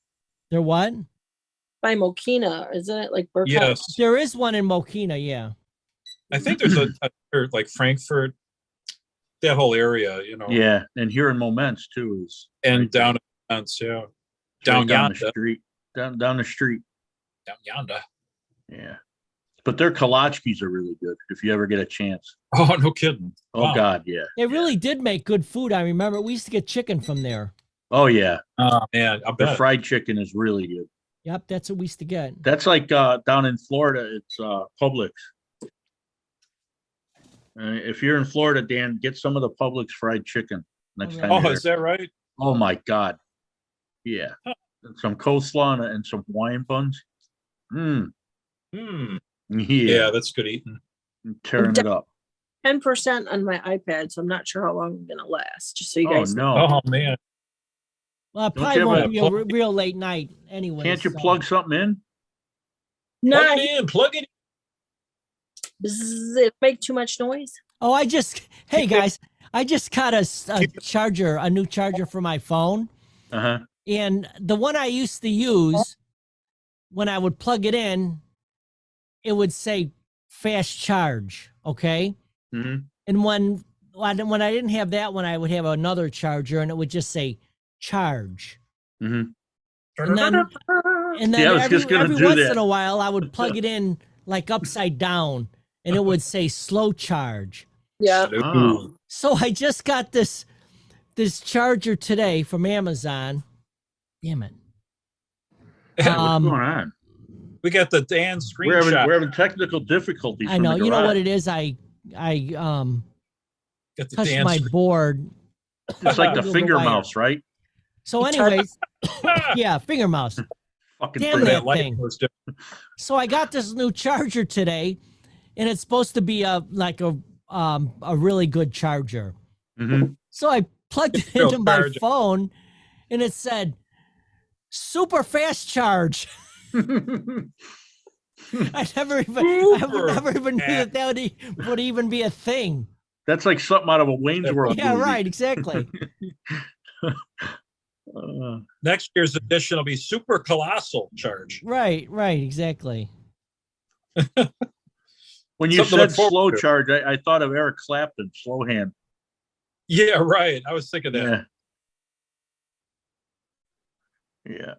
They're what? By Mokina, isn't it like Burkott? Yes. There is one in Mokina, yeah. I think there's a like Frankfurt, that whole area, yeah, and here in Moments too is and right there. down at Fence, yeah. It's Down right down the yonder. street. Down the street. Down yonder. Yeah. But their kolachkis are really good if you ever get a chance. Oh, no kidding. Oh Wow. God, yeah. They really did make good food. I remember we used to get chicken from there. Oh yeah. Oh man, I The bet. fried chicken is really good. Yep, that's what we used to get. That's like down in Florida, it's Publix. If you're in Florida, Dan, get some of the Publix fried chicken next Oh, time. Oh, you're is there. that right? Oh my God. Yeah. And some coleslaw and some Hawaiian buns. Mm. Hmm. Yeah. Yeah, that's good eating. Tearing it up. 10% on my iPad, so I'm not sure how long I'm gonna last. Just so you Oh guys know. no. Oh man. Well, it Don't probably you won't have be a a plug- real late night anyway. Can't you so- plug something in? Nah, Plug it in, plug it in. bzzz, it make too much noise. Oh, hey guys, I just got a charger, a new charger for my phone. Uh-huh. And the one I used to use, when I would plug it in, it would say fast charge. Okay. hmm And when I didn't have that one, I would have another charger and it would just say charge. hmm And then Yeah, I was just gonna every do once that. in a while, I would plug it in like upside down and it would say slow charge. Yeah. Oh. So I just got this charger today from Amazon. Damn it. What's Um, going on? We got the Dan We're screenshot. having technical difficulties. I from know. the You know what garage. it is? I Got the touched Dan my screen- board It's like the Over finger wire. mouse, right? So, You charge- anyways, yeah, finger mouse. Fucking Damn forget. that light thing. was different. So I got this new charger today, and it's supposed to be a really good charger. Mhm. So I plugged it Real into my charger. phone, and it said super fast charge. I never even knew fast. that would even be a thing. That's like something out of a Wayne's World Yeah, movie. right, exactly. Next year's edition will be super colossal charge. Right, exactly. When you Something to look said forward slow to. charge, I thought of Eric Clapton, slow hand. Yeah, right. I was thinking that. Yeah.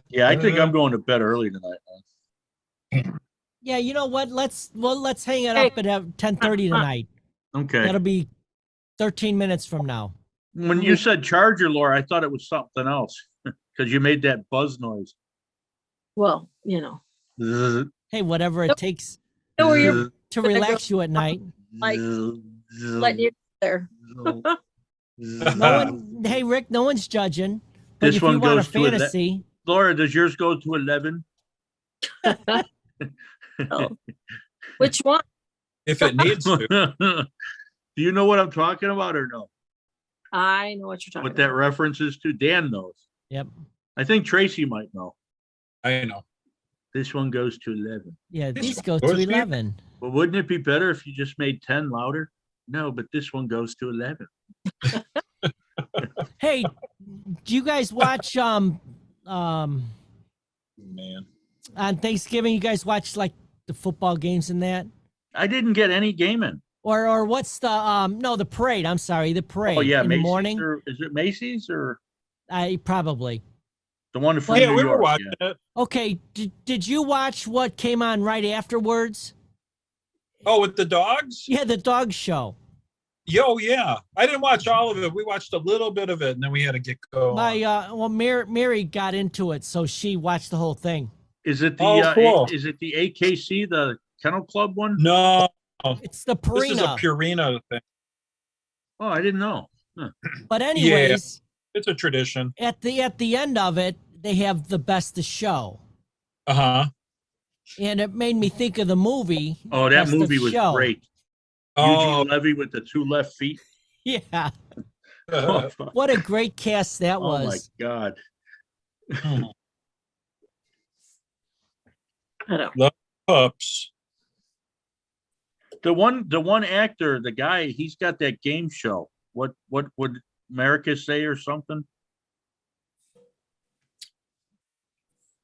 Yeah, I think I'm going to bed early tonight. Yeah, you know what? Let's hang it up at 10:30 tonight. Okay. That'll be 13 minutes from now. When you said charger, Laura, I thought it was something else because you made that buzz noise. Well, you know. Zzz, Hey, whatever it Nope. takes Know where you're zzz, to relax you at night. like zzz, zzz, letting you there. zzz. No one, hey Rick, no one's judging. But This if you one want a goes to 11. fantasy, Laura, does yours go to 11? Oh. Which one? If it needs to. Do you know what I'm talking about or no? I know what you're talking What that about. reference is to? Dan knows. yep, I think Tracy might know. I know. This one goes to 11. yeah, This these one go goes to to 11. Well, wouldn't it be better if you just made 10 louder? No, but this one goes to 11. Hey, do you guys watch Man. on Thanksgiving? You guys watch like the football games and that, I didn't get any gaming. or what's the no the parade? I'm sorry, the parade. Oh, yeah. in Macy's the morning. Is it Macy's or I probably. the one from Yeah, New we were York? watching Yeah. it. Okay, did you watch what came on right afterwards? Oh, with the dogs? Yeah, the dog show. Yo, yeah. I didn't watch all of it. We watched a little bit of it, and then we had to get going. Mary got into it, so she watched the whole thing. Is it the Oh, cool. is it the AKC, the Kennel Club one? No, It's the this is a Purina. Purina thing. Oh, I didn't know. But anyways, It's a tradition. at the end of it, they have the best of show. Uh-huh. And it made me think of the movie. Oh, that Best of movie was Show. great. Oh, Eugene Levy with the 2 left feet. Yeah. Oh, fuck. What a great cast that Oh my was. God. I don't. pups. The one actor, the guy, he's got that game show. What would America say or something?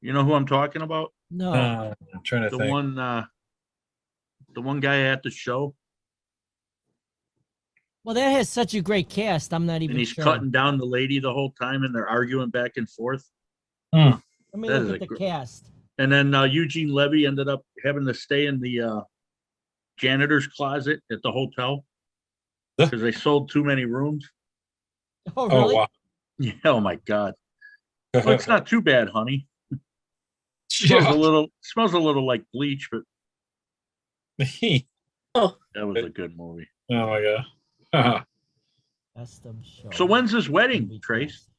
You know who I'm talking about? No. I'm trying to The think. one guy at the show, Well, that has such a great cast. I'm not even and he's sure. cutting down the lady the whole time, and they're arguing back and forth. Let me that look is at a the gr- cast. And then Eugene Levy ended up having to stay in the janitor's closet at the hotel because they sold too many rooms. Oh, Oh, really? wow. Yeah, oh my God. Well, it's not too bad, honey. Yeah. Smells a little like bleach, but Oh that was a good movie. my God. Best of show. So when's this wedding, Movie Trace?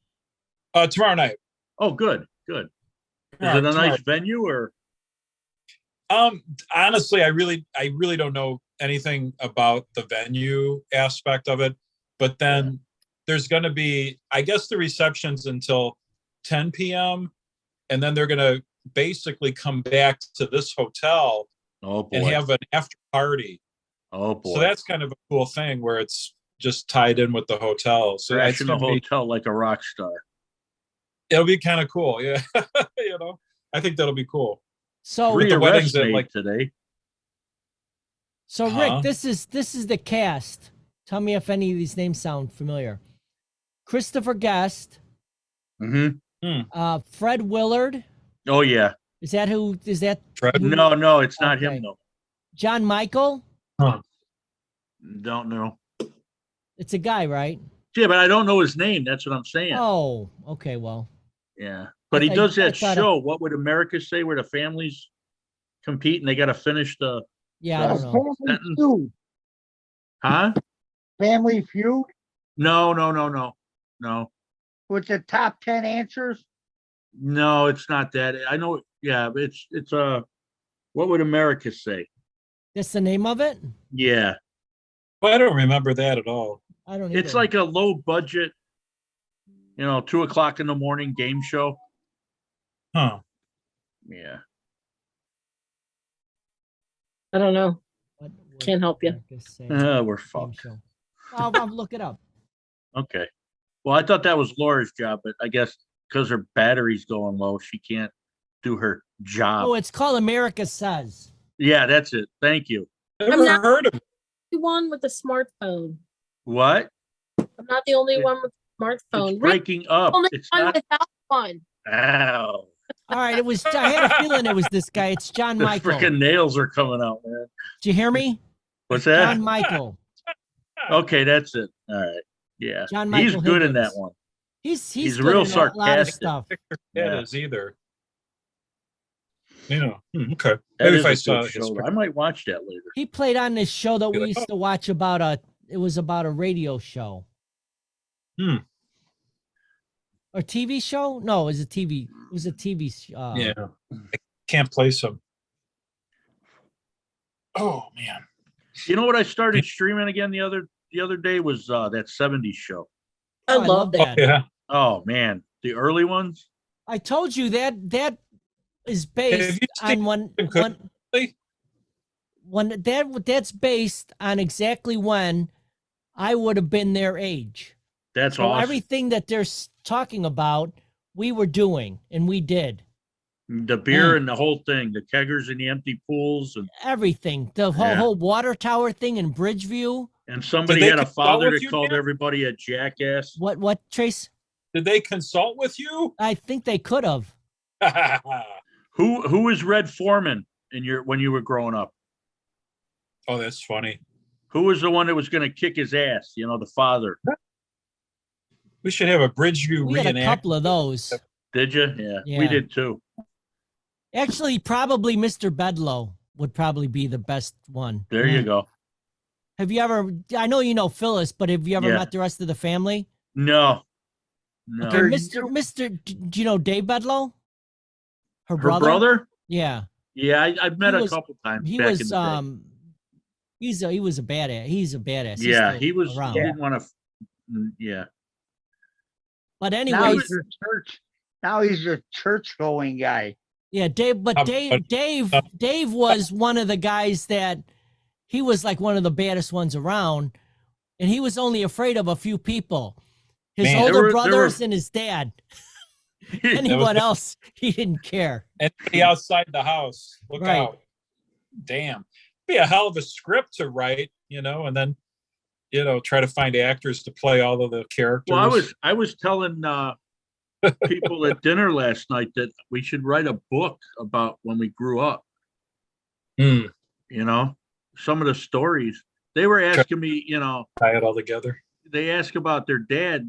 cast. Tomorrow night. Oh, good. Is Yeah, it a tomorrow. nice venue or? Honestly, I really don't know anything about the venue aspect of it. But then there's going to be, I guess, the receptions until 10 p.m. And then they're going to basically come back to this hotel Oh boy. and have an after party. Oh boy. So that's kind of a cool thing where it's just tied in with the hotel. So that's Crashing the gonna be, hotel like a rock star. it'll be kind of cool. Yeah. You know, I think that'll be cool. So, With 3 the arrests weddings that, made like- today. so Huh? Rick, this is the cast. Tell me if any of these names sound familiar. Christopher Guest, Mm-hmm. Fred Willard. Oh yeah. Is that who? Is that Fred? No, it's not Okay. him though. John Michael? Don't know. It's a guy, right? Yeah, but I don't know his name. That's what I'm saying. Oh, okay. Well, Yeah. But he I- does I that thought show. What would America say? Where the families compete and they got to finish the, yeah, I don't know. Family Sentence. Feud. huh? Family Feud. No, no, no, no, no, with the top 10 answers? no, it's not that. I know, yeah, but it's what would America say? That's the name of it? Yeah, Well, I don't remember that at all. I don't it's either. like a low budget, 2 o'clock in the morning game show. Huh. Yeah. I don't know. What would Can't help you. America say? We're Game fucked. show. I'll look it up. Okay. Well, I thought that was Laura's job, but I guess because her battery's going low, she can't do her job. Oh, it's called America Says. Yeah, that's it. Thank you. Never not- heard of it. The one with the smartphone. What? I'm not the only It- one with a smartphone. It's Rick, breaking up. only It's one not. without one. Ow. All right, I had a feeling it was this guy. It's John The Michael. freaking nails are coming out, man. Did you hear me? What's that? John Michael. Okay, that's it. All right. Yeah. John He's Michael good in Higgins. that one. He's He's good real in a lot of sarcastic. stuff. That Yeah. is either. Yeah. Okay. That Maybe is if I a saw good his show. I might watch that later. He played on this show that Be we like, used to watch it was about a radio show. Hmm. Or TV show? No, it was a TV. It was a TV. Yeah. I can't place him. Oh man. You know what I started streaming again the other day was that 70s show. I Oh, love that. Yeah. Oh man, the early ones. I told you that is Have based you seen on Lee? that's based on exactly when I would have been their age. That's So awesome. everything that they're talking about, we were doing and we did The beer and the whole thing, the keggers and the empty pools, and the Yeah. whole water tower thing in Bridgeview. somebody they had a consult father with that you, called Dan? everybody a jackass. What Trace? Did they consult with you? I think they could have. Who was Red Foreman when you were growing up? Oh, that's funny. Who was the one that was going to kick his ass? The father. We should have a Bridgeview We had a reenact. couple of those. Did you? Yeah, Yeah. we did too. Actually, probably Mr. Bedlow would probably be the best one. There you go. Have you ever? I know you know Phyllis, but have you ever Yeah. met the rest of the family? No. Okay, do you know Dave Bedlow? Her Her brother? Yeah, Yeah, I've met He a was- couple times. he back in was. the day. He was a badass. He's a badass. He's Yeah, still he was. around. He didn't want to. Yeah. But Now anyways, he's a church. Now he's a church going guy. yeah, Dave. But Dave was one of the guys that he was like one of the baddest ones around, and he was only afraid of a few people. His Man, older there were- brothers and his dad. Anyone else, he didn't care. Anybody outside the house, look Right. out. Damn. Be a hell of a script to write, and then, try to find actors to play all of the characters. Well, I was telling people at dinner last night that we should write a book about when we grew up. Hmm. Some of the stories they were asking me. Tie it all together. They asked about their dad.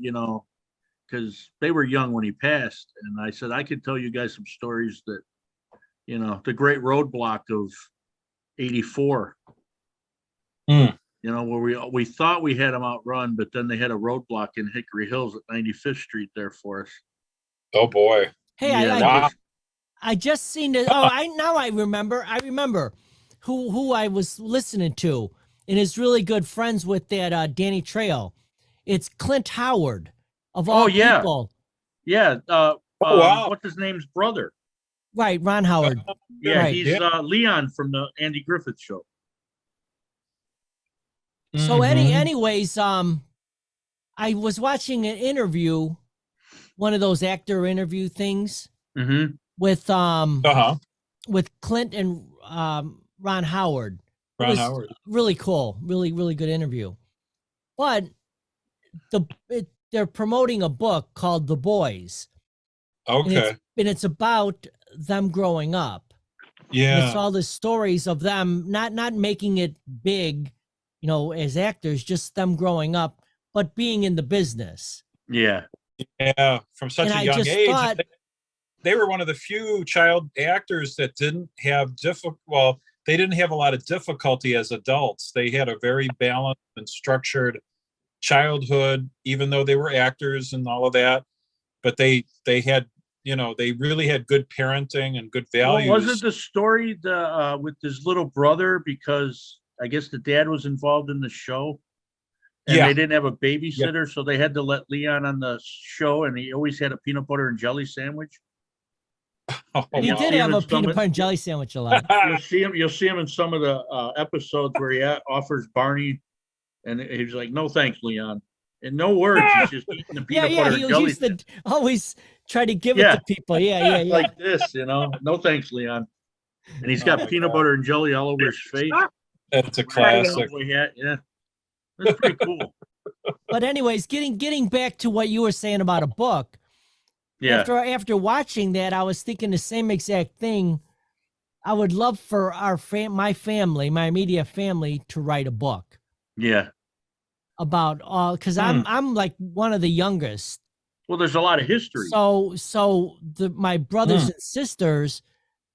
Because they were young when he passed, and I said I could tell you guys some stories that, the Great Roadblock of '84. Hmm. Where we thought we had them outrun, but then they had a roadblock in Hickory Hills at 95th Street there for us. Oh boy. Hey, Yeah, wow. I just seen it. Oh, I remember. I remember who I was listening to, and is really good friends with that Danny Trejo. It's Clint Howard of all yeah. people. Yeah. wow. What's his name's brother? Right, Ron Howard. Yeah, Right. he's Leon from the Andy Griffith Show. So Mhm. anyways, I was watching an interview, one of those actor interview things Mm-hmm. with Uh-huh. with Clint and Ron Howard. It Ron was Howard. really cool, really good interview. But they're promoting a book called The Boys, and Okay. it's about them growing up. And Yeah. it's all the stories of them not making it big, as actors, just them growing up, but being in the business. Yeah. Yeah. From such And a I young just age. thought- They were one of the few child actors that didn't have they didn't have a lot of difficulty as adults. They had a very balanced and structured childhood, even though they were actors and all of that. But they had, they really had good parenting and good Well, values. wasn't the story with his little brother, because I guess the dad was involved in the show and Yeah. they didn't have a babysitter, so they had to let Leon on the show, and he always had a peanut butter and jelly sandwich. Oh, He Yeah. wow. did have a Even some peanut of- butter and jelly sandwich a lot. You'll see him in some of the episodes where he offers Barney, and he's like, "No thanks, Leon," and no words. He's just eating the Yeah, peanut yeah. butter He and jelly used to always try to give Yeah. it to people. Yeah. like this, No thanks, Leon. And he's Oh got my peanut God. butter and jelly all over his face. That's a classic. Cowboy hat, yeah, that's pretty cool. But anyways, getting back to what you were saying about a book. Yeah, After watching that, I was thinking the same exact thing. I would love for my family, my immediate family, to write a book yeah. about all, because I'm like one of the youngest. Well, there's a lot of history. So my brothers and sisters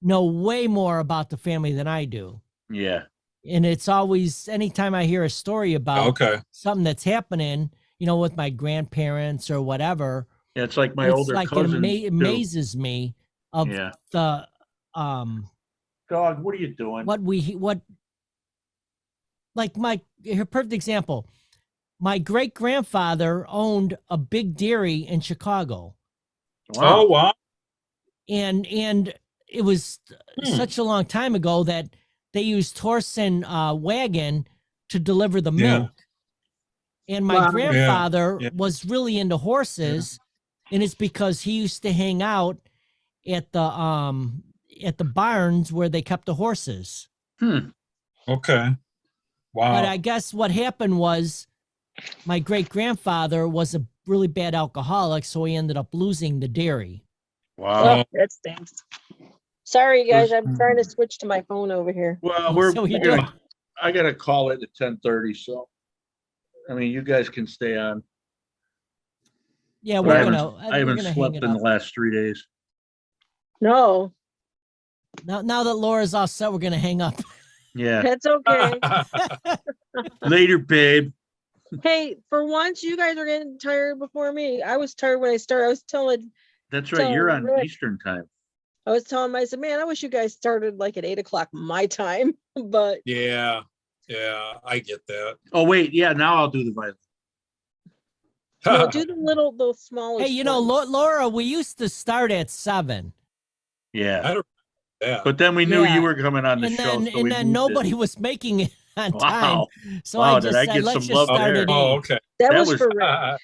know way more about the family than I do. Yeah, And it's always, anytime I hear a story about Okay. something that's happening, with my grandparents or whatever, yeah. It's like my it's older like cousins. it amazes me of Yeah. the Dog, what are you doing? Here, perfect example. My great grandfather owned a big dairy in Chicago, Wow. Oh, wow. and it was such a long time ago that they used horse and wagon to deliver the Yeah. milk. And my Wow. grandfather Yeah. was really into horses, and it's because he used to hang out at the barns where they kept the horses. Okay. Wow. But I guess what happened was my great grandfather was a really bad alcoholic, so he ended up losing the dairy. Wow. Oh, that stinks. Sorry, guys. I'm trying to switch to my phone over here. Well, So we do. I gotta call it at 10:30. So, I mean, you guys can stay on. Yeah, But we're I gonna. haven't we're gonna slept hang in it the up. last 3 days. No, Now that Laura's all set, we're gonna hang up. Yeah. that's okay. Later, babe. Hey, for once, you guys are getting tired before me. I was tired when I started. I was telling That's right. You're on Rick. Eastern time. him, I said, man, I wish you guys started like at 8 o'clock my time. But Yeah. Yeah. I get that. Oh, wait. Yeah. Now I'll do the violin. no, do those smallest. Hey, ones. Laura, we used to start at 7, Yeah. I don't. Yeah. But then we knew Yeah. you were coming on the and show. then so we moved it. nobody was making it on time. Wow. So Wow, I did just I said, get let's some just love start there? at 8. Oh, okay. that that was was- for Rick.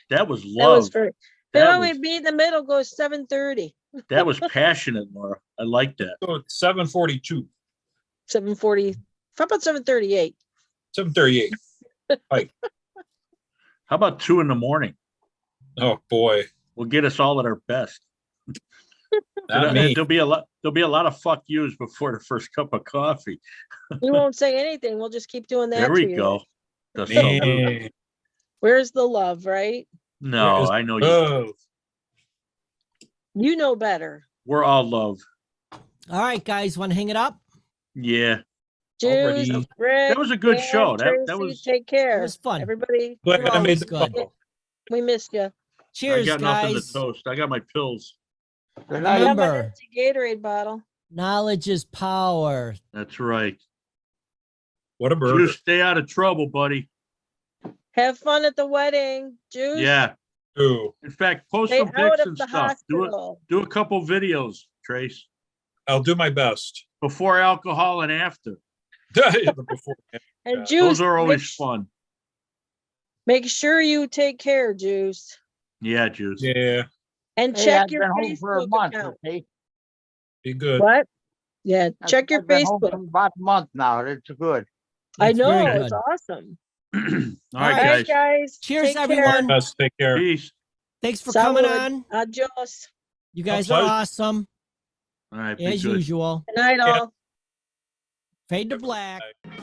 That was That love. was for. That Then was- we be in the middle. Goes 7:30, That was passionate, Laura. I like that. So it's 7:42, 7:40. How about 7:38? 7:38. How about 2 a.m? Oh boy. Will get us all at our best. Not me. There'll be a lot of fuck yous before the first cup of coffee. You won't say anything. We'll just keep doing that. There to we you. go. That's so good. Me. Where's the love, right? No, I know you. Oh, You know better. We're all love. All right, guys, want to hang it up? Yeah. Juice, Already. Rick, That was a good Dan, show. That Tracy, was. take It care. was fun. Everybody, glad I made always the good. couple. we missed you. I Cheers, got nothing guys. to toast. I got my pills. Good night. Have an Remember, empty Gatorade bottle. knowledge is power. That's right. What a burger. Juice, stay out of trouble, buddy. Have fun at the wedding. Juice. Yeah. Ooh, In fact, post Stay some out pics of and the stuff. hospital. Do a couple videos, Trace. I'll do my best. Before alcohol and after. Before- And Yeah. Juice. Those are always make, fun. make sure you take care, Juice. Yeah, Juice. Yeah, And Hey, check I've your been home for a Facebook month. account. Okay? be good. What? Yeah, check your I've been home Facebook. for about a month now. It's good. I That's know, very it's good. awesome. All All right, All right, right, guys. guys. Cheers, take care. everyone. Best. Take care. Peace. Thanks for coming Salud. on. Adios. You guys are pleasure. awesome, All right. Be as good. usual. Good night, Yeah. all. Fade to black. Bye.